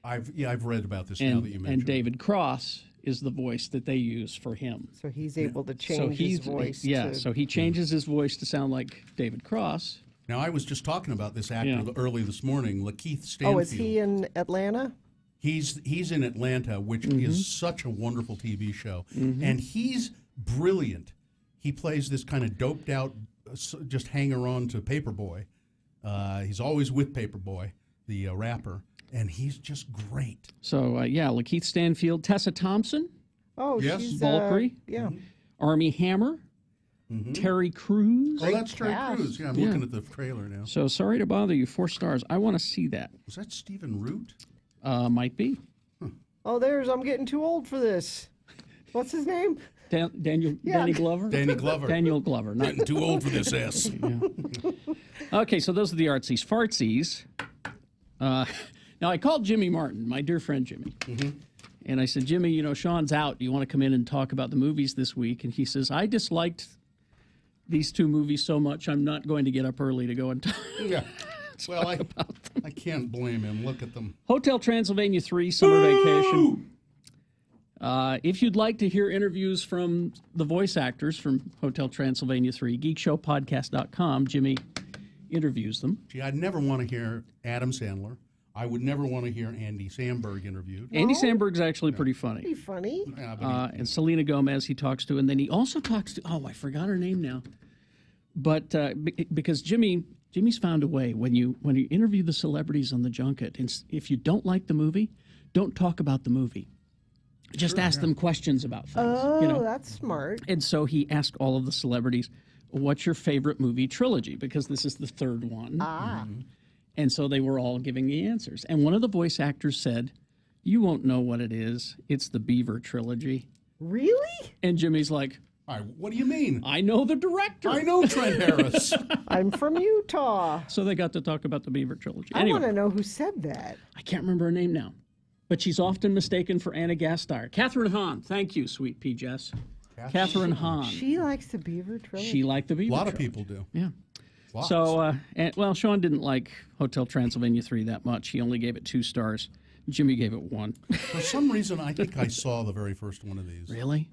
I've read about this now that you mentioned And David Cross is the voice that they use for him. So he's able to change his voice. So he changes his voice to sound like David Cross. Now, I was just talking about this actor early this morning, Lakeith Stanfield. Oh, is he in Atlanta? He's in Atlanta, which is such a wonderful TV show. And he's brilliant. He plays this kind of doped out, just hanger-on to Paperboy. He's always with Paperboy, the rapper, and he's just great. So, Lakeith Stanfield, Tessa Thompson. Oh, yes. she's Valkyrie. Armie Hammer. Terry Crews. Oh, that's Terry Crews. Yeah, I'm looking at the trailer now. So, Sorry to Bother You, 4 stars. I want to see that. Was that Stephen Root? Might be. Oh, I'm getting too old for this. What's his name? Danny Glover? Danny Glover. Daniel Glover. Not Getting too old for this S. Okay, so those are the artsies. Fartsies. Now, I called Jimmy Martin, my dear friend Jimmy. And I said, Jimmy, Sean's out. Do you want to come in and talk about the movies this week? And he says, I disliked these 2 movies so much, I'm not going to get up early to go and talk. Well, I can't blame him. Look at them. Hotel Transylvania 3 Summer Vacation. If you'd like to hear interviews from the voice actors from Hotel Transylvania 3, geekshowpodcast.com, Jimmy interviews them. Gee, I'd never want to hear Adam Sandler. I would never want to hear Andy Samberg interviewed. Andy Samberg's actually pretty funny. Pretty funny. Yeah, And Selena Gomez he talks to, and then he also talks to, I forgot her name now. But because Jimmy's found a way, when you interview the celebrities on the junket, and if you don't like the movie, don't talk about the movie. Just ask them questions about things. Oh, that's smart. And so he asked all of the celebrities, what's your favorite movie trilogy? Because this is the third one. And so they were all giving the answers. And one of the voice actors said, you won't know what it is. It's the Beaver trilogy. Really? And Jimmy's like, all right, what do you mean? I know the director. I know Trent Harris. I'm from Utah. So they got to talk about the Beaver trilogy. I want to know who said that. I can't remember her name now. But she's often mistaken for Anna Gasteyer. Catherine Hahn. Thank you, sweet P. Jess. Catherine Hahn. She likes the Beaver trilogy. She liked the Beaver A lot trilogy. of people do. Yeah. Lots. So, Sean didn't like Hotel Transylvania 3 that much. He only gave it 2 stars. Jimmy gave it 1. For some reason, I think I saw the very first one of these. Really?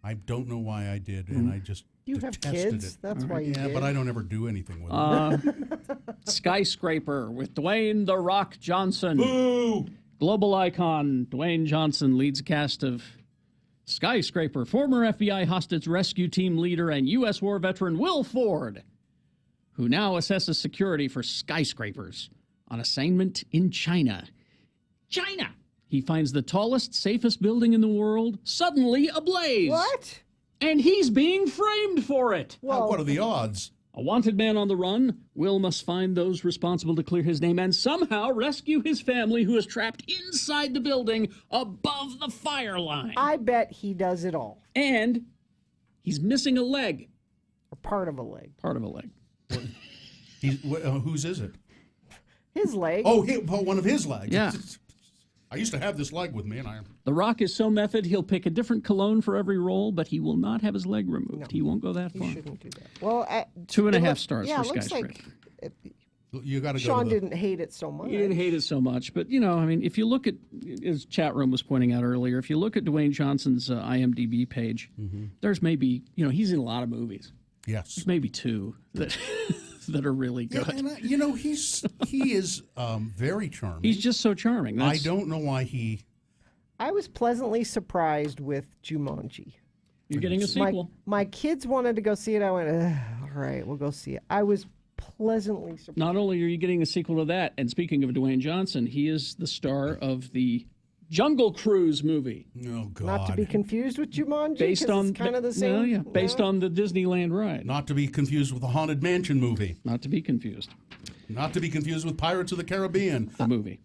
I don't know why I did, and I just You have detested kids? it. That's why you Yeah, did. but I don't ever do anything with them. Skyscraper with Dwayne "The Rock" Johnson. Boo! Global icon Dwayne Johnson leads a cast of Skyscraper, former FBI hostage rescue team leader and U.S. war veteran Will Ford, who now assesses security for skyscrapers on assignment in China. China! He finds the tallest, safest building in the world suddenly ablaze. What? And he's being framed for it. Well, what are the odds? A wanted man on the run, Will must find those responsible to clear his name and somehow rescue his family who is trapped inside the building above the fire line. I bet he does it all. And he's missing a leg. Or part of a leg. Part of a leg. Whose is it? His leg. Oh, one of his legs. Yeah. I used to have this leg with me, and I... The Rock is so method, he'll pick a different cologne for every role, but he will not have his leg removed. No. He won't go that far. He shouldn't do that. Well, 2.5 stars yeah, for it looks Skyscraper. like You got to go. Sean didn't hate it so much. He didn't hate it so much, but if you look at, as chat room was pointing out earlier, if you look at Dwayne Johnson's IMDb page, there's maybe, he's in a lot of movies. Yes. There's maybe 2 that that are really good. Yeah, and he is very charming. He's just so charming. I don't know why he... I was pleasantly surprised with Jumanji. You're getting a sequel. My kids wanted to go see it. I went, all right, we'll go see it. I was pleasantly surprised. Not only are you getting a sequel to that, and speaking of Dwayne Johnson, he is the star of the Jungle Cruise movie. Oh, God. Not to be confused with Jumanji, Based on it's kind of the same. Based on the Disneyland ride. Not to be confused with the Haunted Mansion movie. Not to be confused. Not to be confused with Pirates of the Caribbean. The movie.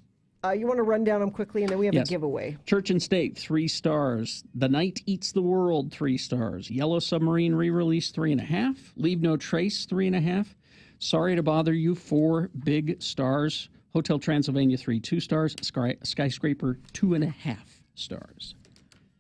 You want to run down them quickly, and then we have a giveaway. Church and State, 3 stars. The Night Eats the World, 3 stars. Yellow Submarine re-release, 3.5. Leave No Trace, 3.5. Sorry to Bother You, 4 big stars. Hotel Transylvania 3, 2 stars. Skyscraper, 2.5 stars.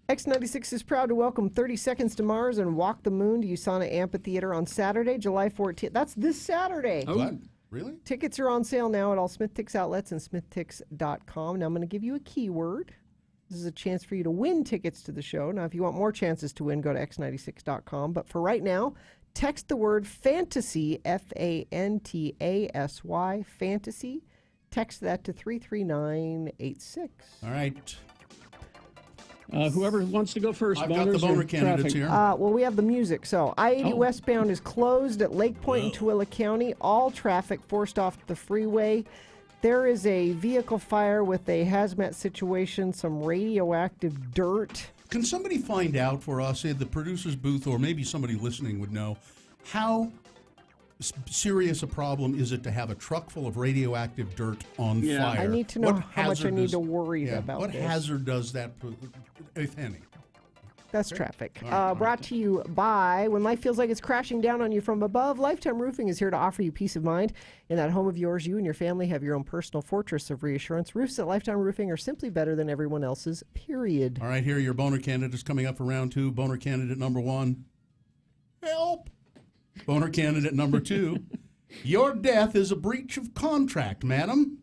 X96 is proud to welcome 30 Seconds to Mars and Walk the Moon to USANA Amphitheater on Saturday, July 14th. That's this Saturday. Oh, what? Really? Tickets are on sale now at all SmithTix outlets and SmithTix.com. Now I'm going to give you a keyword. This is a chance for you to win tickets to the show. Now, if you want more chances to win, go to X96.com. But for right now, text the word fantasy, FANTASY, fantasy. Text that to 33986. All right. Whoever wants to go first. I've got the boner candidates here. Well, we have the music. So I-80 westbound is closed at Lake Point in Tooele County. All traffic forced off the freeway. There is a vehicle fire with a hazmat situation, some radioactive dirt. Can somebody find out for us, the producer's booth, or maybe somebody listening would know, how serious a problem is it to have a truck full of radioactive dirt on fire? I need to know how much I need to worry about What this. hazard does that, if any? That's traffic. Brought to you by, when life feels like it's crashing down on you from above, Lifetime Roofing is here to offer you peace of mind. In that home of yours, you and your family have your own personal fortress of reassurance. Roofs at Lifetime Roofing are simply better than everyone else's, period. All right, here are your boner candidates coming up for round 2. Boner candidate number 1, help. Boner candidate number 2, Your death is a breach of contract, madam.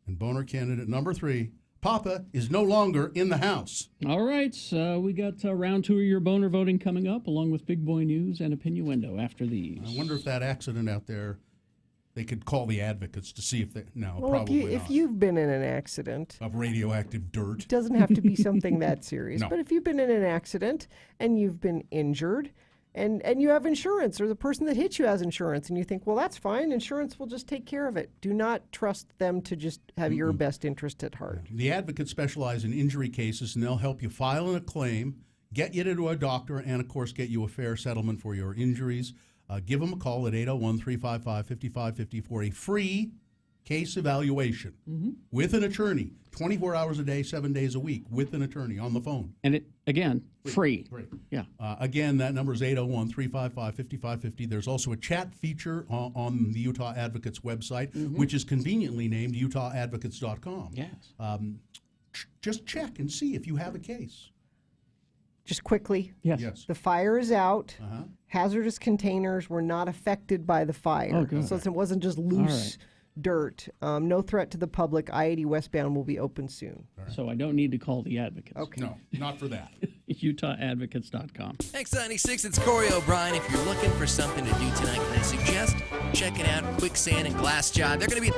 And Boehner candidate number 3, Papa is no longer in the house. All right, so we got round 2 of your Boehner voting coming up, along with Big Boy News and Opinioendo after these. I wonder if that accident out there, they could call the advocates to see if they... No, Well, probably not. if you've been in an accident... Of radioactive dirt. It doesn't have to be something that serious. No. But if you've been in an accident and you've been injured and you have insurance, or the person that hit you has insurance, and you think, well, that's fine, insurance will just take care of it. Do not trust them to just have your best interest at heart. The advocates specialize in injury cases, and they'll help you file a claim, get you to a doctor, and, of course, get you a fair settlement for your injuries. Give them a call at 801-355-5550 for a free case evaluation with an attorney, 24 hours a day, 7 days a week, with an attorney on the phone. And it, again, free. Yeah. Again, that number is 801-355-5550. There's also a chat feature on the Utah Advocates website, which is conveniently named utahadvocates.com. Yes. Just check and see if you have a case. Just quickly, yes. The fire is out. Hazardous containers were not affected by the fire. Oh, good. So it wasn't just loose dirt. No threat to the public. I-80 westbound will be open soon. So I don't need to call the advocates. Okay. No, not for that. utahadvocates.com. X96, it's Corey O'Brien. If you're looking for something to do tonight, can I suggest checking out Quicksand and Glass Job? They're going to be...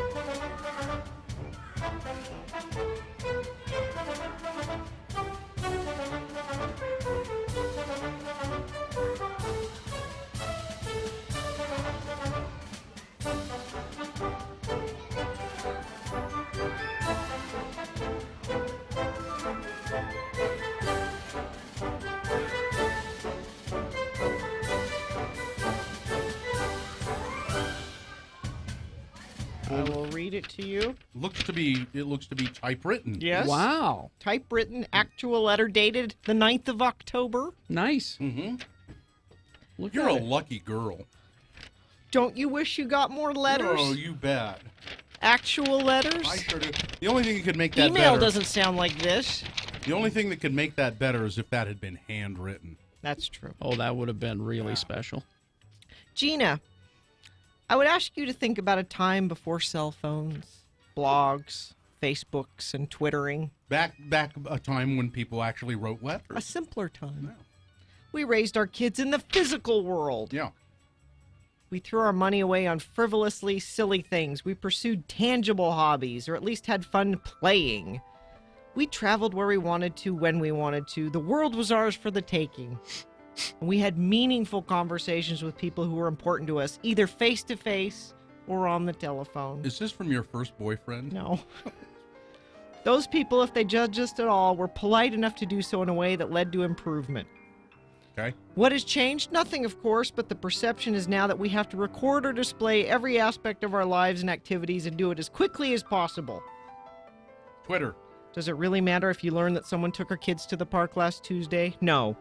I will read it to you. It looks to be typewritten. Yes. Wow. Typewritten, actual letter dated the 9th of October. Nice. You're a lucky girl. Don't you wish you got more letters? Oh, you bet. Actual letters? I sure do. The only thing that could make that Email better... doesn't sound like this. The only thing that could make that better is if that had been handwritten. That's true. Oh, that would have been really special. Jeana, I would ask you to think about a time before cell phones, blogs, Facebooks, and Twittering. Back a time when people actually wrote letters. A simpler time. Yeah. We raised our kids in the physical world. Yeah. We threw our money away on frivolously silly things. We pursued tangible hobbies, or at least had fun playing. We traveled where we wanted to, when we wanted to. The world was ours for the taking. And we had meaningful conversations with people who were important to us, either face-to-face or on the telephone. Is this from your first boyfriend? No. Those people, if they judged us at all, were polite enough to do so in a way that led to improvement. Okay. What has changed? Nothing, of course, but the perception is now that we have to record or display every aspect of our lives and activities and do it as quickly as possible. Twitter. Does it really matter if you learn that someone took our kids to the park last Tuesday? No.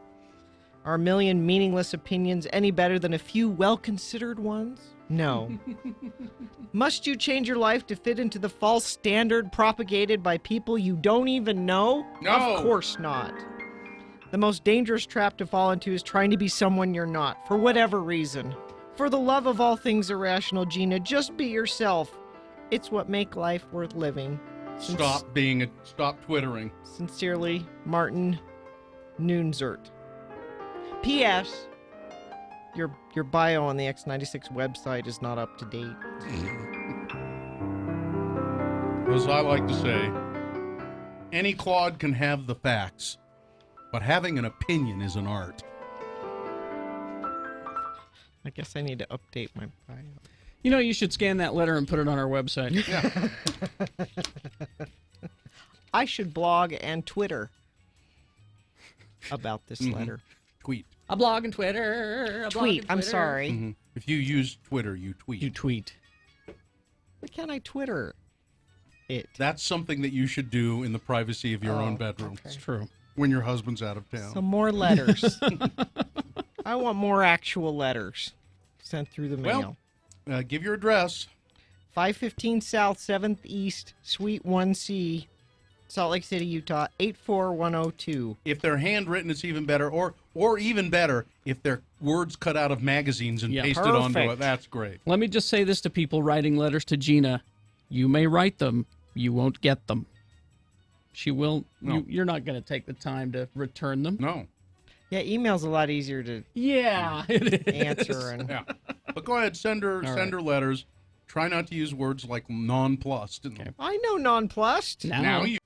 Are a million meaningless opinions any better than a few well-considered ones? No. Must you change your life to fit into the false standard propagated by people you don't even know? No. Of course not. The most dangerous trap to fall into is trying to be someone you're not, for whatever reason. For the love of all things irrational, Jeana, just be yourself. It's what makes life worth living. Stop twittering. Sincerely, Martin Noonzert. P.S. Your bio on the X96 website is not up to date. As I like to say, any clod can have the facts, but having an opinion is an art. I guess I need to update my bio. You know, you should scan that letter and put it on our website. Yeah. I should blog and Twitter about this letter. Tweet. A blog and Twitter. Tweet. I'm sorry. If you use Twitter, you tweet. You tweet. Why can't I Twitter it? That's something that you should do in the privacy of your own bedroom. Okay. It's true. When your husband's out of town. Some more letters. I want more actual letters sent through the mail. Well, give your address. 515 South, 7th East, Suite 1C, Salt Lake City, Utah, 84102. If they're handwritten, it's even better. Or even better, if they're words cut out of magazines and pasted onto it. That's great. Let me just say this to people writing letters to Jeana. You may write them. You won't get them. She will. No. You're not going to take the time to return them. No. Yeah, email's a lot easier to answer. And Yeah. But go ahead, send her letters. Try not to use words like nonplussed. Okay. I know nonplussed. Now you.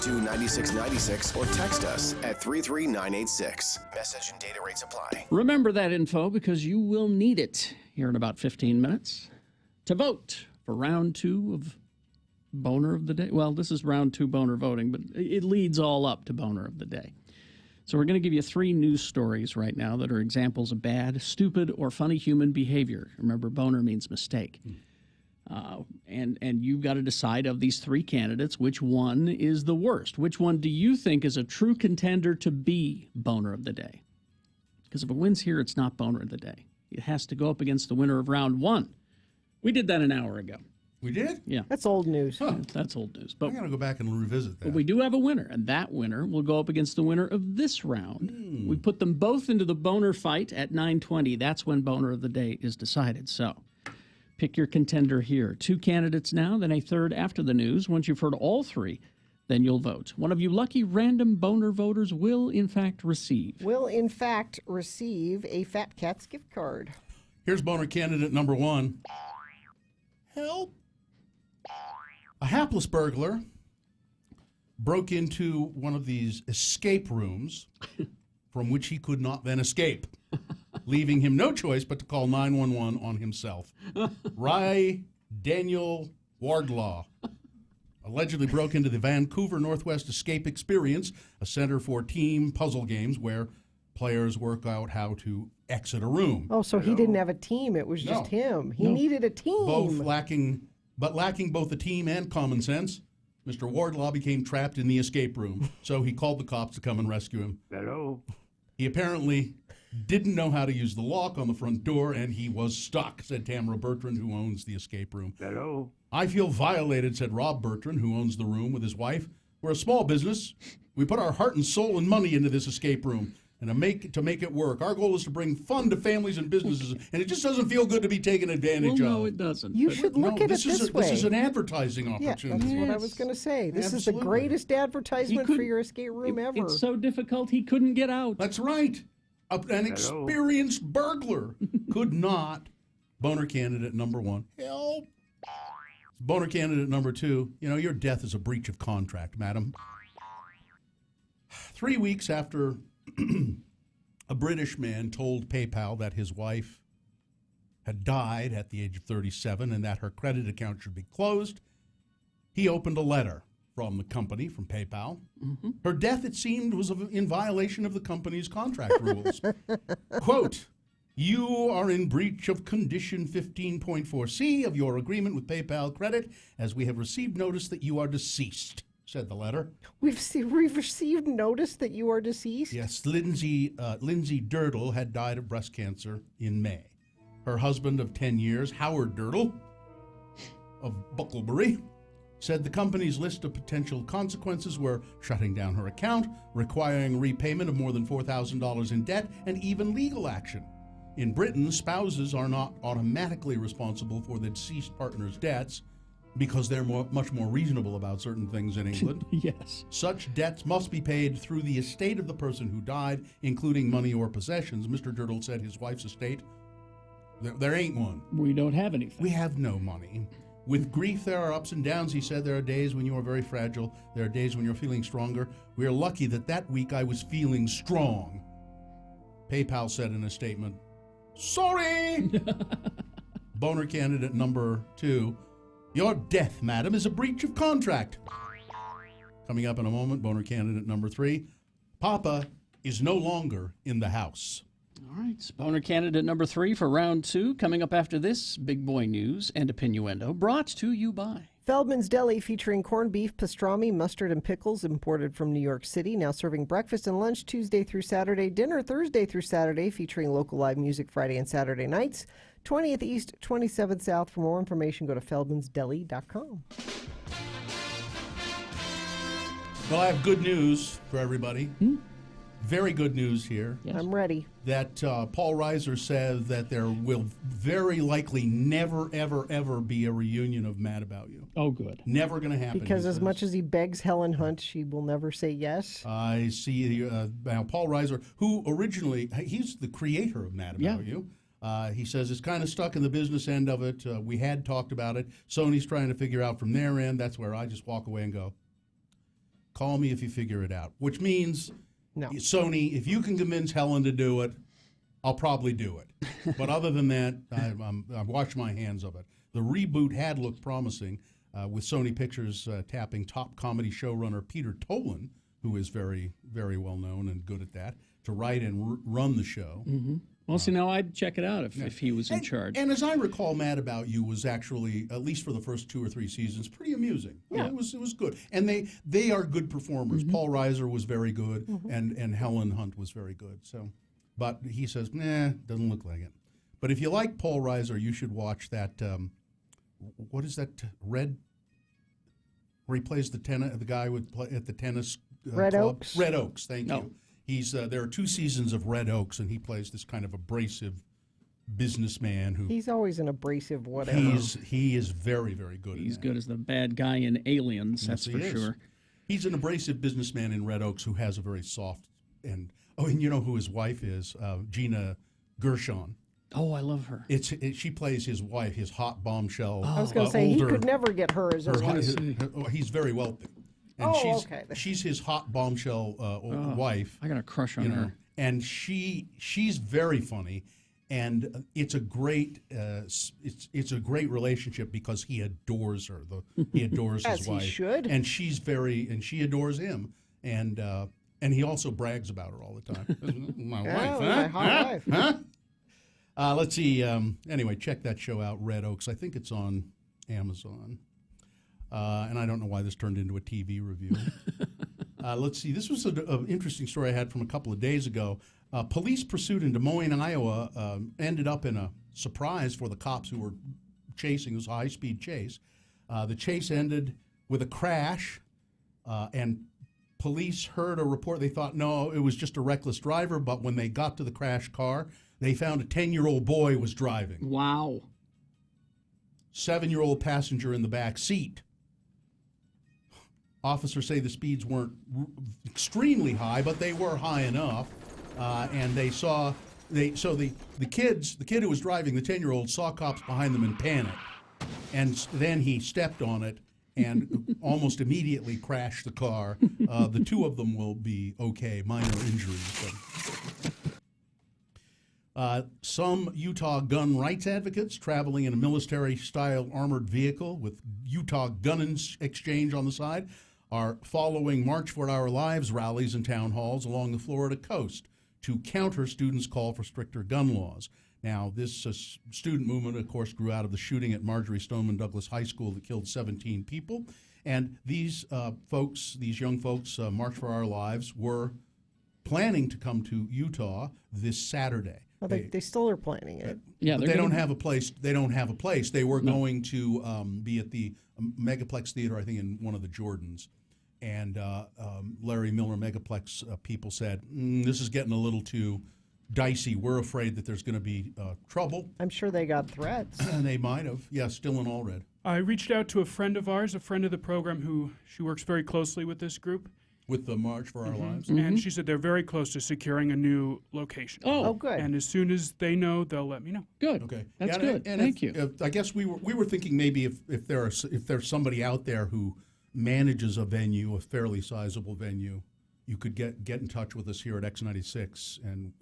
To 9696 or text us at 33986. Message and data rates apply. Remember that info because you will need it here in about 15 minutes to vote for round 2 of Boehner of the Day. Well, this is round 2 Boehner voting, but it leads all up to Boehner of the Day. So we're going to give you 3 news stories right now that are examples of bad, stupid, or funny human behavior. Remember, Boehner means mistake. And you've got to decide of these 3 candidates which one is the worst. Which one do you think is a true contender to be Boehner of the Day? Because if it wins here, it's not Boehner of the Day. It has to go up against the winner of round 1. We did that an hour ago. We did? Yeah. That's old news. Huh. That's old news. I got to go back and revisit that. But we do have a winner, and that winner will go up against the winner of this round. We put them both into the Boehner fight at 9:20. That's when Boehner of the Day is decided. So pick your contender here. 2 candidates now, then a third after the news. Once you've heard all 3, then you'll vote. One of you lucky random Boehner voters will, in fact, receive a Fat Cats gift card. Here's Boehner candidate number 1. Help. A hapless burglar broke into one of these escape rooms from which he could not then escape, leaving him no choice but to call 911 on himself. Daniel Wardlaw allegedly broke into the Vancouver Northwest Escape Experience, a center for team puzzle games where players work out how to exit a room. Oh, so he didn't have a team. It was just him. He needed a team. Lacking both the team and common sense, Mr. Wardlaw became trapped in the escape room, so he called the cops to come and rescue him. Hello. He apparently didn't know how to use the lock on the front door, and he was stuck, said Tamara Bertrand, who owns the escape room. Hello. I feel violated, said Rob Bertrand, who owns the room with his wife. We're a small business. We put our heart and soul and money into this escape room. And to make it work. Our goal is to bring fun to families and businesses, and it just doesn't feel good to be taken advantage of. No, it doesn't. You should look at it this way. This is an advertising opportunity. Yeah, that's what I was going to say. This is the greatest advertisement for your escape room ever. It's so difficult he couldn't get out. That's right. An experienced burglar could not. Boehner candidate number 1. Help. Boehner candidate number 2. Your death is a breach of contract, madam. 3 weeks after a British man told PayPal that his wife had died at the age of 37 and that her credit account should be closed, he opened a letter from the company, from PayPal. Mm-hmm. Her death, it seemed, was in violation of the company's contract rules. Quote, "You are in breach of condition 15.4C of your agreement with PayPal Credit, as we have received notice that you are deceased," said the letter. We've received notice that you are deceased? Yes, Lindsay Dirtle had died of breast cancer in May. Her husband of 10 years, Howard Dirtle of Bucklebury, said the company's list of potential consequences were shutting down her account, requiring repayment of more than $4,000 in debt, and even legal action. In Britain, spouses are not automatically responsible for the deceased partner's debts because they're much more reasonable about certain things in England. Yes. Such debts must be paid through the estate of the person who died, including money or possessions. Mr. Dirtle said his wife's estate, there ain't one. We don't have anything. We have no money. With grief, there are ups and downs, he said. There are days when you are very fragile. There are days when you're feeling stronger. We are lucky that week I was feeling strong. PayPal said in a statement, sorry! Boehner candidate number 2, your death, madam, is a breach of contract. Coming up in a moment, Boehner candidate number 3, Papa is no longer in the house. All right, Boehner candidate number 3 for round 2. Coming up after this, big boy news and opinioendo, brought to you by Feldman's Deli, featuring corned beef, pastrami, mustard, and pickles, imported from New York City. Now serving breakfast and lunch Tuesday through Saturday, dinner Thursday through Saturday, featuring local live music Friday and Saturday nights. 20th East, 27th South. For more information, go to feldmansdeli.com. Well, I have good news for everybody. Very good news here. Yes. I'm ready. That Paul Reiser says that there will very likely never, ever, ever be a reunion of Mad About You. Oh, good. Never going to happen. Because as much as he begs Helen Hunt, she will never say yes. I see now Paul Reiser, who originally, he's the creator of Mad About You. He says it's kind of stuck in the business end of it. We had talked about it. Sony's trying to figure out from their end. That's where I just walk away and go, call me if you figure it out. Which means... No. Sony, if you can convince Helen to do it, I'll probably do it. But other than that, I've washed my hands of it. The reboot had looked promising, with Sony Pictures tapping top comedy showrunner Peter Tolan, who is very, very well known and good at that, to write and run the show. Mm-hmm. Well, see, now I'd check it out if he was in charge. And as I recall, Mad About You was actually, at least for the first 2 or 3 seasons, pretty amusing. Yeah. It was good. And they are good performers. Paul Reiser was very good, and Helen Hunt was very good. So, but he says, doesn't look like it. But if you like Paul Reiser, you should watch that, what is that, where he plays the guy at the tennis Red club? Oaks? Red Oaks, thank you. He's there are 2 seasons of Red Oaks, and he plays this kind of abrasive businessman who. He's always an abrasive whatever. He is very, very good. He's good as the bad guy in Aliens, that's for sure. He's an abrasive businessman in Red Oaks who has a very soft and you know who his wife is, Jeana Gershon. Oh, I love her. She plays his wife, his hot bombshell. I was going to say he could never get her as his wife. He's very wealthy. And she's his hot bombshell wife. I got a crush on her. And she's very funny, and it's a great relationship because he adores her. He adores his wife. As he should. And she adores him, and he also brags about her all the time. My wife, my hot wife. Huh? Let's see. Anyway, check that show out, Red Oaks. I think it's on Amazon. And I don't know why this turned into a TV review. Let's see. This was an interesting story I had from a couple of days ago. Police pursuit in Des Moines, Iowa, ended up in a surprise for the cops who were chasing. It was a high-speed chase. The chase ended with a crash, and police heard a report. They thought, no, it was just a reckless driver. But when they got to the crashed car, they found a 10-year-old boy was driving. Wow. 7-year-old passenger in the back seat. Officers say the speeds weren't extremely high, but they were high enough, and the kid who was driving, the 10-year-old, saw cops behind them and panicked, and then he stepped on it and almost immediately crashed the car. The 2 of them will be okay, minor injuries. Some Utah gun rights advocates traveling in a military-style armored vehicle with Utah Gun Exchange on the side are following March for Our Lives rallies and town halls along the Florida coast to counter students' call for stricter gun laws. Now, this student movement, of course, grew out of the shooting at Marjorie Stoneman Douglas High School that killed 17 people. And these folks, these young folks, March for Our Lives, were planning to come to Utah this Saturday. Well, they still are planning it. Yeah, but they don't have a place. They don't have a place. They were going to be at the Megaplex Theater, I think, in one of the Jordans. And Larry Miller Megaplex people said, this is getting a little too dicey. We're afraid that there's going to be trouble. I'm sure they got threats. And they might have. Yeah, still in Allred. I reached out to a friend of ours, a friend of the program, who she works very closely with this group. With the March for Our Lives? And she said they're very close to securing a new location. Oh, good. And as soon as they know, they'll let me know. Good. Okay. That's good. Thank you. I guess we were thinking maybe if there's somebody out there who manages a venue, a fairly sizable venue, you could get in touch with us here at X96 and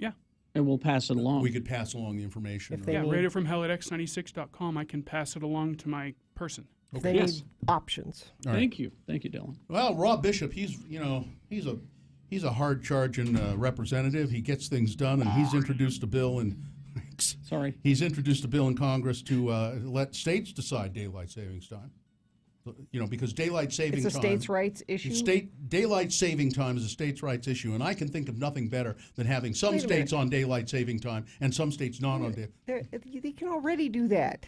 and we'll pass it along. We could pass along the information. radiofromhell@x96.com. I can pass it along to my person. They need options. All right. Thank you, Dylan. Well, Rob Bishop, he's a hard-charging representative. He gets things done, and he's introduced a bill in. He's introduced a bill in Congress to let states decide daylight savings time. Because daylight saving time. It's a states' rights issue. Daylight saving time is a states' rights issue, and I can think of nothing better than having some states on daylight saving time and some states not on daylight. They can already do that.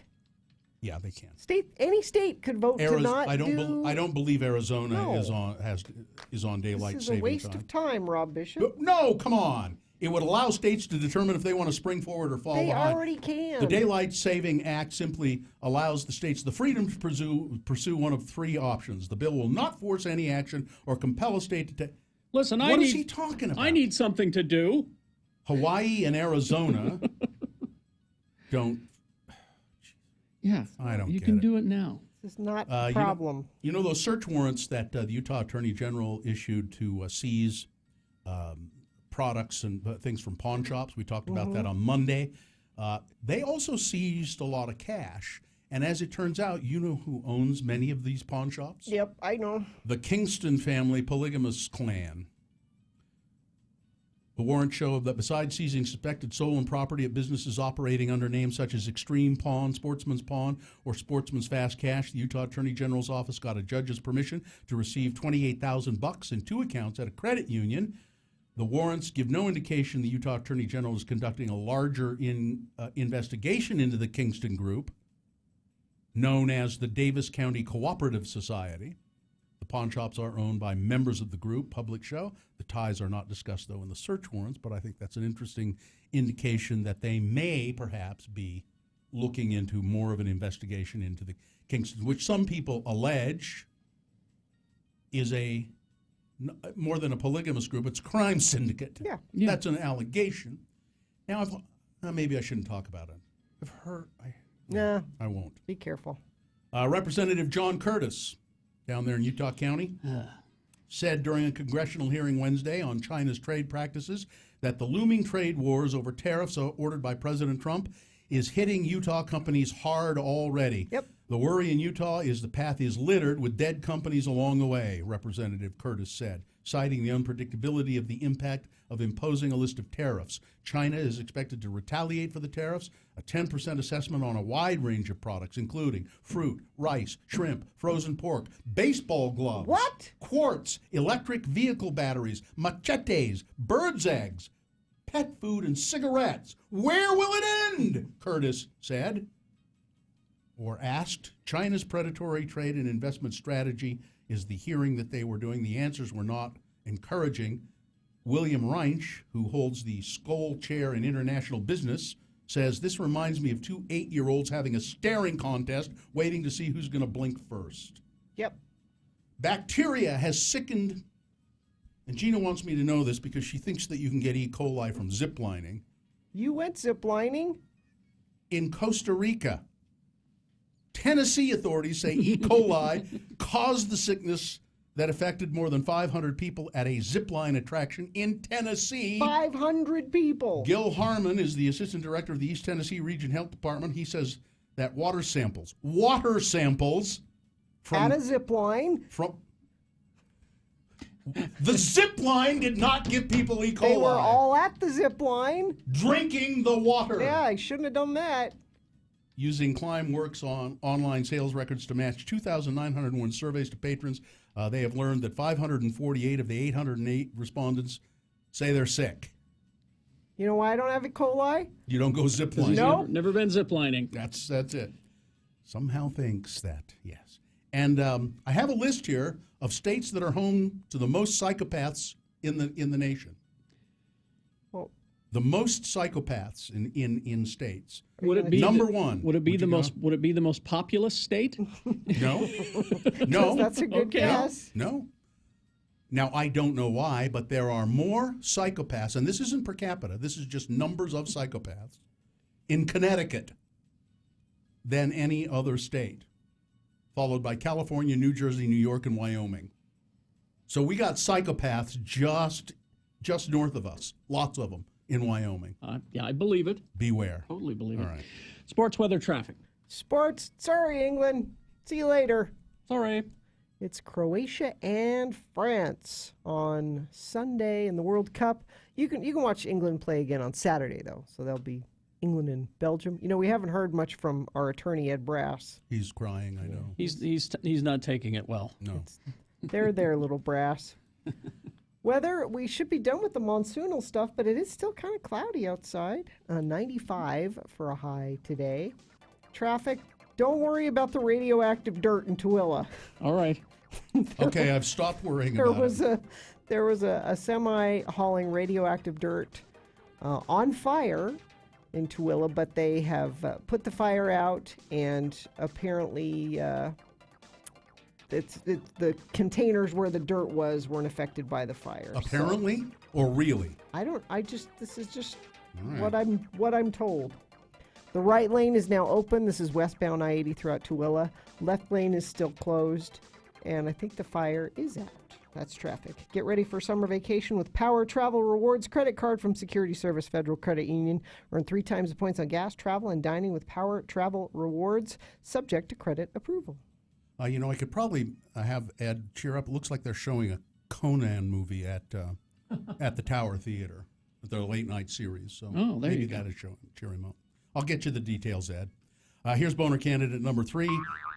Yeah, they can. Any state could vote to not I don't believe Arizona is on daylight This is saving time. a waste of time, Rob Bishop. No, come on. It would allow states to determine if they want to spring forward or fall behind. They already can. The Daylight Saving Act simply allows the states the freedom to pursue one of three options. The bill will not force any action or compel a state to take. Listen, what is he talking about? I need something to do. Hawaii and Arizona don't. Yeah, I don't. You can do it now. This is not a problem. You know those search warrants that the Utah Attorney General issued to seize products and things from pawn shops. We talked about that on Monday. They also seized a lot of cash. And as it turns out, you know who owns many of these pawn shops? Yep, I know. The Kingston family polygamous clan. The warrants show that besides seizing suspected stolen property at businesses operating under names such as Extreme Pawn, Sportsman's Pawn, or Sportsman's Fast Cash, the Utah Attorney General's office got a judge's permission to receive $28,000 in two accounts at a credit union. The warrants give no indication the Utah Attorney General is conducting a larger investigation into the Kingston group, known as the Davis County Cooperative Society. The pawn shops are owned by members of the group, public show. The ties are not discussed, though, in the search warrants, but I think that's an interesting indication that they may perhaps be looking into more of an investigation into the Kingston, which some people allege is more than a polygamous group, it's a crime syndicate. Yeah. That's an allegation. Now, maybe I shouldn't talk about it. I've heard. I won't. Be careful. Representative John Curtis, down there in Utah County, said during a congressional hearing Wednesday on China's trade practices that the looming trade wars over tariffs ordered by President Trump is hitting Utah companies hard already. Yep. The worry in Utah is the path is littered with dead companies along the way, Representative Curtis said, citing the unpredictability of the impact of imposing a list of tariffs. China is expected to retaliate for the tariffs, a 10% assessment on a wide range of products, including fruit, rice, shrimp, frozen pork, baseball gloves, quartz, electric vehicle batteries, machetes, birds' eggs, pet food, and cigarettes. Where will it end? Curtis said. Or asked. China's predatory trade and investment strategy is the hearing that they were doing. The answers were not encouraging. William Reinsch, who holds the Skoll Chair in International Business, says, this reminds me of two 8-year-olds having a staring contest waiting to see who's going to blink first. Yep. Bacteria has sickened, and Jeana wants me to know this because she thinks that you can get E. coli from ziplining. You went ziplining? In Costa Rica. Tennessee authorities say E. coli caused the sickness that affected more than 500 people at a zipline attraction in Tennessee. 500 people. Gil Harmon is the assistant director of the East Tennessee Region Health Department. He says that water samples from at a zipline. The zipline did not give people E. coli. They were all at the zipline. Drinking the water. Yeah, I shouldn't have done that. using Climeworks on online sales records to match 2,901 surveys to patrons. They have learned that 548 of the 808 respondents say they're sick. You know why I don't have E. coli? You don't go ziplining. No. Never been ziplining. That's it. Somehow thinks that, yes. And I have a list here of states that are home to the most psychopaths in the nation. Well, the most psychopaths in states. Would it be number one? Would it be the most? Would it be the most populous state? No, no. That's a good guess. No. Now, I don't know why, but there are more psychopaths, and this isn't per capita, this is just numbers of psychopaths, in Connecticut than any other state, followed by California, New Jersey, New York, and Wyoming. So we got psychopaths just north of us, lots of them in Wyoming. Yeah, I believe it. Beware. Totally believe it. All right. Sports, weather, traffic. Sports. Sorry, England. See you later. Sorry. It's Croatia and France on Sunday in the World Cup. You can watch England play again on Saturday, though. So there'll be England and Belgium. You know, we haven't heard much from our attorney, Ed Brass. He's crying, I know. He's not taking it well. No. They're there, little Brass. Weather, we should be done with the monsoonal stuff, but it is still kind of cloudy outside. 95 for a high today. Traffic, don't worry about the radioactive dirt in Tooele. All right. Okay, I've stopped worrying about it. There was a semi hauling radioactive dirt on fire in Tooele, but they have put the fire out, and apparently the containers where the dirt was weren't affected by the fire. Apparently, or really? This is just right. what I'm told. The right lane is now open. This is westbound I-80 throughout Tooele. Left lane is still closed, and I think the fire is out. That's traffic. Get ready for summer vacation with Power Travel Rewards credit card from Security Service Federal Credit Union. Earn 3 times the points on gas, travel, and dining with Power Travel Rewards, subject to credit approval. I could probably have Ed cheer up. It looks like they're showing a Conan movie at the Tower Theater, their late night series. So maybe that'll cheer him up. I'll get you the details, Ed. Here's Boehner candidate number 3.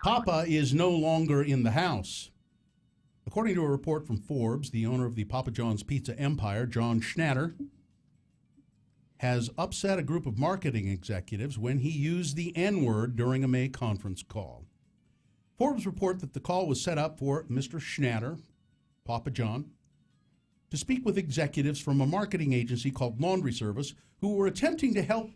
Papa is no longer in the house. According to a report from Forbes, the owner of the Papa John's Pizza empire, John Schnatter, has upset a group of marketing executives when he used the N-word during a May conference call. Forbes report that the call was set up for Mr. Schnatter, Papa John, to speak with executives from a marketing agency called Laundry Service who were attempting to help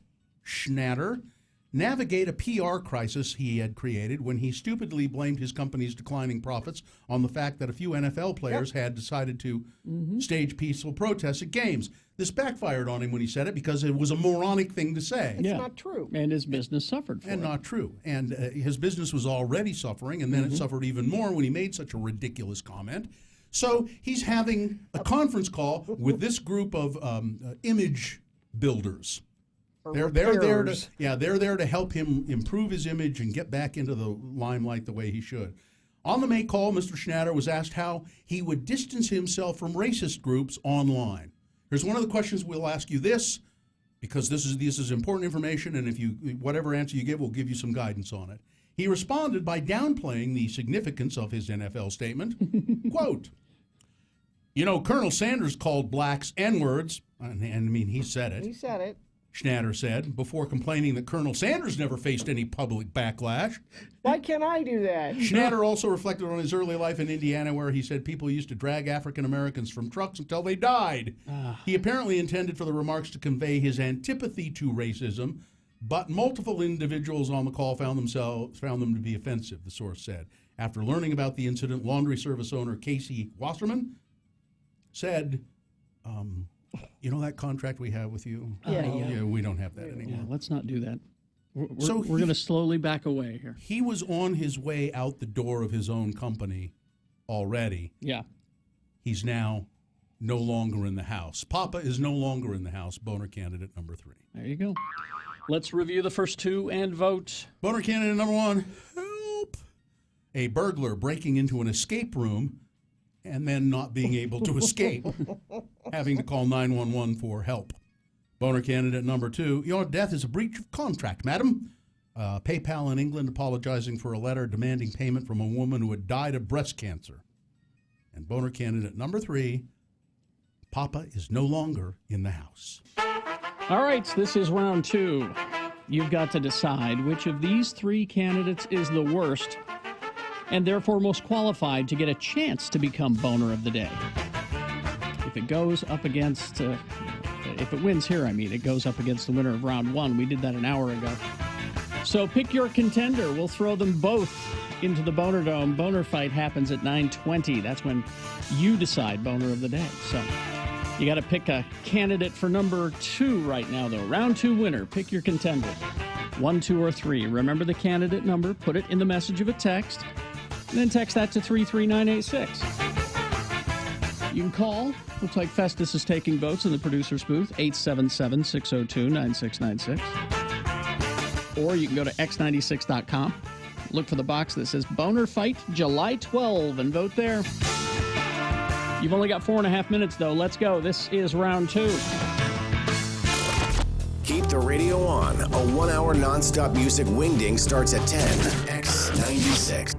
Schnatter navigate a PR crisis he had created when he stupidly blamed his company's declining profits on the fact that a few NFL players had decided to stage peaceful protests at games. This backfired on him when he said it because it was a moronic thing to say. It's not true. And his business suffered for it. And not true. And his business was already suffering, and then it suffered even more when he made such a ridiculous comment. So he's having a conference call with this group of image builders. They're there to help him improve his image and get back into the limelight the way he should. On the May call, Mr. Schnatter was asked how he would distance himself from racist groups online. Here's one of the questions we'll ask you this, because this is important information, and if you whatever answer you give, we'll give you some guidance on it. He responded by downplaying the significance of his NFL statement. Quote, Colonel Sanders called blacks N-words, and I mean, he said it. He said it. Schnatter said, before complaining that Colonel Sanders never faced any public backlash. Why can't I do that? Schnatter also reflected on his early life in Indiana, where he said people used to drag African Americans from trucks until they died. He apparently intended for the remarks to convey his antipathy to racism, but multiple individuals on the call found them to be offensive, the source said. After learning about the incident, laundry service owner Casey Wasserman said, that contract we have with you? Yeah, we don't have that anymore. Yeah, let's not do that. We're going to slowly back away here. He was on his way out the door of his own company already. Yeah. He's now no longer in the house. Papa is no longer in the house. Boehner candidate number 3. There you go. Let's review the first 2 and vote. Boehner candidate number 1. Help. A burglar breaking into an escape room and then not being able to escape, having to call 911 for help. Boehner candidate number 2, your death is a breach of contract, madam. PayPal in England apologizing for a letter demanding payment from a woman who had died of breast cancer. And boner candidate number 3, Papa is no longer in the house. All right, this is round 2. You've got to decide which of these 3 candidates is the worst and therefore most qualified to get a chance to become boner of the day. If it goes up against, if it wins here, it goes up against the winner of round 1. We did that an hour ago. So pick your contender. We'll throw them both into the Boner Dome. Boner fight happens at 9:20. That's when you decide boner of the day. So you got to pick a candidate for number 2 right now, though. Round 2 winner. Pick your contender. 1, 2, or 3. Remember the candidate number. Put it in the message of a text. And then text that to 33986. You can call. Looks like Festus is taking votes in the producer's booth. 877-602-9696. Or you can go to x96.com. Look for the box that says Boner Fight July 12 and vote there. You've only got 4.5 minutes, though. Let's go. This is round 2. Keep the radio on. A 1-hour nonstop music wingding starts at 10. X96.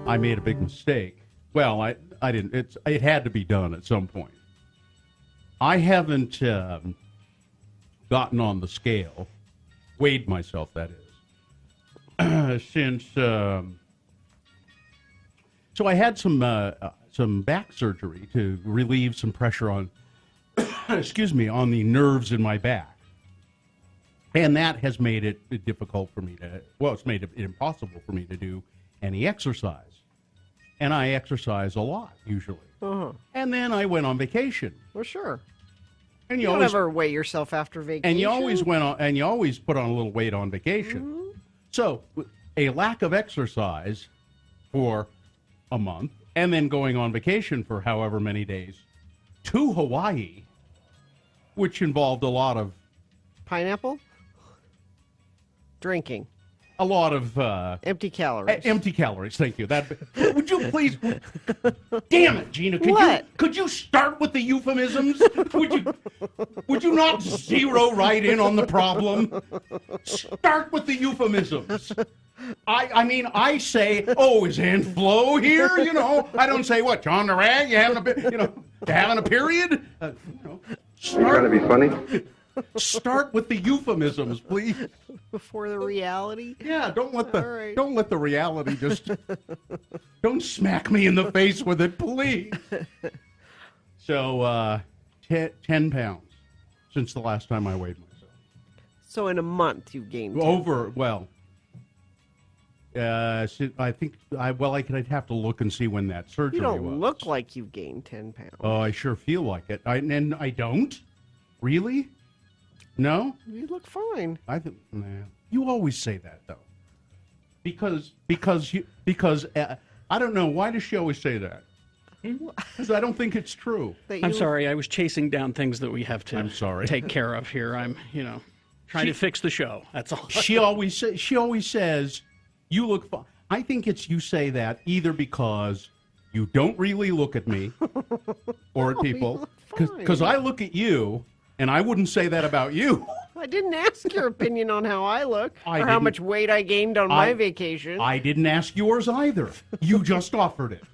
I made a big mistake. Well, I didn't. It had to be done at some point. I haven't gotten on the scale, weighed myself, that is, since. So I had some back surgery to relieve some pressure on, excuse me, on the nerves in my back, and that has made it difficult for me to. Well, it's made it impossible for me to do any exercise. And I exercise a lot, usually. Uh-huh. And then I went on vacation. Well, sure. And you don't ever weigh yourself after vacation. And you always put on a little weight on vacation. Mm-hmm. So a lack of exercise for a month, and then going on vacation for however many days to Hawaii, which involved a lot of pineapple, drinking. A lot of empty calories. Empty calories. Thank you. That would you please? Damn it, Jeana. Could you start with the euphemisms? Would you not zero right in on the problem? Start with the euphemisms. I say, oh, is Aunt Flo here? I don't say what, John the Rag. You having a period? You're trying to be funny. Start with the euphemisms, please. Before the reality? Yeah, don't let the reality just don't smack me in the face with it, please. So 10 pounds since the last time I weighed myself. So in a month you gained 10. I think I'd have to look and see when that surgery was. You don't look like you've gained 10 pounds. Oh, I sure feel like it. And I don't? Really? No? You look fine. I think you always say that though. Because I don't know, why does she always say that? Because I don't think it's true. I'm sorry, I was chasing down things that we have to take care of here. I'm, trying to fix the show. That's all. She always says you look fine. I think it's you say that either because you don't really look at me or at people, because I look at you. And I wouldn't say that about you. I didn't ask your opinion on how I look or how much weight I gained on my vacation. I didn't ask yours either. You just offered it.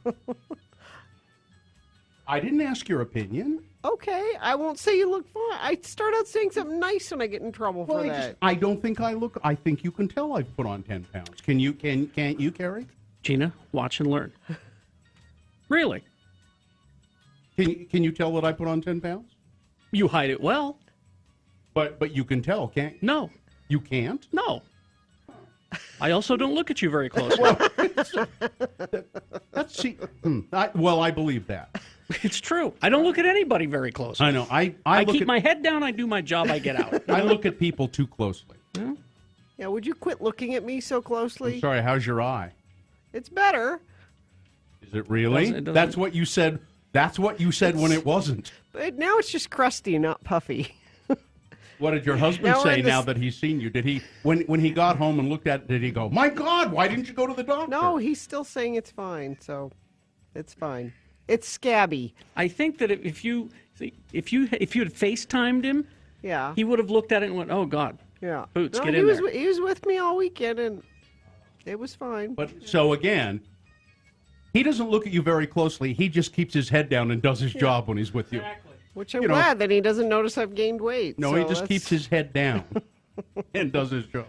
I didn't ask your opinion. Okay, I won't say you look fine. I start out saying something nice when I get in trouble for that. I don't think I look. I think you can tell I've put on 10 pounds. Can't you, Carrie? Jeana, watch and learn. Really? Can you tell that I put on 10 pounds? You hide it well. But you can tell, can't you? No. You can't? No. I also don't look at you very closely. I believe that. It's true. I don't look at anybody very closely. I know. I keep my head down, I do my job, I get out. I look at people too closely. Yeah, would you quit looking at me so closely? I'm sorry, how's your eye? It's better. Is it really? It doesn't. That's what you said. That's what you said when it wasn't. But now it's just crusty, not puffy. What did your husband say now that he's seen you? Did he, when he got home and looked at it, did he go, my God, why didn't you go to the doctor? No, he's still saying it's fine, so It's fine. It's scabby. I think that if you had FaceTimed him, Yeah. he would have looked at it and went, "Oh God, Yeah. Boots, No, get he in was there." he was with me all weekend, and it was fine. But so again, he doesn't look at you very closely. He just keeps his head down and does his job when he's with you. Which I'm glad that he doesn't notice I've gained weight. No, so he just that's- keeps his head down and does his job.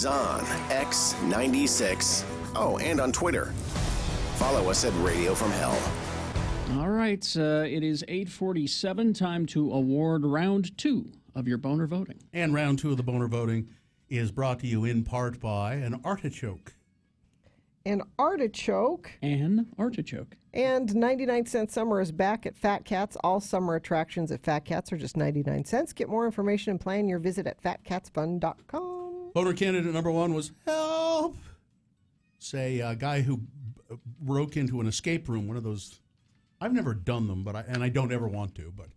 On X96. Oh, and on Twitter. Follow us at Radio from Hell. All right, it is 8:47. Time to award round 2 of your boner voting. And round 2 of the boner voting is brought to you in part by an artichoke. An artichoke. An artichoke. And 99-cent summer is back at Fat Cats. All summer attractions at Fat Cats are just 99 cents. Get more information and plan your visit at fatcatsfun.com. Boner candidate number 1 was help. Say a guy who broke into an escape room, one of those. I've never done them, but I don't ever want to. But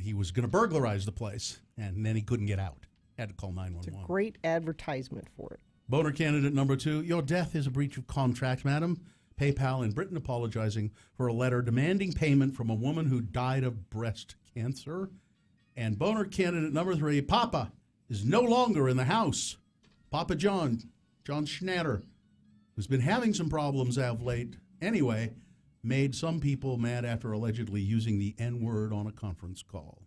he was going to burglarize the place, and then he couldn't get out. Had to call 911. It's a great advertisement for it. Boner candidate number 2, your death is a breach of contract, madam. PayPal in Britain apologizing for a letter demanding payment from a woman who died of breast cancer. And boner candidate number 3, Papa is no longer in the house. Papa John Schnatter, who's been having some problems of late, anyway, made some people mad after allegedly using the N-word on a conference call.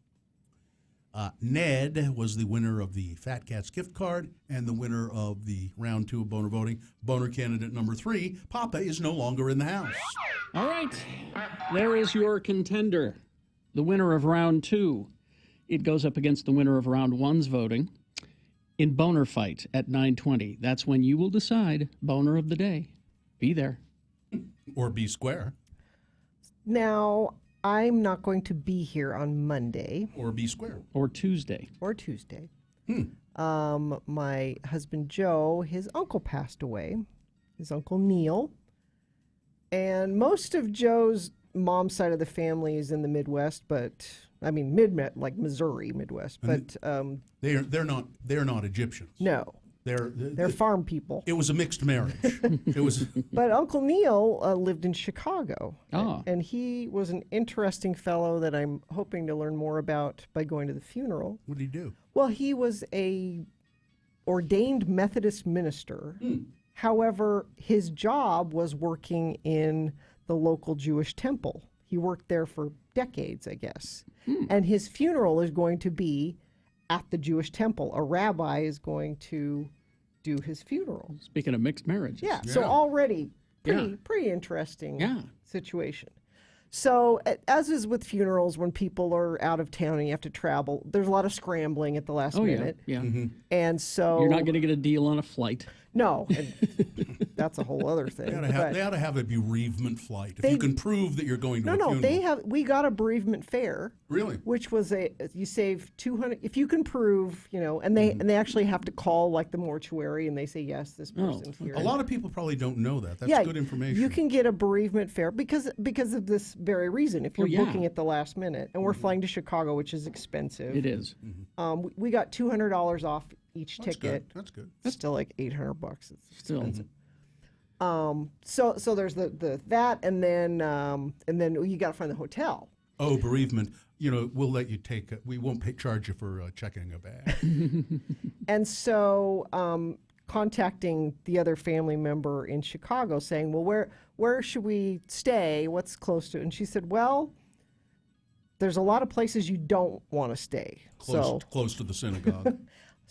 Ned was the winner of the Fat Cats gift card and the winner of the round 2 of boner voting. Boner candidate number 3, Papa is no longer in the house. All right, there is your contender, the winner of round 2. It goes up against the winner of round 1's voting in Boner Fight at 9:20. That's when you will decide Boner of the Day. Be there. Or be square. Now, I'm not going to be here on Monday. Or be square. Or Tuesday. Or Tuesday. My husband Joe, his uncle passed away. His Uncle Neil. And most of Joe's mom's side of the family is in the Midwest, but I mean like Missouri, Midwest. But they're not Egyptians. No. They're farm people. It was a mixed marriage. It was. But Uncle Neil lived in Chicago, Oh. and he was an interesting fellow that I'm hoping to learn more about by going to the funeral. What did he do? Well, he was a ordained Methodist minister. However, his job was working in the local Jewish temple. He worked there for decades, I guess. And his funeral is going to be at the Jewish temple. A rabbi is going to do his funeral. Speaking of mixed marriages. Yeah, so already pretty interesting situation. So as is with funerals, when people are out of town and you have to travel, there's a lot of scrambling at the last minute. Yeah. And so You're not going to get a deal on a flight. No, and that's a whole other thing. They ought to have a bereavement flight if you can prove that you're going to a funeral. No, we got a bereavement fare. Really? Which was you save $200 if you can prove, and they actually have to call like the mortuary and they say yes, this person's here. A lot of people probably don't know that. That's good information. You can get a bereavement fare because of this very reason. If you're booking at the last minute, and we're flying to Chicago, which is expensive. It is. We got $200 off each ticket. That's good. That's still like $800. It's still expensive. So there's the that, and then you got to find the hotel. Oh, bereavement. We'll let you we won't charge you for checking a bag. And so contacting the other family member in Chicago saying, well, where should we stay? What's close to? And she said, well, there's a lot of places you don't want to stay. Close to the synagogue.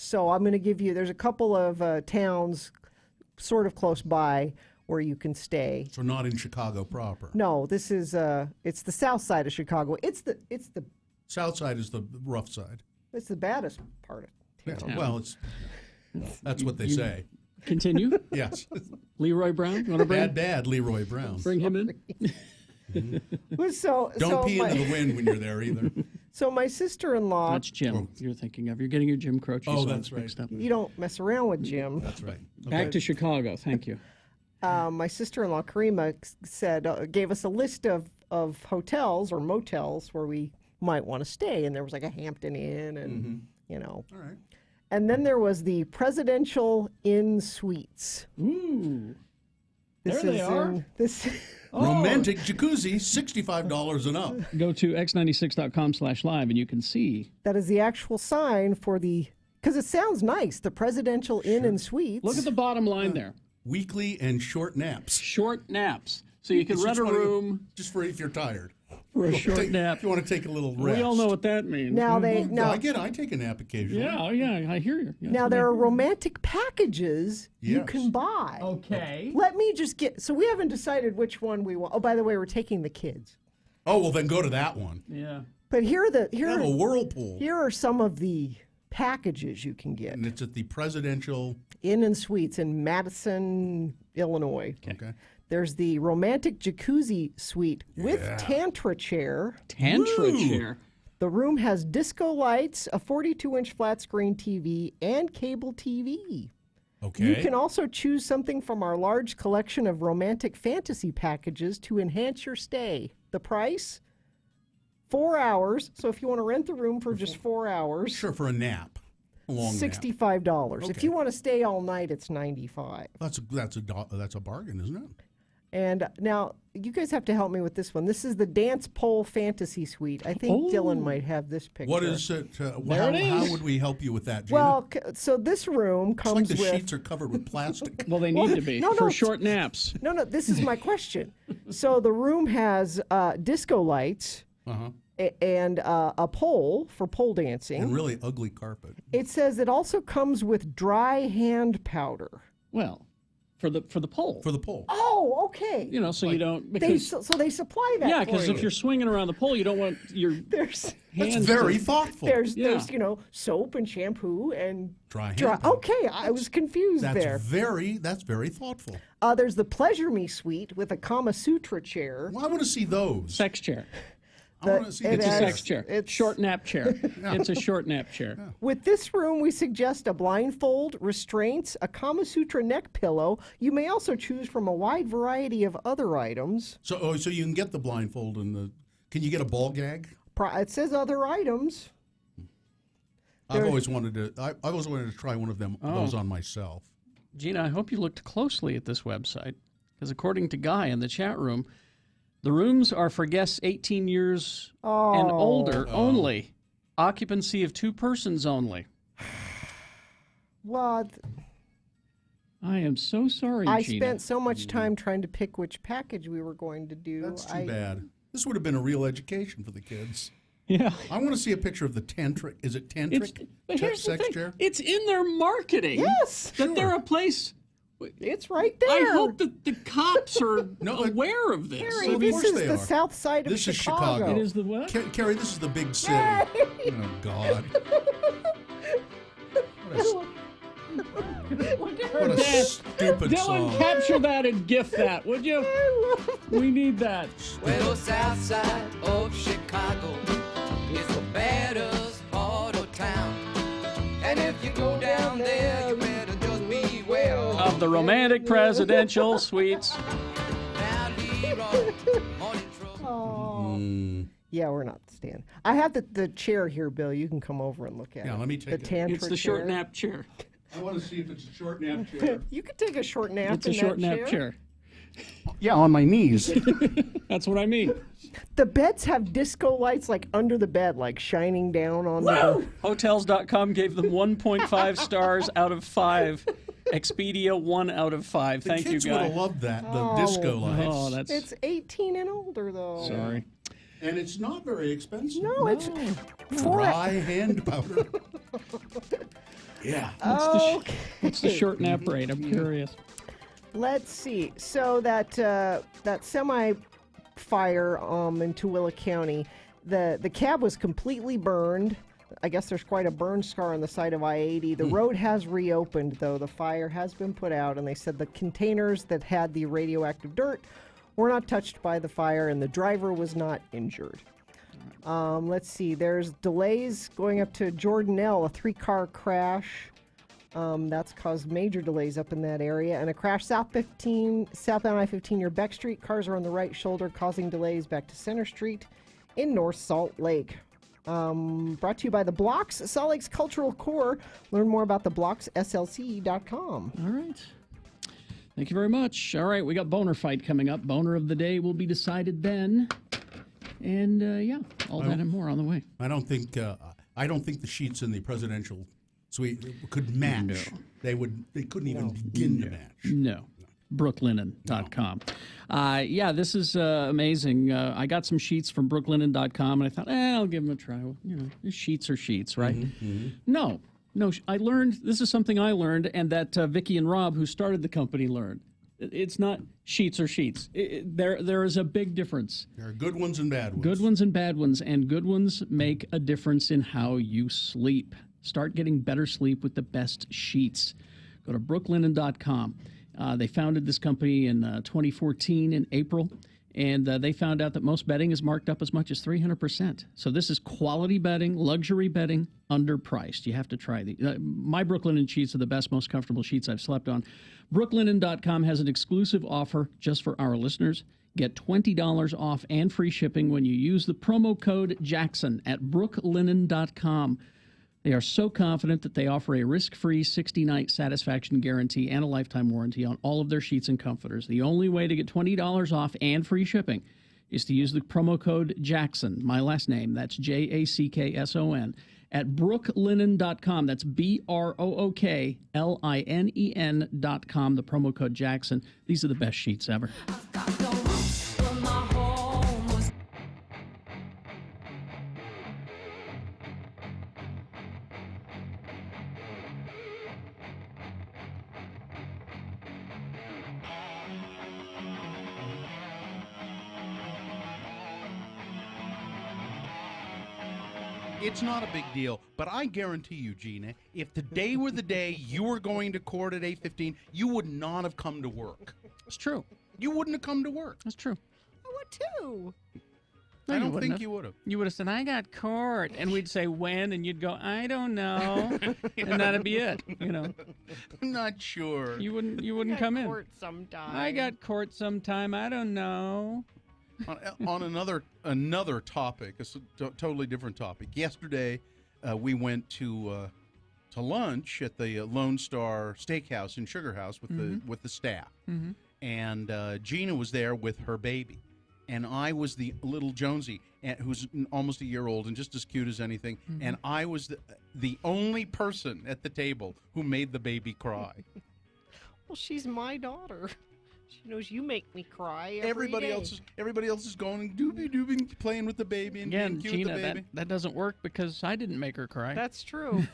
So I'm going to give you, there's a couple of towns sort of close by where you can stay. So not in Chicago proper. No, this is, it's the south side of Chicago. It's the south side is the rough side. It's the baddest part of town. Yeah, well, that's what they say. Continue? Yes. Leroy Brown? You want to bring? Bad Leroy Brown. Bring him in? Don't pee into the wind when you're there either. So my sister-in-law... That's Jim you're thinking of. You're getting your Jim Croce that's right. mixed up. You don't mess around with Jim. That's right. Okay. Back to Chicago. Thank you. My sister-in-law, Karima, gave us a list of hotels or motels where we might want to stay. And there was like a Hampton Inn and, All right. And then there was the Presidential Inn Suites. Ooh. This there they are. Romantic jacuzzi, $65 and up. Go to x96.com/live and you can see. That is the actual sign for because it sounds nice, the Presidential Inn and Suites. Look at the bottom line there. Weekly and short naps. Short naps. So you can rent a room. Just for if you're tired. For a short nap. If you want to take a little rest. We all know what that means. I take a nap occasionally. Yeah, I hear you. Yes, now, there are romantic packages you can buy. Okay. Let me just so we haven't decided which one we want. Oh, by the way, we're taking the kids. Oh, well, then go to that one. Yeah. But here have a whirlpool. Here are some of the packages you can get. And it's at the Presidential Inn and Suites in Madison, Illinois. Okay. There's the romantic jacuzzi suite with Tantra chair. Tantra chair. The room has disco lights, a 42-inch flat screen TV, and cable TV. Okay. You can also choose something from our large collection of romantic fantasy packages to enhance your stay. The price? 4 hours. So if you want to rent the room for just 4 hours. Sure, for a nap. A long $65. Okay. If you want to stay all night, it's $95. That's a bargain, isn't it? And now, you guys have to help me with this one. This is the Dance Pole Fantasy Suite. I think Dylan might have this picture. What is it? How would we help you with that, Jeana? Well, so this room comes it's like the with... sheets are covered with plastic. Well, they need to be for short naps. No, this is my question. So the room has disco lights and a pole for pole dancing. And really ugly carpet. It says it also comes with dry hand powder. Well... For the pole. For the pole. Oh, okay. So you don't... Because, so they supply that. Yeah, because if you're swinging around the pole, you don't want your hands... That's very thoughtful. There's soap and shampoo and... Dry hand. Okay, I was confused there. That's very thoughtful. There's the Pleasure Me Suite with a Kama Sutra chair. Well, I want to see those. Sex chair. I want to see it's a sex chair. It's short nap chair. It's a short nap chair. Yeah. With this room, we suggest a blindfold, restraints, a Kama Sutra neck pillow. You may also choose from a wide variety of other items. So you can get the blindfold and the... Can you get a ball gag? It says other items. I've always wanted to try one of those on myself. Jeana, I hope you looked closely at this website, because according to Guy in the chat room, the rooms are for guests 18 years and older only. Occupancy of 2 persons only. Well, I am so sorry, I Jeana. spent so much time trying to pick which package we were going to do. That's too bad. This would have been a real education for the kids. Yeah. I want to see a picture of the tantric. Is it tantric? But here's the sex thing. chair? It's in their marketing. Yes. That they're a place... It's right there. I hope that the cops are aware of this. Carrie, this is the south side of Chicago. This is Chicago. It is the what? Carrie, this is the big city. Yay! Oh, God. Look What a stupid Dylan, song. capture that and gift that, would you? We need that. Well, the south side of Chicago is the baddest part of town. And if you go down there, you better just beware Of the romantic presidential suites. Yeah, we're not staying. I have the chair here, Bill. You can come over and look at it. Yeah, let me take the it. tantric It's the short nap chair. I want to see if it's a short nap chair. You could take a short nap It's a in short that nap chair. Yeah, on my knees. That's what I mean. The beds have disco lights like under the bed, like shining down on the... Hotels.com gave them 1.5 stars out of 5. Expedia 1 out of 5. The Thank you, kids guys. would have loved that, the disco lights. Oh, that's... It's 18 and older, though. Sorry. And it's not very expensive. No, it's... Dry hand powder. Yeah. What's the short nap rate? I'm curious. Let's see. So that semi fire in Tooele County, the cab was completely burned. I guess there's quite a burn scar on the side of I-80. The road has reopened, though. The fire has been put out, and they said the containers that had the radioactive dirt were not touched by the fire, and the driver was not injured. Let's see. There's delays going up to Jordanelle, a 3-car crash. That's caused major delays up in that area. And a crash southbound I-15 near Beck Street. Cars are on the right shoulder, causing delays back to Center Street in North Salt Lake. Brought to you by the Blocks, Salt Lake's cultural core. Learn more about the Blocks, slc.com. All right. Thank you very much. All right, we got Boehner fight coming up. Boehner of the day will be decided then. And, all that and more on the way. I don't think the sheets in the presidential suite could match. No. They couldn't even begin to match. No. Brooklinen.com. This is amazing. I got some sheets from brooklinen.com, and I thought, I'll give them a try. Sheets are sheets, right? Mm-hmm. No, I learned, this is something I learned, and that Vicky and Rob, who started the company, learned. It's not sheets or sheets. There is a big difference. There are good ones and bad ones. Good ones and bad ones, and good ones make a difference in how you sleep. Start getting better sleep with the best sheets. Go to brooklinen.com. They founded this company in 2014 in April, and they found out that most bedding is marked up as much as 300%. So this is quality bedding, luxury bedding, underpriced. You have to try these. My Brooklinen sheets are the best, most comfortable sheets I've slept on. Brooklinen.com has an exclusive offer just for our listeners. Get $20 off and free shipping when you use the promo code Jackson at brooklinen.com. They are so confident that they offer a risk-free 60-night satisfaction guarantee and a lifetime warranty on all of their sheets and comforters. The only way to get $20 off and free shipping is to use the promo code Jackson, my last name, that's Jackson, at brooklinen.com. That's BROOKLINEN.com, the promo code Jackson. These are the best sheets ever. It's not a big deal, but I guarantee you, Jeana, if today were the day you were going to court at 8:15, you would not have come to work. It's true. You wouldn't have come to work. That's true. I would too. I don't think you would have. You would have said, I got court. And we'd say, when? And you'd go, I don't know. And that'd be it, I'm not sure. You wouldn't come in. Court sometime. I got court sometime. I don't know. On another topic, a totally different topic. Yesterday, we went to lunch at the Lone Star Steakhouse in Sugar House with the staff, and Jeana was there with her baby, and I was the little Jonesy, who's almost a year old and just as cute as anything, and I was the only person at the table who made the baby cry. Well, she's my daughter. She knows you make me cry Everybody day. else is going and doobie playing with the baby and being cute Jeana, with the baby. that doesn't work because I didn't make her cry. That's true.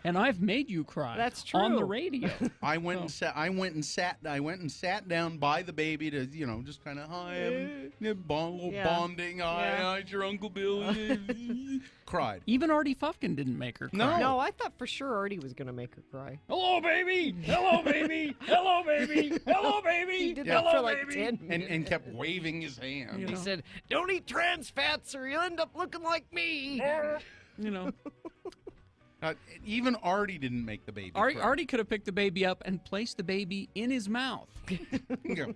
And I've made you cry. That's true. On the radio. I went and sat down by the baby to, just kind of bonding. Hi, it's your Uncle Bill. Cried. Even Artie Fufkin didn't make her cry. No, I thought for sure Artie was going to make her cry. Hello, baby. Hello, baby. Hello, baby. Hello, baby. He did that for like 10 minutes. And kept waving his hand. He said, "Don't eat trans fats or you'll end up looking like me." Even Artie didn't make the baby cry. Artie could have picked the baby up and placed the baby in his mouth,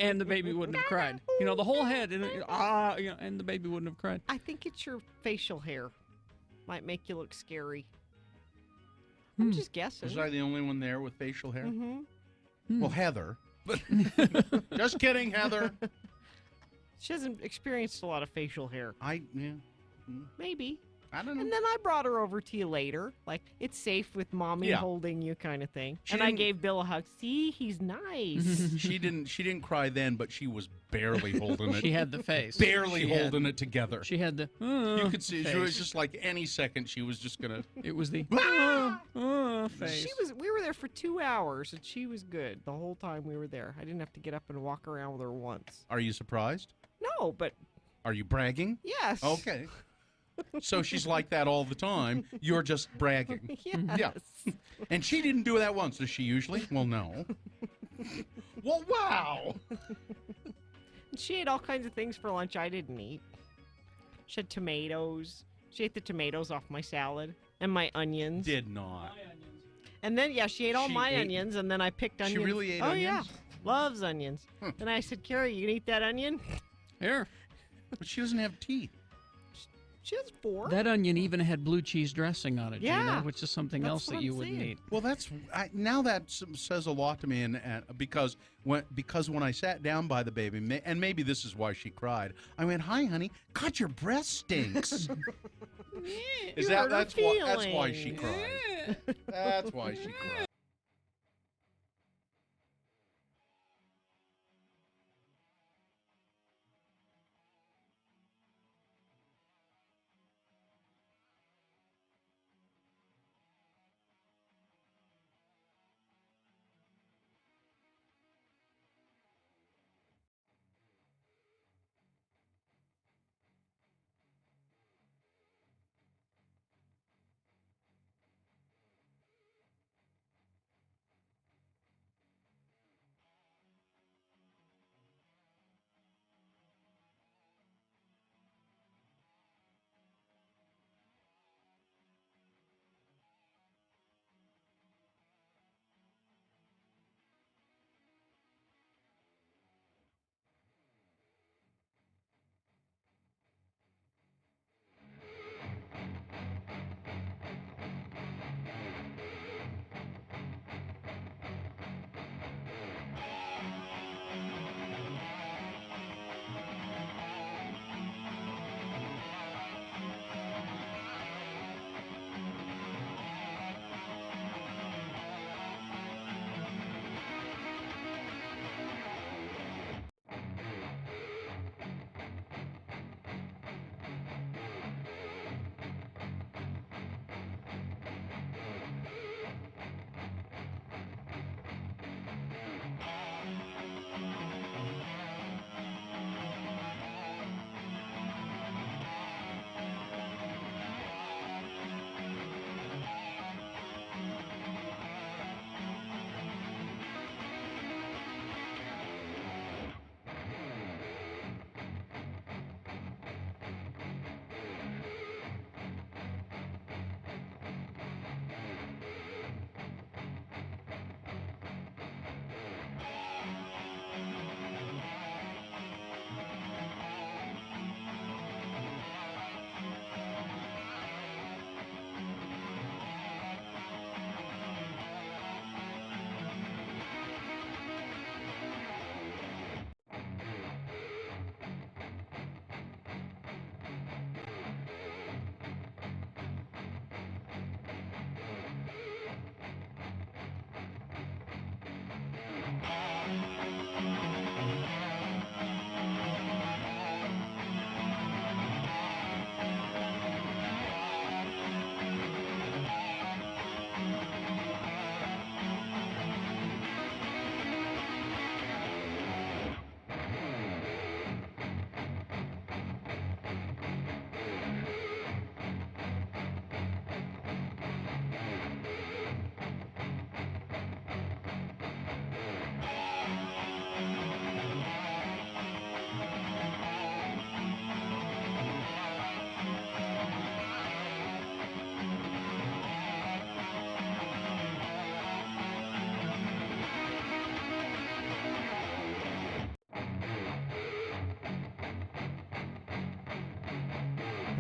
and the baby wouldn't have cried. The whole head, and the baby wouldn't have cried. I think it's your facial hair. Might make you look scary. I'm just guessing. Was I the only one there with facial hair? Mm-hmm. Well, Heather. Just kidding, Heather. She hasn't experienced a lot of facial hair. Maybe. I don't know. And then I brought her over to you later. Like, it's safe with mommy holding you kind of thing. I gave Bill a hug. See, he's nice. She didn't cry then, but she was barely holding it. She had the face. Barely holding it together. She had the you could see she was just like any second she was just going to. It was the face. We were there for 2 hours, and she was good the whole time we were there. I didn't have to get up and walk around with her once. Are you surprised? No, but... Are you bragging? Yes. Okay. So she's like that all the time. You're just bragging. Yes. Yeah. And she didn't do that once, does she usually? Well, no. Well, wow. She ate all kinds of things for lunch I didn't eat. She had tomatoes. She ate the tomatoes off my salad and my onions. Did not. And then, she ate all my onions, and then I picked onions. She really ate onions? Oh, yeah. Loves onions. Then I said, Carrie, you can eat that onion? Here. But she doesn't have teeth. She has 4. That onion even had blue cheese dressing on it, Yeah. Jeana, which is something else that you wouldn't eat. Well, now that says a lot to me, and because when I sat down by the baby, and maybe this is why she cried, I went, "Hi, honey, God, your breath stinks." That's why she cried. That's why she cried.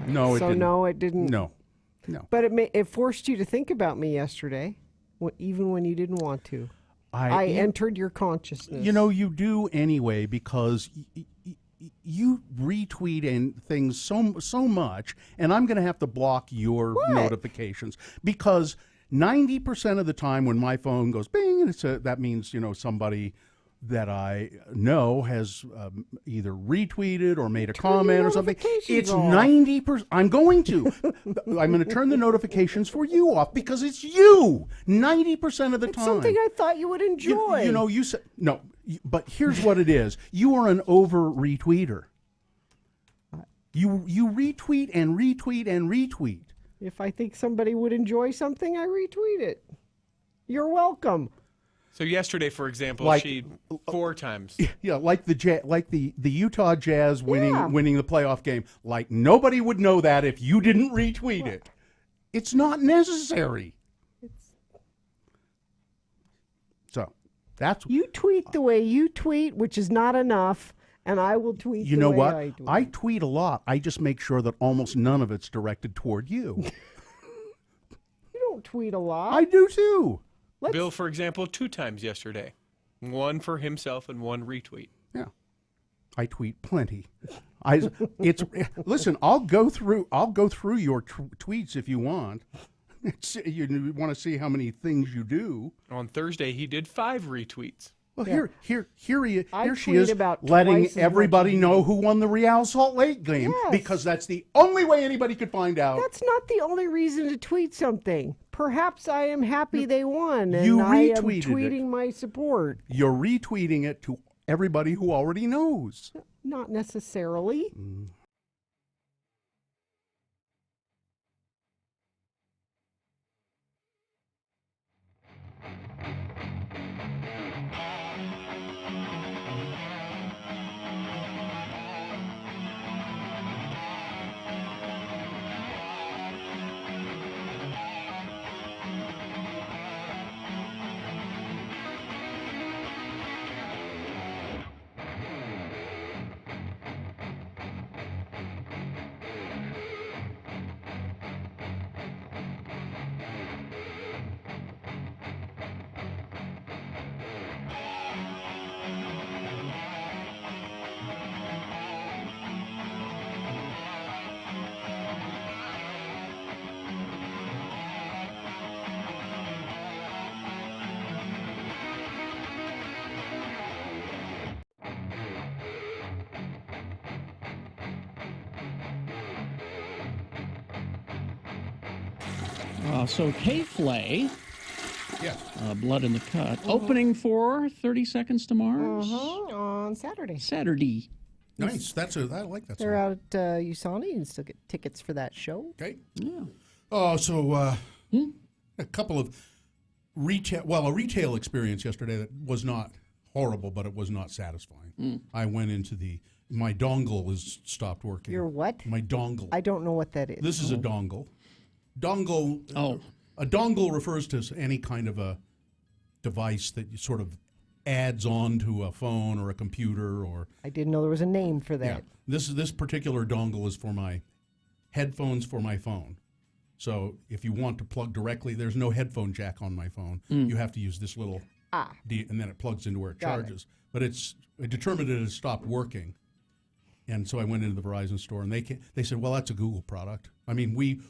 No, it so didn't. no, it didn't. No. But it forced you to think about me yesterday, even when you didn't want to. I entered your consciousness. You know, you do anyway because you retweet and things so much, and I'm going to have to block your notifications because 90% of the time when my phone goes bing, that means somebody that I know has either retweeted or made a comment or something. It's 90%. I'm going to turn the notifications for you off because it's you 90% of the time. Something I thought you would enjoy. You said no, but here's what it is. You are an over retweeter. You retweet and retweet and retweet. If I think somebody would enjoy something, I retweet it. You're welcome. So yesterday, for example, she 4 times. Yeah, like the Utah Jazz winning the playoff game. Like nobody would know that if you didn't retweet it. It's not necessary. So that's you tweet the way you tweet, which is not enough, and I will tweet. You the know way what? I tweet. I tweet a lot. I just make sure that almost none of it's directed toward you. You don't tweet a lot. I do too. Bill, for example, 2 times yesterday. 1 for himself and 1 retweet. Yeah, I tweet plenty. Listen. I'll go through your tweets if you want. You want to see how many things you do. On Thursday, he did 5 retweets. Well, here she is about letting twice as everybody much. know who won the Real Salt Lake game because that's the only way anybody could find out. That's not the only reason to tweet something. Perhaps I am happy they won, and You I am retweeted tweeting my support. You're retweeting it to everybody who already knows. Not necessarily. So K-Flay, yes, Blood in the Cut, opening for 30 Seconds to Mars on Saturday. Nice. I like that. They're out at USANA. You can still get tickets for that show. Okay. Yeah. Oh, so a couple of a retail experience yesterday that was not horrible, but it was not satisfying. I went into my dongle has stopped working. Your what? My dongle. I don't know what that is. This is a dongle. A dongle refers to any kind of a device that you sort of adds on to a phone or a computer or. I didn't know there was a name for that. Yeah. This particular dongle is for my headphones for my phone. So if you want to plug directly, there's no headphone jack on my phone. You have to use this little and then it plugs into where it charges. But I determined it had stopped working. And so I went into the Verizon store, and they said, "Well, that's a Google product. I mean, we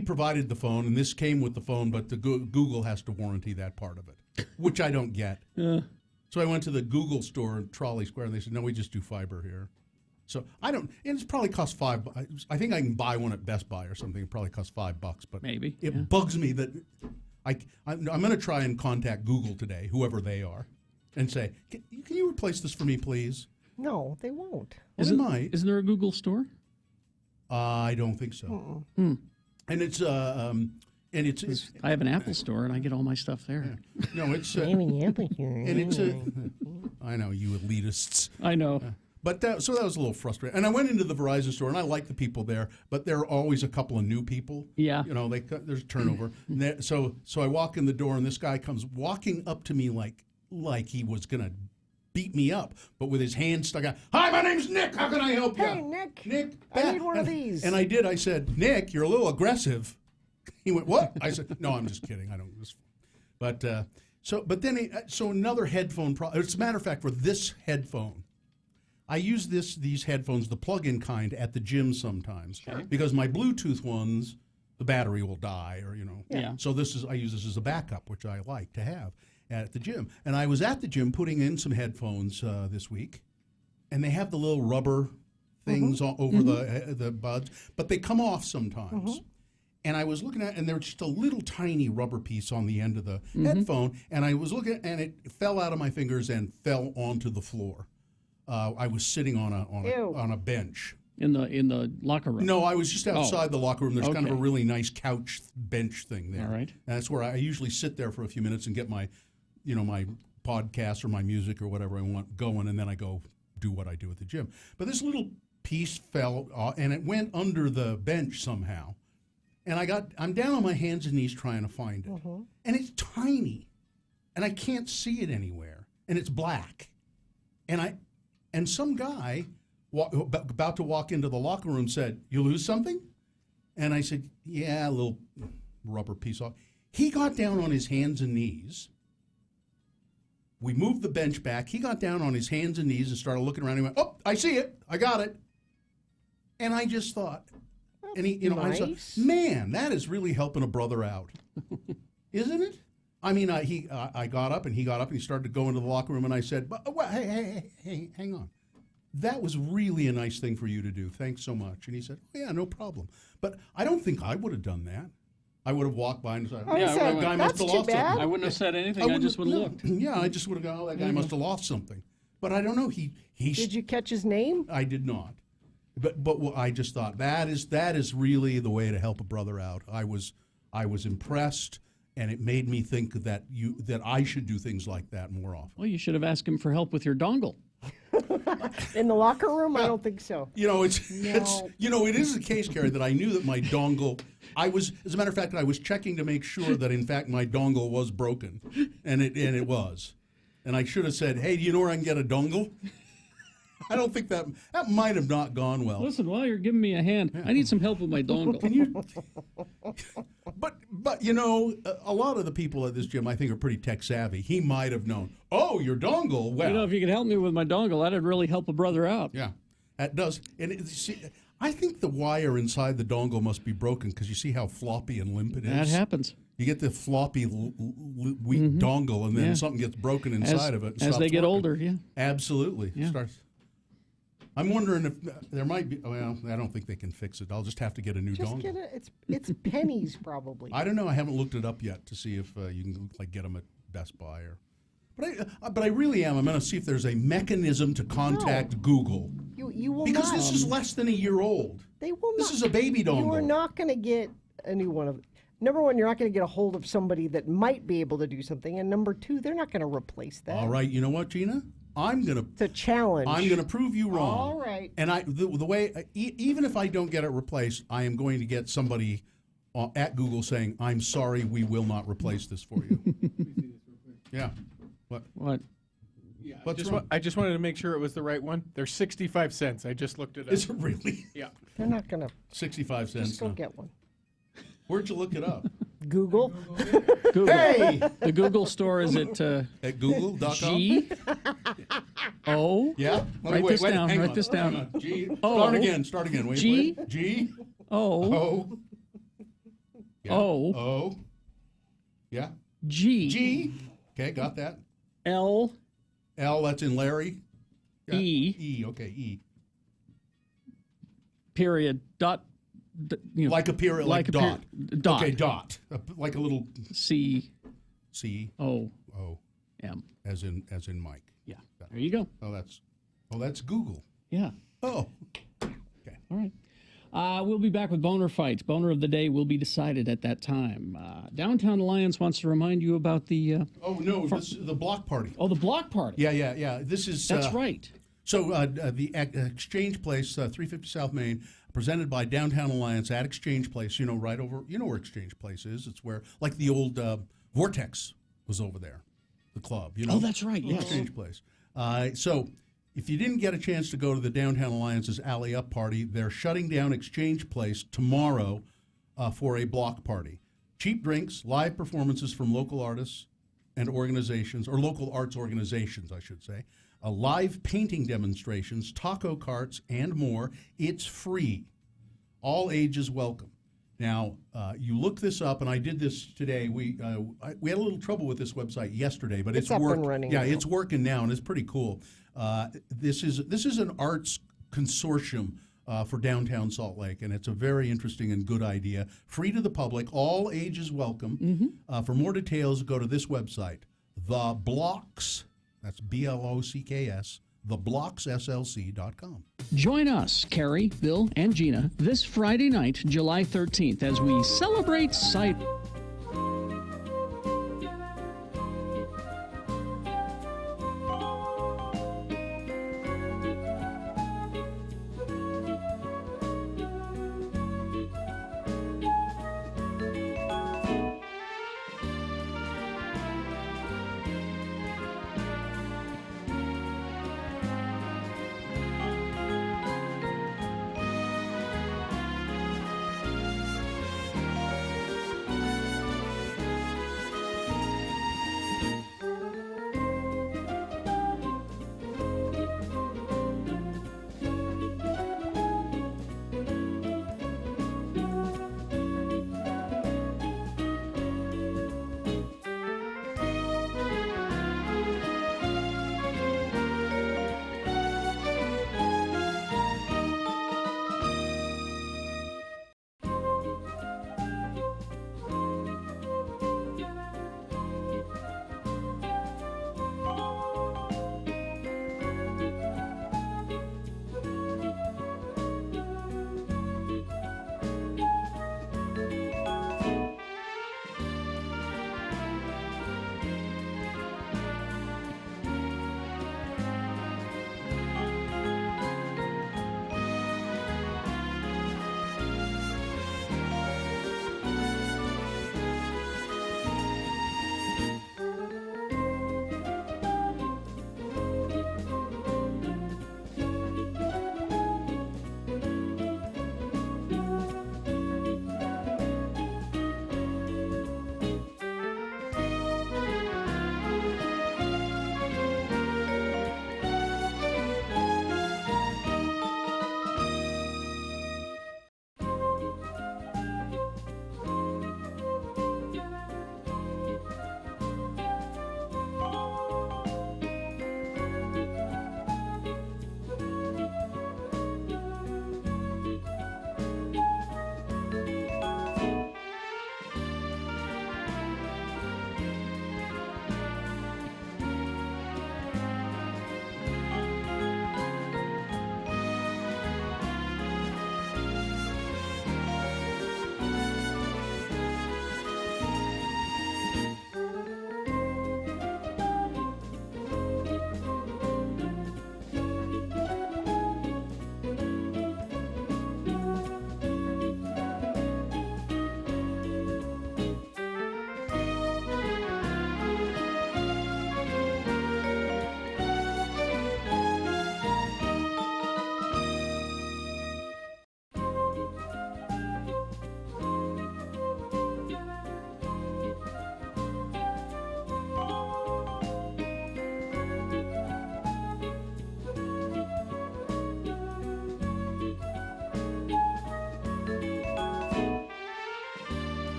provided the phone, and this came with the phone, but Google has to warranty that part of it, which I don't get." So I went to the Google store in Trolley Square, and they said, "No, we just do fiber here." So I don't, and it's probably cost $5. I think I can buy one at Best Buy or something. It probably costs $5, but maybe it bugs me that I'm going to try and contact Google today, whoever they are, and say, "Can you replace this for me, please?" No, they won't. Isn't there a Google store? I don't think so. And it's I have an Apple store and I get all my stuff there. Yeah. No, it's and it's I know you elitists. I know. But so that was a little frustrating. And I went into the Verizon store, and I like the people there, but there are always a couple of new people. Yeah. You know, there's turnover. So I walk in the door, and this guy comes walking up to me like he was going to beat me up, but with his hand stuck out. Hi, my name's Nick. How can I help you? Hey, Nick. Nick, I need one of these. And I did. I said, Nick, you're a little aggressive. He went, what? I said, no, I'm just kidding. I don't. But so another headphone problem. As a matter of fact, for this headphone, I use these headphones, the plug-in kind, at the gym sometimes because my Bluetooth ones, the battery will die, or Yeah. So I use this as a backup, which I like to have at the gym. And I was at the gym putting in some headphones this week, and they have the little rubber things over the buds, but they come off sometimes. And I was looking at, and there's just a little tiny rubber piece on the end of the headphone, and I was looking, and it fell out of my fingers and fell onto the floor. I was sitting on a bench in the locker room. No, I was just outside the locker room. There's kind of a really nice couch bench thing there. All right, and that's where I usually sit there for a few minutes and get my, my podcast or my music or whatever I want going, and then I go do what I do at the gym. But this little piece fell off, and it went under the bench somehow. And I'm down on my hands and knees trying to find it. And it's tiny. And I can't see it anywhere. And it's black. And some guy about to walk into the locker room said, "You lose something?" And I said, "Yeah, a little rubber piece off." He got down on his hands and knees. We moved the bench back. He got down on his hands and knees and started looking around. He went, "Oh, I see it. I got it." And I just thought, and he, nice. I thought, man, that is really helping a brother out, isn't it? I mean, I got up and he got up and he started to go into the locker room, and I said, hey, hang on. That was really a nice thing for you to do. Thanks so much. And he said, "Oh, yeah, no problem." But I don't think I would have done that. I would have walked by and said, that guy must have lost something. I wouldn't have said anything. I just would have looked. Yeah, I just would have gone, "Oh, that guy must have lost something." But I don't know. Did you catch his name? I did not. But I just thought that is really the way to help a brother out. I was impressed, and it made me think that I should do things like that more often. Well, you should have asked him for help with your dongle. In the locker room? I don't think so. It is the case, Carrie, that I knew that my dongle. As a matter of fact, I was checking to make sure that in fact my dongle was broken, and it was, and I should have said, "Hey, do you know where I can get a dongle?" I don't think that might have not gone well. Listen, while you're giving me a hand, I need some help with my dongle. Can you? But a lot of the people at this gym I think are pretty tech savvy. He might have known. Oh, your dongle. Well, if you could help me with my dongle, that'd really help a brother out. Yeah, that does. And I think the wire inside the dongle must be broken because you see how floppy and limp it is. That happens. You get the floppy, weak dongle, and then something gets broken inside of it. As they get older, yeah. Absolutely. Yeah. I'm wondering if there might be. Well, I don't think they can fix it. I'll just have to get a new dongle. It's pennies probably. I don't know. I haven't looked it up yet to see if you can get them at Best Buy or. But I really am. I'm going to see if there's a mechanism to contact Google. You will because not. This is less than a year old. They will not. This is a baby dongle. You are not going to get a new one of. Number one, you're not going to get a hold of somebody that might be able to do something, and number two, they're not going to replace that. All right. You know what, Jeana? It's a challenge. I'm going to prove you wrong. All right. And the way, even if I don't get it replaced, I am going to get somebody at Google saying, "I'm sorry, we will not replace this for you." Yeah. What? Yeah. I just wanted to make sure it was the right one. They're 65 cents. I just looked it up. Is it really? Yeah. They're not going to. 65 cents. Just go get one. Where'd you look it up? Google. Google. Hey! The Google store is at Google.com? G-O. Yeah? Write this down. Write this down. G. O. Start again. Wait, G. Wait. G. O. O. Yeah. O. O. Yeah. G. G. Okay, got that. L. L, that's in Larry. Yeah. E. E, okay, E. Period. Dot. Like a period, like dot. Dot. Okay, dot. Like a little C. C. O. O. M. As in Mike. Yeah. There you go. Oh, that's Google. Yeah. Oh. Okay. All right. We'll be back with Boehner fights. Boehner of the day will be decided at that time. Downtown Alliance wants to remind you about the. This is the block party. Oh, the block party. Yeah. This is. That's right. So the Exchange Place, 350 South Main, presented by Downtown Alliance at Exchange Place. Right over. You know where Exchange Place is? It's where the old Vortex was over there, the club. Oh, that's right. Yes. Exchange Place. So if you didn't get a chance to go to the Downtown Alliance's Alley Up party, they're shutting down Exchange Place tomorrow for a block party. Cheap drinks, live performances from local artists and organizations, or local arts organizations, I should say, live painting demonstrations, taco carts, and more. It's free. All ages welcome. Now, you look this up, and I did this today. We had a little trouble with this website yesterday, but it's up and running Yeah, now. it's working now, and it's pretty cool. This is an arts consortium for downtown Salt Lake, and it's a very interesting and good idea. Free to the public, all ages welcome. For more details, go to this website, The Blocks. That's BLOCKS. theblocksslc.com. Join us, Carrie, Bill, and Jeana, this Friday night, July 13th, as we celebrate sight.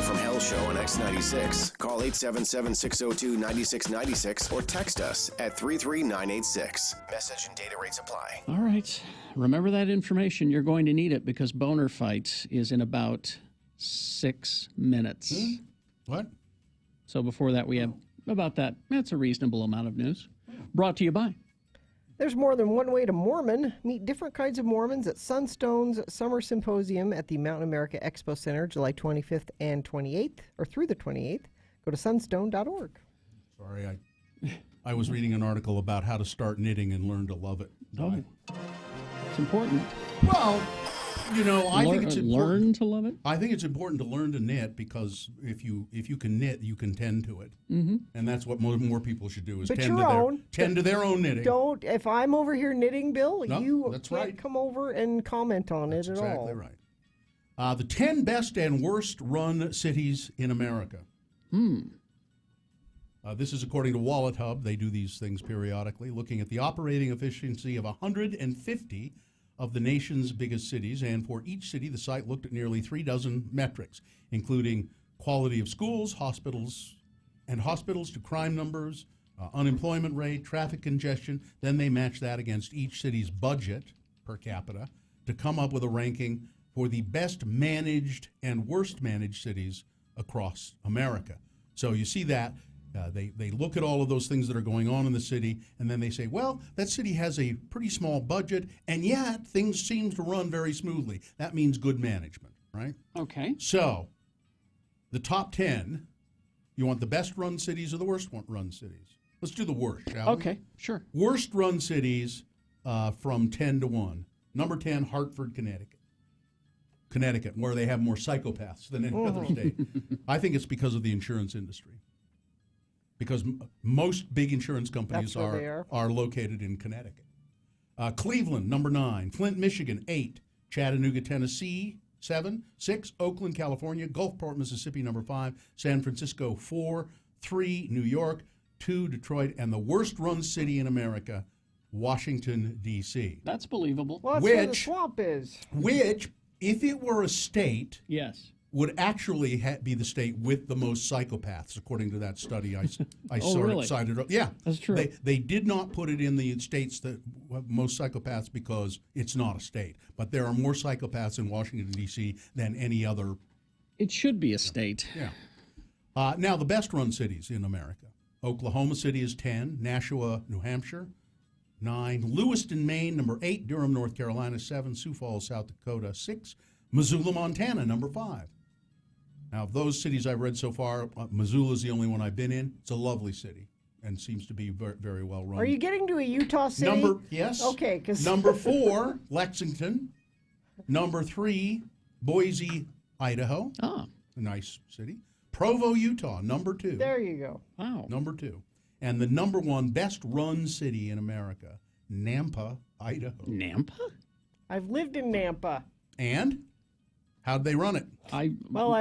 from Hell show on X96. Call 877-602-9696 or text us at 33986. Message and data rates apply. All right. Remember that information. You're going to need it because Boehner Fight is in about 6 minutes. What? So before that, we have about that. That's a reasonable amount of news. Brought to you by. There's more than one way to Mormon. Meet different kinds of Mormons at Sunstone's Summer Symposium at the Mountain America Expo Center, July 25th and 28th, or through the 28th. Go to sunstone.org. Sorry, I was reading an article about how to start knitting and learn to love it. Oh, it's important. Well, you know, I think it's important. Learn to love it? I think it's important to learn to knit because if you can knit, you can tend to it. Mm-hmm. And that's what more people should do is But tend to their own knitting. Don't, if I'm over here knitting, Bill, No, you that's can't right. come over and comment on it at all. Exactly right. The 10 best and worst run cities in America. This is according to Wallet Hub. They do these things periodically, looking at the operating efficiency of 150 of the nation's biggest cities. And for each city, the site looked at nearly 36 metrics, including quality of schools, hospitals to crime numbers, unemployment rate, traffic congestion. Then they match that against each city's budget per capita to come up with a ranking for the best managed and worst managed cities across America. So you see that. They look at all of those things that are going on in the city, and then they say, well, that city has a pretty small budget, and yet things seem to run very smoothly. That means good management, right? Okay. So the top 10, you want the best run cities or the worst run cities? Let's do the worst, shall we? Okay, sure. Worst run cities from 10 to 1. Number 10, Hartford, Connecticut, where they have more psychopaths than any other state. I think it's because of the insurance industry. Because most big insurance companies are located in Connecticut. Cleveland, number 9. Flint, Michigan, 8. Chattanooga, Tennessee, 7. 6. Oakland, California. Gulfport, Mississippi, number 5. San Francisco, 4. 3. New York, 2. Detroit. And the worst run city in America, Washington, D.C. That's believable. Well, that's where the swamp is. Which, if it were a state... Yes. would actually be the state with the most psychopaths, according to that study I saw really? cited. Yeah, that's true. They did not put it in the states that have most psychopaths because it's not a state. But there are more psychopaths in Washington, D.C. than any other. It should be a state. Yeah. Now, the best-run cities in America. Oklahoma City is 10. Nashua, New Hampshire, 9. Lewiston, Maine, number 8. Durham, North Carolina, 7. Sioux Falls, South Dakota, 6. Missoula, Montana, number 5. Now, of those cities I've read so far, Missoula is the only one I've been in. It's a lovely city and seems to be very, very well run. Are you getting to a Utah city? Yes. Okay. Number 4, Lexington. Number 3, Boise, Idaho. Ah. A nice city. Provo, Utah, number 2. There you go. Wow. Number 2. And the number 1 best run city in America, Nampa, Idaho. Nampa? I've lived in Nampa. And? How'd they run it? I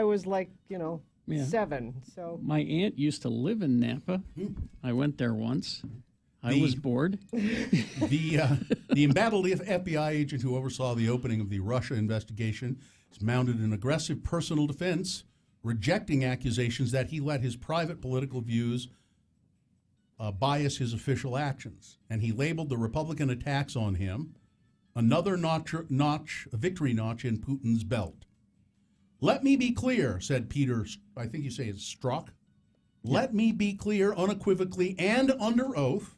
was like, 7. So my aunt used to live in Nampa. I went there once. I was bored. The embattled FBI agent who oversaw the opening of the Russia investigation has mounted an aggressive personal defense, rejecting accusations that he let his private political views bias his official actions. And he labeled the Republican attacks on him another a victory notch in Putin's belt. Let me be clear, said Peter, I think you say it's Strzok. Let me be clear unequivocally and under oath,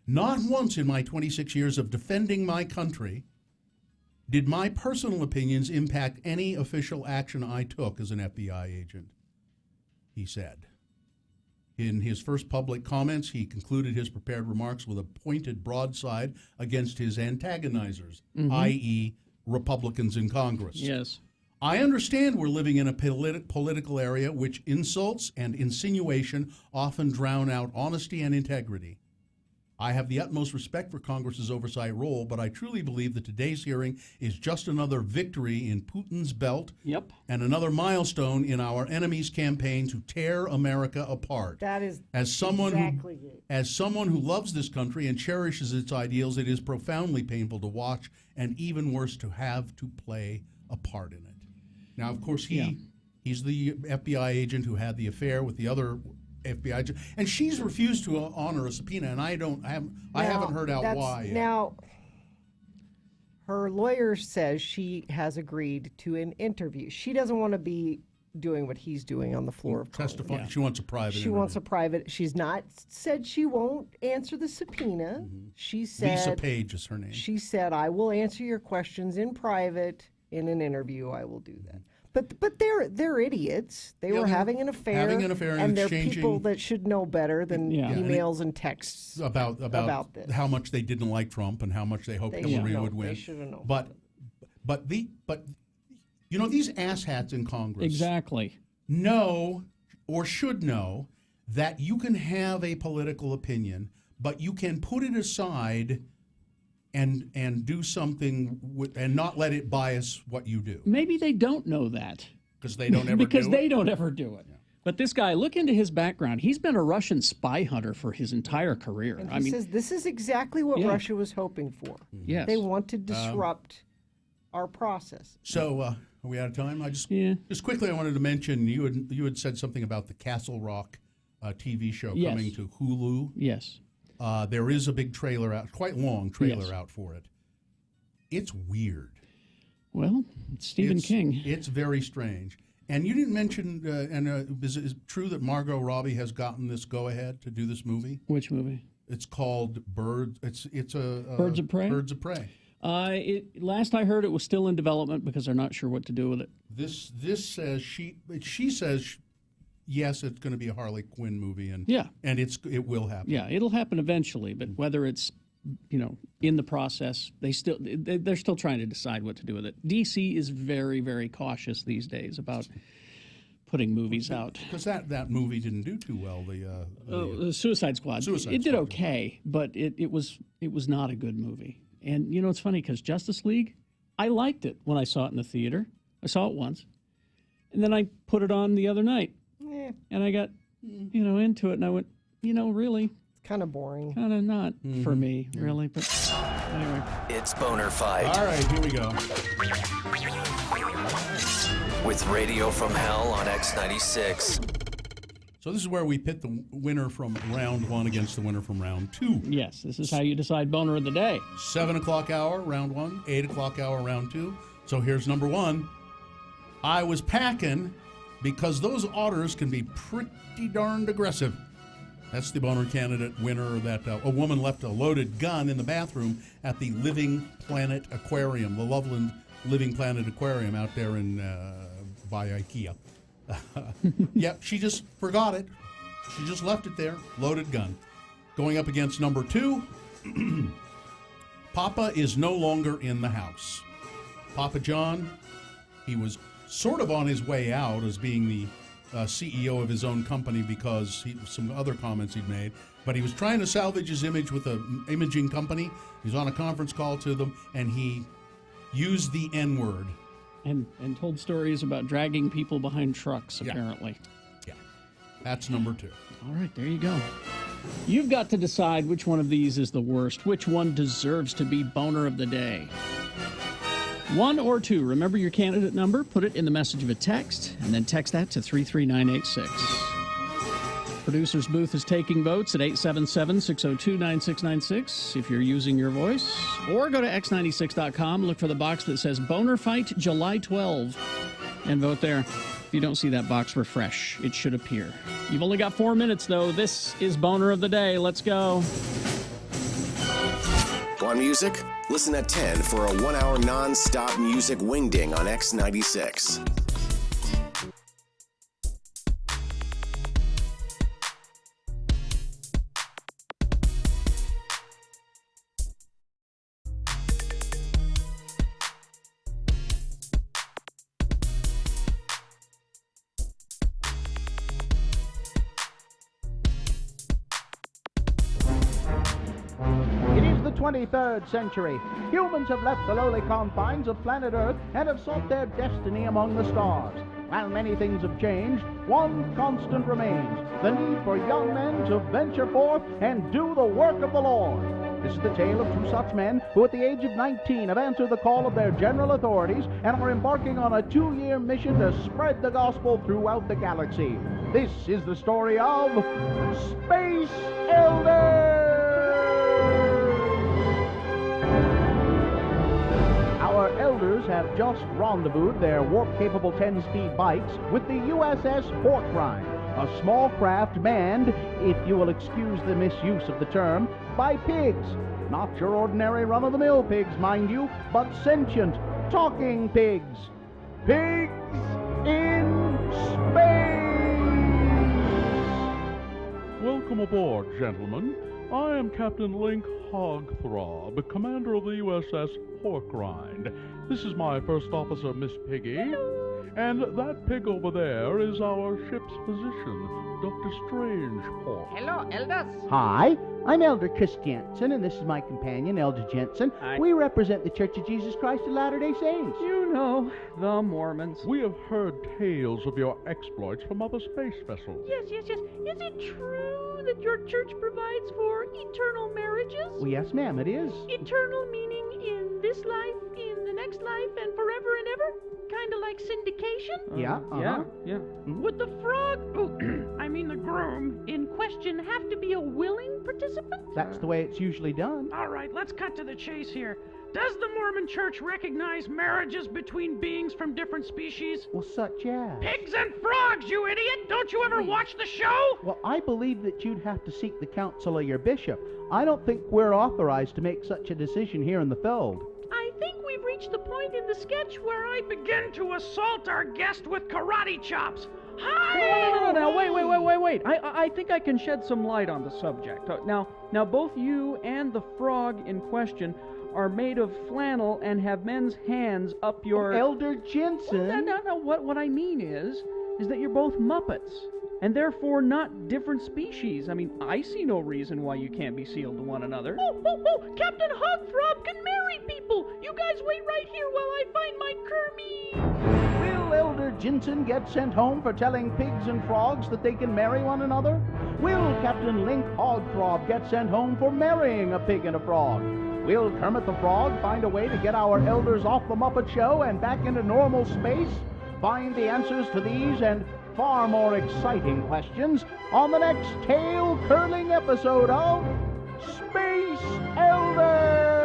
not once in my 26 years of defending my country did my personal opinions impact any official action I took as an FBI agent, he said. In his first public comments, he concluded his prepared remarks with a pointed broadside against his antagonizers, i.e., Republicans in Congress. Yes. I understand we're living in a political area which insults and insinuation often drown out honesty and integrity. I have the utmost respect for Congress's oversight role, but I truly believe that today's hearing is just another victory in Putin's belt and another milestone in our enemy's campaign to tear America apart. That is as someone exactly who loves this country and cherishes its ideals, it is profoundly painful to watch and even worse to have to play a part in it. Now, of course, he He's the FBI agent who had the affair with the other FBI agent, and she's refused to honor a subpoena, and I haven't heard out why yet. Now, her lawyer says she has agreed to an interview. She doesn't want to be doing what he's doing on the floor of Congress. Testifying. She wants a private She wants a private. She's not said she won't answer the subpoena. She said Lisa Page is her name. She said, "I will answer your questions in private in an interview. I will do that." But they're idiots. They were having an affair. Having an affair and they're exchanging people that should know better than emails and texts about this. how much they didn't like Trump and how much they hoped Hillary would win. They should have known. But you know, these asshats in Congress exactly know or should know that you can have a political opinion, but you can put it aside and do something and not let it bias what you do. Maybe they don't know that. Because they don't ever because do they it? don't ever do it. Yeah. But this guy, look into his background. He's been a Russian spy hunter for his entire career. And he says this is exactly what Russia was hoping for. Yes. They want to disrupt our process. So are we out of time? Just quickly, I wanted to mention you had said something about the Castle Rock TV show coming to Hulu. Yes. There is a big trailer out, quite long trailer out for it. It's weird. Well, it's Stephen King. It's very strange. And you didn't mention, is it true that Margot Robbie has gotten this go-ahead to do this movie? Which movie? It's called Birds. It's a Birds of Prey. Birds of Prey. Last I heard, it was still in development because they're not sure what to do with it. This says she says. Yes, it's going to be a Harley Quinn movie, and it will happen. Yeah, it'll happen eventually, but whether it's in the process, they're still trying to decide what to do with it. DC is very, very cautious these days about putting movies out because that movie didn't do too well. The Suicide Squad. It did okay, but it was not a good movie. And it's funny because Justice League, I liked it when I saw it in the theater. I saw it once, and then I put it on the other night. And I got, into it, and I went, really, it's kind of boring. Kind of not for me, really. But anyway, it's Boner Fight. All right, here we go. With Radio from Hell on X96. So this is where we pit the winner from round 1 against the winner from round 2. Yes, this is how you decide Boner of the day. 7 o'clock hour, round 1. 8 o'clock hour, round 2. So here's number 1. I was packing because those otters can be pretty darned aggressive. That's the Boner candidate winner that a woman left a loaded gun in the bathroom at the Living Planet Aquarium, the Loveland Living Planet Aquarium out there by IKEA. Yep, she just forgot it. She just left it there, loaded gun. Going up against number 2, Papa is no longer in the house. Papa John, he was sort of on his way out as being the CEO of his own company because some other comments he'd made, but he was trying to salvage his image with an imaging company. He's on a conference call to them, and he used the N-word. And told stories about dragging people behind trucks, apparently. Yeah. That's number 2. All right, there you go. You've got to decide which one of these is the worst, which one deserves to be Boner of the Day. 1 or 2. Remember your candidate number, put it in the message of a text, and then text that to 33986. Producer's booth is taking votes at 877-602-9696 if you're using your voice. Or go to x96.com, look for the box that says Boner Fight July 12, and vote there. If you don't see that box, refresh. It should appear. You've only got 4 minutes, though. This is Boner of the Day. Let's go. Want music? Listen at 10 for a 1-hour non-stop music wingding on X96. It is the 23rd century. Humans have left the lowly confines of planet Earth and have sought their destiny among the stars. While many things have changed, one constant remains: the need for young men to venture forth and do the work of the Lord. This is the tale of two such men who at the age of 19 have answered the call of their general authorities and are embarking on a 2-year mission to spread the gospel throughout the galaxy. This is the story of Space Elders! Our elders have just rendezvoused their warp-capable 10-speed bikes with the USS Parkland, a small craft manned, if you will excuse the misuse of the term, by pigs. Not your ordinary run-of-the-mill pigs, mind you, but sentient, talking pigs. Pigs in space! Welcome aboard, gentlemen. I am Captain Link Hogthrob, commander of the USS Porkrind. This is my first officer, Miss Piggy. And that pig over there is our ship's physician, Dr. Strangepork. Hello, elders. Hi, I'm Elder Chris Jensen, and this is my companion, Elder Jensen. We represent the Church of Jesus Christ of Latter-day Saints. You know, the Mormons. We have heard tales of your exploits from other space vessels. Yes. Is it true that your church provides for eternal marriages? Well, yes, ma'am, it is. Eternal meaning in this life, in the next life, and forever and ever? Kind of like syndication? Yeah. Would the frog, I mean the groom, in question have to be a willing participant? That's the way it's usually done. All right, let's cut to the chase here. Does the Mormon Church recognize marriages between beings from different species? Well, such as? Pigs and frogs, you idiot! Don't you ever watch the show? Well, I believe that you'd have to seek the counsel of your bishop. I don't think we're authorized to make such a decision here in the field. I think we've reached the point in the sketch where I begin to assault our guest with karate chops. Hi! No, wait. I think I can shed some light on the subject. Now, both you and the frog in question are made of flannel and have men's hands up your... Elder Jensen! No, what I mean is that you're both Muppets, and therefore not different species. I mean, I see no reason why you can't be sealed to one another. Oh, Captain Hogthrob can marry people! You guys wait right here while I find my Kermie! Will Elder Jensen get sent home for telling pigs and frogs that they can marry one another? Will Captain Link Hogthrob get sent home for marrying a pig and a frog? Will Kermit the Frog find a way to get our elders off the Muppet Show and back into normal space? Find the answers to these and far more exciting questions on the next tail-curling episode of Space Elders!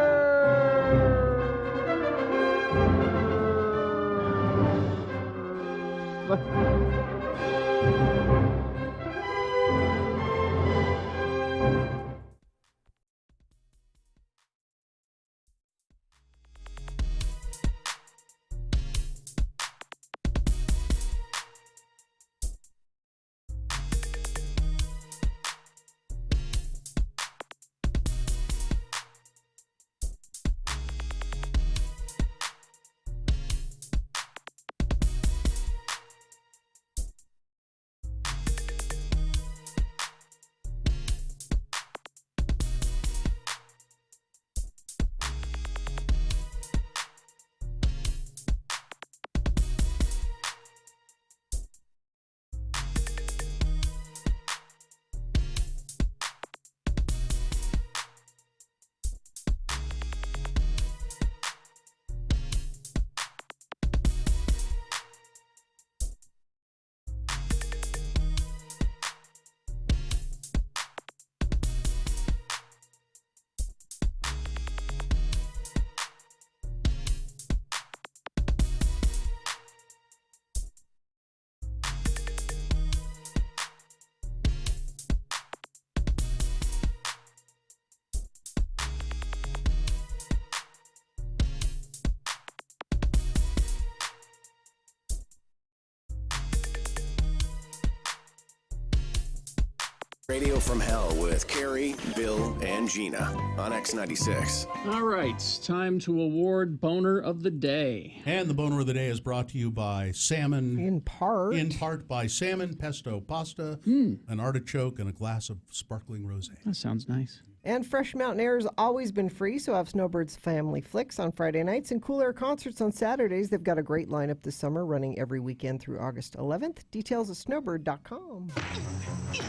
Radio from Hell with Carrie, Bill, and Jeana on X96. All right, time to award Boner of the Day. And the Boner of the Day is brought to you by salmon. In part. In part by salmon, pesto pasta, an artichoke, and a glass of sparkling rosé. That sounds nice. And Fresh Mountain Air has always been free, so have Snowbird's Family Flicks on Friday nights and Cool Air Concerts on Saturdays. They've got a great lineup this summer, running every weekend through August 11th. Details at snowbird.com.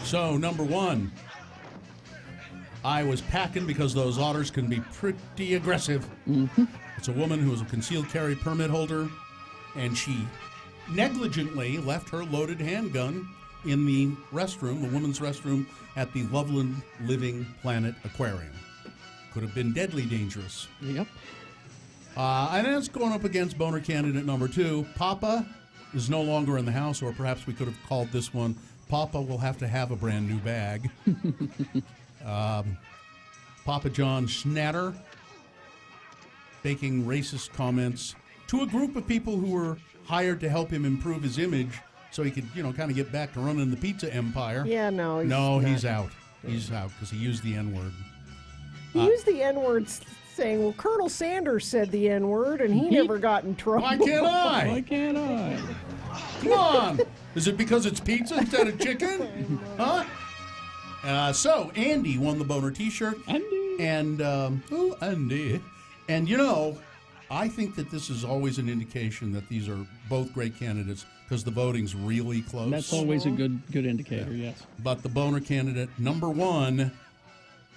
So, number one, I was packing because those otters can be pretty aggressive. It's a woman who is a concealed carry permit holder, and she negligently left her loaded handgun in the restroom, the women's restroom at the Loveland Living Planet Aquarium. Could have been deadly dangerous. Yep. And that's going up against boner candidate number 2. Papa is no longer in the house, or perhaps we could have called this one, Papa will have to have a brand new bag. Papa John Schnatter making racist comments to a group of people who were hired to help him improve his image so he could, kind of get back to running the pizza empire. Yeah, no. He's out. He's out because he used the N-word. He used the N-word saying, well, Colonel Sanders said the N-word, and he never got in trouble. Why can't I? Why can't I? Come on. Is it because it's pizza instead of chicken? Huh? So, Andy won the Boner T-shirt. Andy. And, Andy. And, I think that this is always an indication that these are both great candidates because the voting's really close. That's always a good indicator, yes. But the Boner candidate, number 1,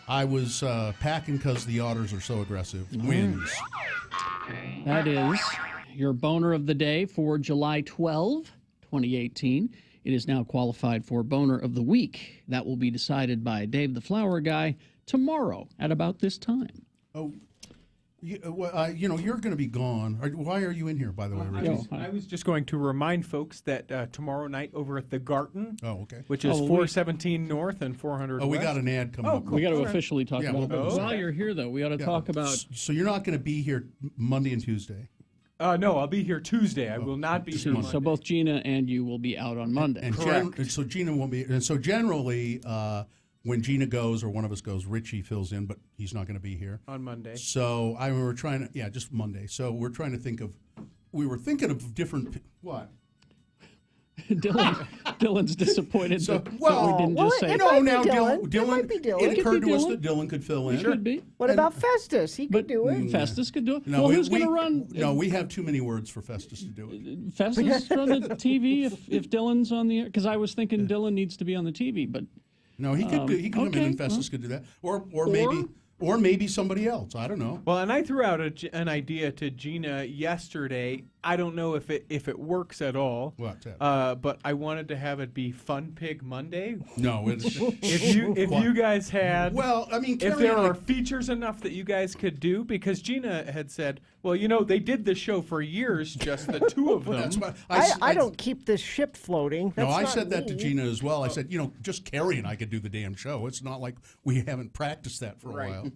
I was packing because the otters are so aggressive, wins. That is your boner of the day for July 12, 2018. It is now qualified for boner of the week. That will be decided by Dave the Flower Guy tomorrow at about this time. Oh, you're going to be gone. Why are you in here, by the way, Richie? I was just going to remind folks that tomorrow night over at the Garden, which is 417 North and 400 we West. got an ad coming up. We got to officially talk about it. we'll- While you're here, though, we ought to talk about... So you're not going to be here Monday and Tuesday? No, I'll be here Tuesday. I will not be here Monday. So both Jeana and you will be out on Monday. And so Jeana won't be. And so generally, when Jeana goes or one of us goes, Richie fills in, but he's not going to be here on Monday. So we were trying to, just Monday. So we're trying to think of, we were thinking of different. What? Dylan's disappointed that we didn't just say. It occurred to us that Dylan could fill in. Should be. What about Festus? He could do it. Festus could do it. No, who's going to run? No, we have too many words for Festus to do it. Festus run the TV if Dylan's on the air? Because I was thinking Dylan needs to be on the TV, but no, he could. He could come in, and Festus could do that, or maybe somebody else. I don't know. Well, and I threw out an idea to Jeana yesterday. I don't know if it works at all. What's that? But I wanted to have it be Fun Pig Monday. No, it's if you guys had. Well, I mean, if there are features enough that you guys could do, because Jeana had said, well, they did this show for years, just the two of them. I don't keep this ship floating. That's I not said that to me. Jeana as well. I said, just Carrie and I could do the damn show. It's not like we haven't practiced that for a while.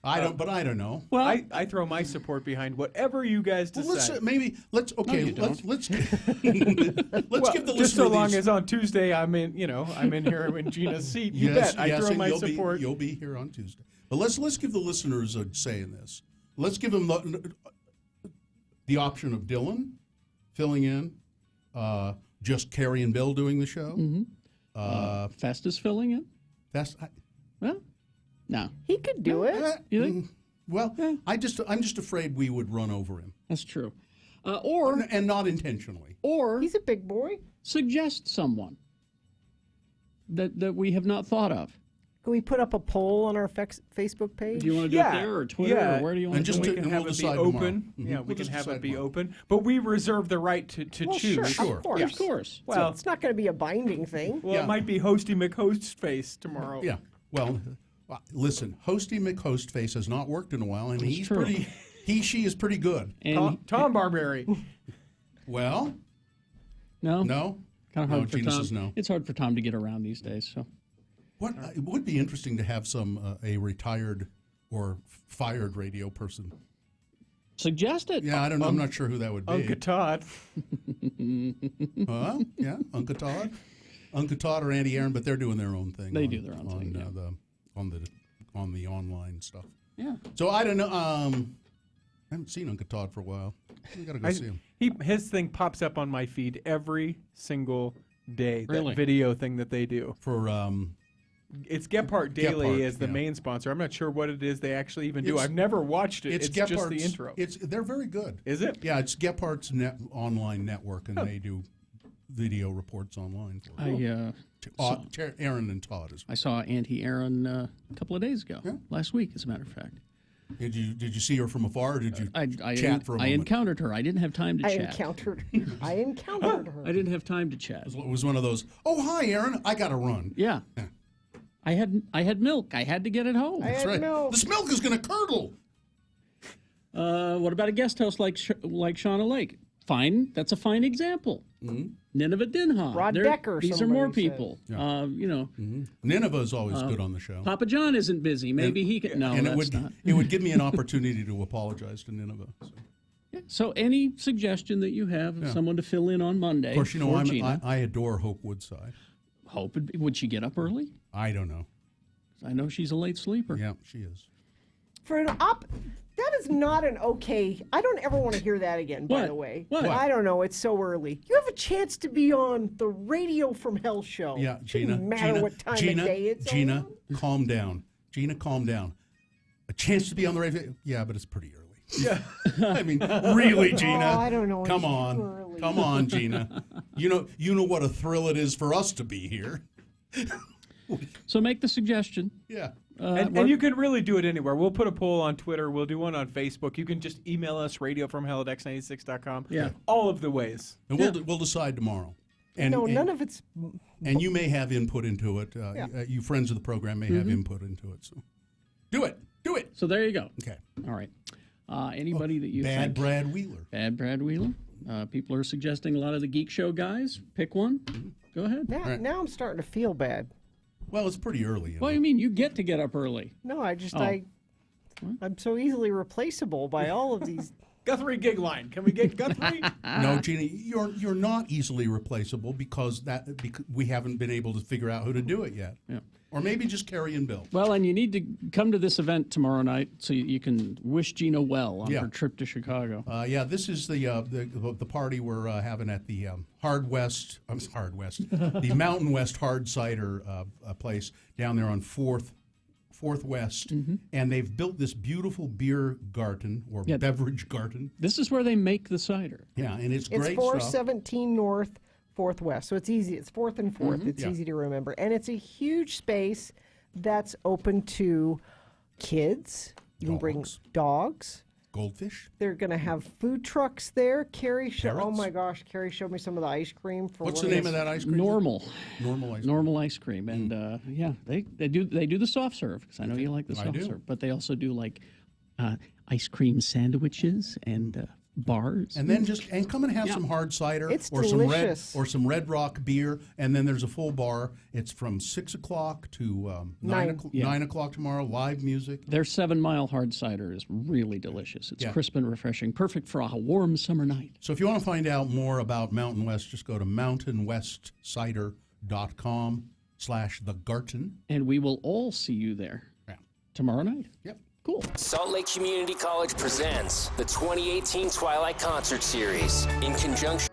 I don't know. Well, I throw my support behind whatever you guys decide. Let's give the listener just so long as on Tuesday I'm in here in Jeana's seat. You bet. I throw my support. You'll be here on Tuesday. But let's give the listeners a say in this. Let's give them the option of Dylan filling in, just Carrie and Bill doing the show. Festus filling in. Well. No, he could do it. You think? Well, I'm just afraid we would run over him. That's true. And not intentionally. Or he's a big boy. Suggest someone that we have not thought of. Can we put up a poll on our Facebook page? Do you want to do it there or Twitter or where do you want to do it? We can have it be open. Yeah, we can have it be open. But we reserve the right to choose. Sure. Of course. Well, it's not going to be a binding thing. Well, it might be Hosty McHostface tomorrow. Yeah. Well, listen, Hosty McHostface has not worked in a while, and she is pretty good. And Tom Barberi. Well, no. Kind of hard for Jeana Tom. Says no. It's hard for Tom to get around these days. So, it would be interesting to have a retired or fired radio person. Suggest it. Yeah, I don't know. I'm not sure who that would be. Uncle Todd. Yeah, Uncle Todd. Uncle Todd or Andy Aaron, but they're doing their own thing. They do their own thing. On the online stuff. Yeah. So I don't know. I haven't seen Uncle Todd for a while. We gotta go see him. His thing pops up on my feed every single day. Really? That video thing that they do for it's Gephardt Daily as the main sponsor. I'm not sure what it is they actually even do. I've never watched it. It's just the intro. They're very good. Is it? Yeah, it's Gephardt's online network, and video reports online for it. Aaron and Todd as well. I saw Auntie Aaron a couple of days ago, last week, as a matter of fact. Did you see her from afar, or did you I chat for a moment? I encountered her. I didn't have time to I chat. I encountered her. I didn't have time to chat. It was one of those, oh, hi, Aaron, I got to run. Yeah. I had milk. I had to get it home. That's right. This milk is going to curdle. What about a guest house like Shauna Lake? Fine. That's a fine example. Mm-hmm. Nineveh Dinha. Rod Decker, These are more somebody people. said. Nineveh is always good on the show. Papa John isn't busy. Maybe he can. No, and that's not. it would give me an opportunity to apologize to Nineveh. So. So any suggestion that you have of someone to fill in on Monday? Of course, you know for Jeana. I adore Hope Woodside. Hope would she get up early? I don't know. I know she's a late sleeper. Yeah, she is. For an that is not an okay. I don't ever want to hear that again, by the way. What? I don't know. It's so early. You have a chance to be on the Radio from Hell show. Yeah, Shouldn't matter what time of day it's Jeana, on. calm down. Jeana, calm down. A chance to be on the radio? Yeah, but it's pretty early. Yeah. I mean, really, Jeana? Oh, I don't know. Come It's on. early. Come on, Jeana. You know what a thrill it is for us to be here. So make the suggestion. Yeah. And you can really do it anywhere. We'll put a poll on Twitter. We'll do one on Facebook. You can just email us, radiofromhell@x96.com. Yeah. All of the ways. And we'll decide tomorrow. None of it's... And you may have input into it. You friends of the program may have input into it. So do it. Do it. So there you go. Okay. All right. Anybody that you Bad think... Brad Wheeler. Bad Brad Wheeler. People are suggesting a lot of the Geek Show guys. Pick one. Go ahead. Now I'm starting to feel bad. Well, it's pretty early. What do you mean? You get to get up early. No, I'm so easily replaceable by all of these. Guthrie gig line. Can we get Guthrie? No, Jeana, you're not easily replaceable because we haven't been able to figure out who to do it yet. Yeah. Or maybe just Carrie and Bill. Well, and you need to come to this event tomorrow night so you can wish Jeana well on her trip to Chicago. This is the party we're having at the the Mountain West Hard Cider place down there on 4th West, and they've built this beautiful beer garden or beverage garden. This is where they make the cider. Yeah, and it's It's great 417 North, 4th West. So it's easy. It's 4th and 4th. It's easy to remember. And it's a huge space that's open to kids. You can bring dogs. Goldfish. They're going to have food trucks there. Carrie Parrots. Oh my gosh, Carrie showed me some of the ice cream. What's the name of that ice cream? Normal ice cream. And they do the soft serve because I know you like the soft serve, but they also do like ice cream sandwiches and bars. And then come and have some hard cider or delicious. some Red Rock beer, and then there's a full bar. It's from 6 o'clock to 9 o'clock tomorrow. Live music. Their 7 Mile hard cider is really delicious. It's crisp and refreshing, perfect for a warm summer night. So if you want to find out more about Mountain West, just go to mountainwestcider.com/thegarten. And we will all see you there tomorrow night. Yep. Cool. Salt Lake Community College presents the 2018 Twilight Concert Series in conjunction.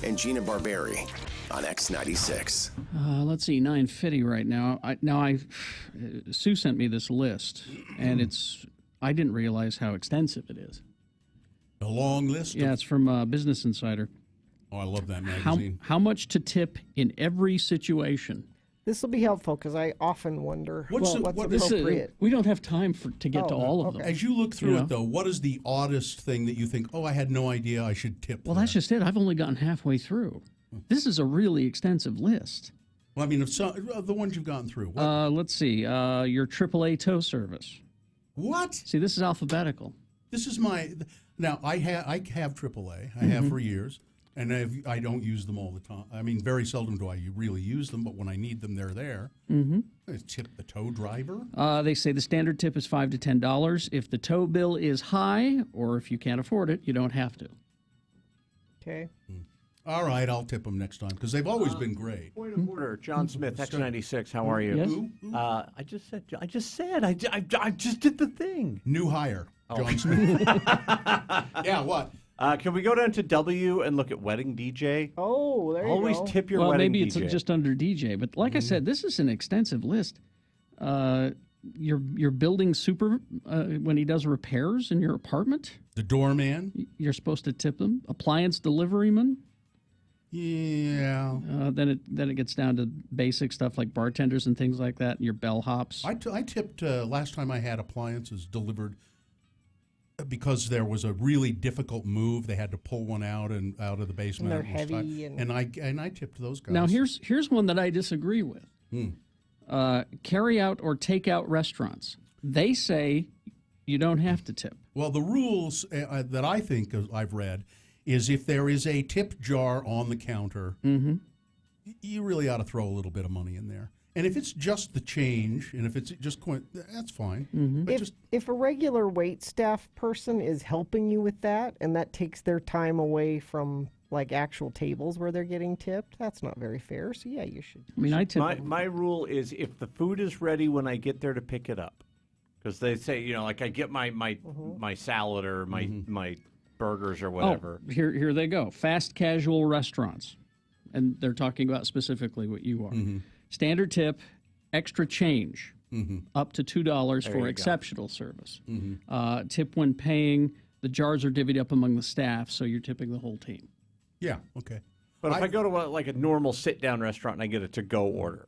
and Jeana Barberi on X96. Let's see, 9:50 right now. Sue sent me this list, and I didn't realize how extensive it is. A long list? Yeah, it's from Business Insider. Oh, I love that magazine. How much to tip in every situation? This will be helpful because I often wonder what's This appropriate. we don't have time to get to all of them. As you look through it, though, what is the oddest thing that you think, oh, I had no idea I should tip? Well, that's just it. I've only gotten halfway through. This is a really extensive list. Well, I mean, the ones you've gotten through. Let's see. Your AAA tow service. What? See, this is alphabetical. This is now, I have AAA. I have for years. And I don't use them all the time. I mean, very seldom do I really use them, but when I need them, they're there. Mm-hmm. I tip the tow driver. They say the standard tip is $5 to $10. If the tow bill is high, or if you can't afford it, you don't have to. Okay. All right, I'll tip them next time because they've always been great. Point of order, John Smith, X96. How are you? Yes? I just said. I just did the thing. New hire, John Smith. Yeah, what? Can we go down to W and look at wedding DJ? Oh, there you go. Always tip your well, wedding maybe DJ. it's just under DJ, but like I said, this is an extensive list. Your building super when he does repairs in your apartment. The doorman. You're supposed to tip them. Appliance deliveryman. Yeah. Then it gets down to basic stuff like bartenders and things like that. Your bellhops. I tipped last time I had appliances delivered because there was a really difficult move. They had to pull one out of the basement. And they're heavy. And I tipped those guys. Now here's one that I disagree with. Carry out or take out restaurants. They say you don't have to tip. Well, the rules that I think I've read is if there is a tip jar on the counter, you really ought to throw a little bit of money in there. And if it's just the change, and if it's just that's fine. But if a regular wait staff person is helping you with that, and that takes their time away from like actual tables where they're getting tipped, that's not very fair. So yeah, you should. I mean, I tip. My rule is if the food is ready when I get there to pick it up, because they say like I get my salad or my burgers or whatever. Oh, here they go. Fast casual restaurants, and they're talking about specifically what you are. Standard tip, extra change, up to $2 for exceptional service. Tip when paying. The jars are divvied up among the staff, so you're tipping the whole team. Yeah, okay. But if I go to a normal sit-down restaurant and I get a to-go order,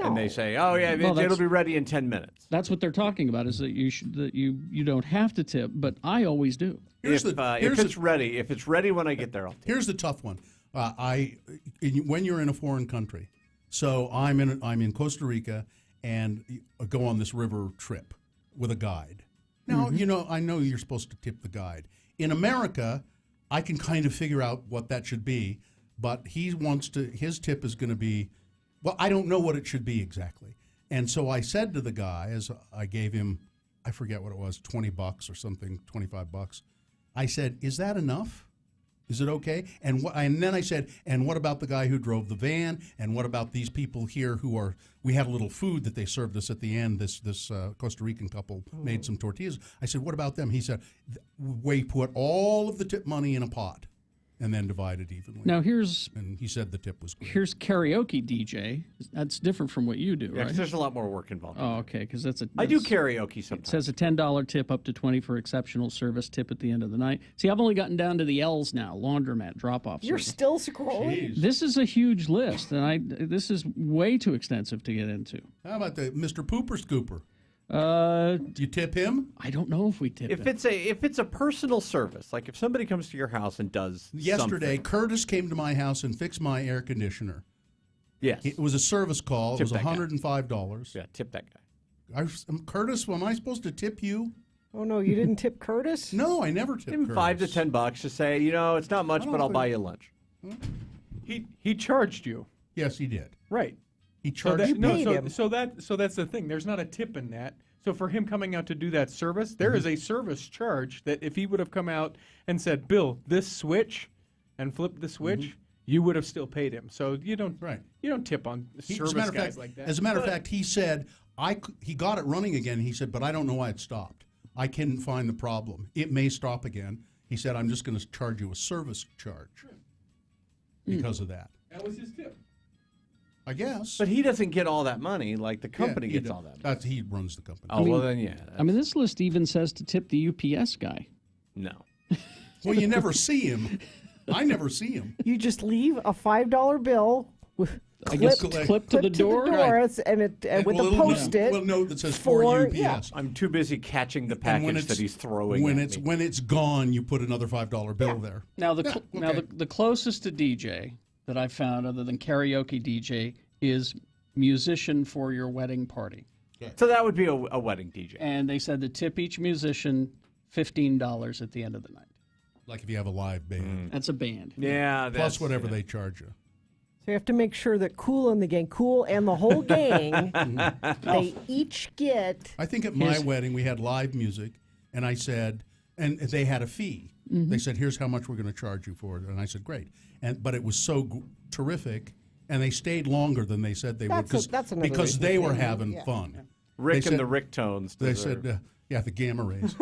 and they say, "Oh yeah, it'll be ready in 10 minutes," that's what they're talking about. Is that you don't have to tip, but I always do. If it's ready when I get there, I'll tip. Here's the tough one. When you're in a foreign country. So I'm in Costa Rica and go on this river trip with a guide. Now, I know you're supposed to tip the guide. In America, I can kind of figure out what that should be, but his tip is going to be, well, I don't know what it should be exactly. And so I said to the guy, as I gave him, I forget what it was, $20 or something, $25. I said, is that enough? Is it okay? And then I said, and what about the guy who drove the van? And what about these people here we had a little food that they served us at the end. This Costa Rican couple made some tortillas. I said, what about them? He said, we put all of the tip money in a pot and then divide it evenly. Now and he said the tip was great. Here's karaoke DJ. That's different from what you do, Yeah, right? 'cause there's a lot more work involved. Oh, okay, because I do karaoke sometimes. It says a $10 tip up to $20 for exceptional service tip at the end of the night. See, I've only gotten down to the L's now, laundromat, drop-off You're service. still scrolling? This is a huge list, and this is way too extensive to get into. How about the Mr. Pooper Scooper? Do you tip him? I don't know if we tip him. If it's a personal service, like if somebody comes to your house and does Yesterday, something. Curtis came to my house and fixed my air conditioner. Yes. It was a service call. Tip It was that guy. $105. Yeah, tip that guy. Curtis, am I supposed to tip you? Oh, no, you didn't tip Curtis? No, I never tipped Give him Curtis. $5 to $10 to say, it's not much, but I'll buy you lunch. He charged you. Yes, he did. Right. He charged him. So that's the thing. There's not a tip in that. So for him coming out to do that service, there is a service charge that if he would have come out and said, "Bill, this switch," and flipped the switch, you would have still paid him. So you don't tip on service guys like that. As a matter of fact, he said he got it running again. He said, but I don't know why it stopped. I couldn't find the problem. It may stop again. He said, I'm just going to charge you a service charge. because of that. That was his tip. I guess. But he doesn't get all that money. Like the company he gets does. all that money. He runs the company. Oh, well then, yeah. I mean, this list even says to tip the UPS guy. No. Well, you never see him. I never see him. You just leave a $5 bill with clipped to the door, and with a post-it. Well, note that says for UPS. Yeah. I'm too busy catching the package that he's throwing when at it's me. when it's gone, you put another $5 bill there. Now, the closest to DJ that I found, other than karaoke DJ, is musician for your wedding party. So that would be a wedding DJ. And they said to tip each musician $15 at the end of the night. Like if you have a live band. That's a band. Yeah. Plus whatever they charge you. So you have to make sure that Cool and the whole gang, they each get. I think at my wedding we had live music, and I said, and they had a fee. Mm-hmm. They said, "Here's how much we're going to charge you for it," and I said, "Great." But it was so terrific, and they stayed longer than they said they would that's another because reason they to were pay them, having yeah. fun. Rick They and said- the Rick tones. They deserve. said, the gamma rays.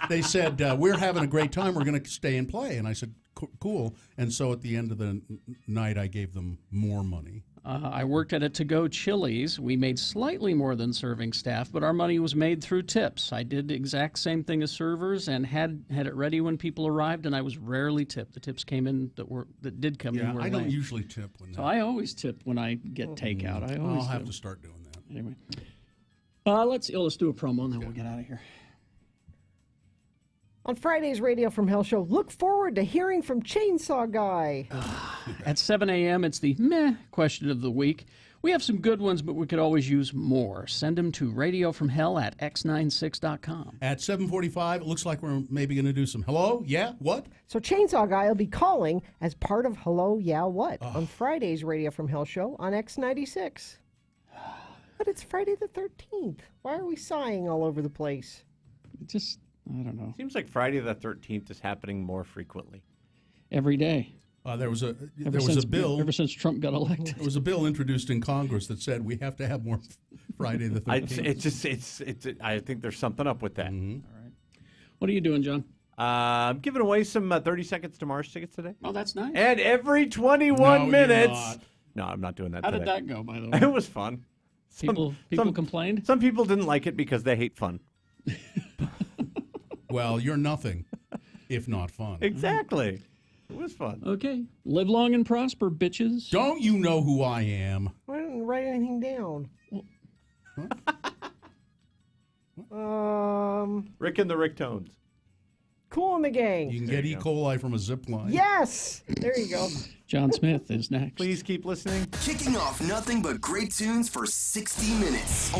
they said we're having a great time. We're going to stay and play. And I said, cool. And so at the end of the night, I gave them more money. I worked at a to-go Chili's. We made slightly more than serving staff, but our money was made through tips. I did the exact same thing as servers and had it ready when people arrived, and I was rarely tipped. The tips came in that did come in. Yeah, Were I don't lame. usually tip when So I always tip when I get takeout. I always I'll have do. to start doing that. Anyway, let's do a promo and then we'll get out of here. On Friday's Radio from Hell show, look forward to hearing from Chainsaw Guy. At 7 a.m., it's the meh question of the week. We have some good ones, but we could always use more. Send them to radiofromhell@x96.com. At 7:45, it looks like we're maybe going to do some hello, yeah, what? So Chainsaw Guy will be calling as part of Hello, Yeah, What? On Friday's Radio from Hell show on X96. But it's Friday the 13th. Why are we sighing all over the place? I don't know. Seems like Friday the 13th is happening more frequently. Every day. There was a since bill. Ever since Trump got elected. There was a bill introduced in Congress that said we have to have more Friday the 13th. I think there's something up with that. Mm-hmm. All right. What are you doing, John? I'm giving away some 30 Seconds to Mars tickets today. Oh, that's nice. And every 21 No, minutes. you're not. No, I'm not doing that How today. did that go, by the way? It was fun. People complained? Some people didn't like it because they hate fun. Well, you're nothing if not fun. Exactly. It was fun. Okay. Live long and prosper, bitches. Don't you know who I am? I didn't write anything down. Rick and the Rick tones. Cool in the gang. You can get E. coli from a zip line. Yes! There you go. John Smith is next. Please keep listening. Kicking off nothing but great tunes for 60 minutes.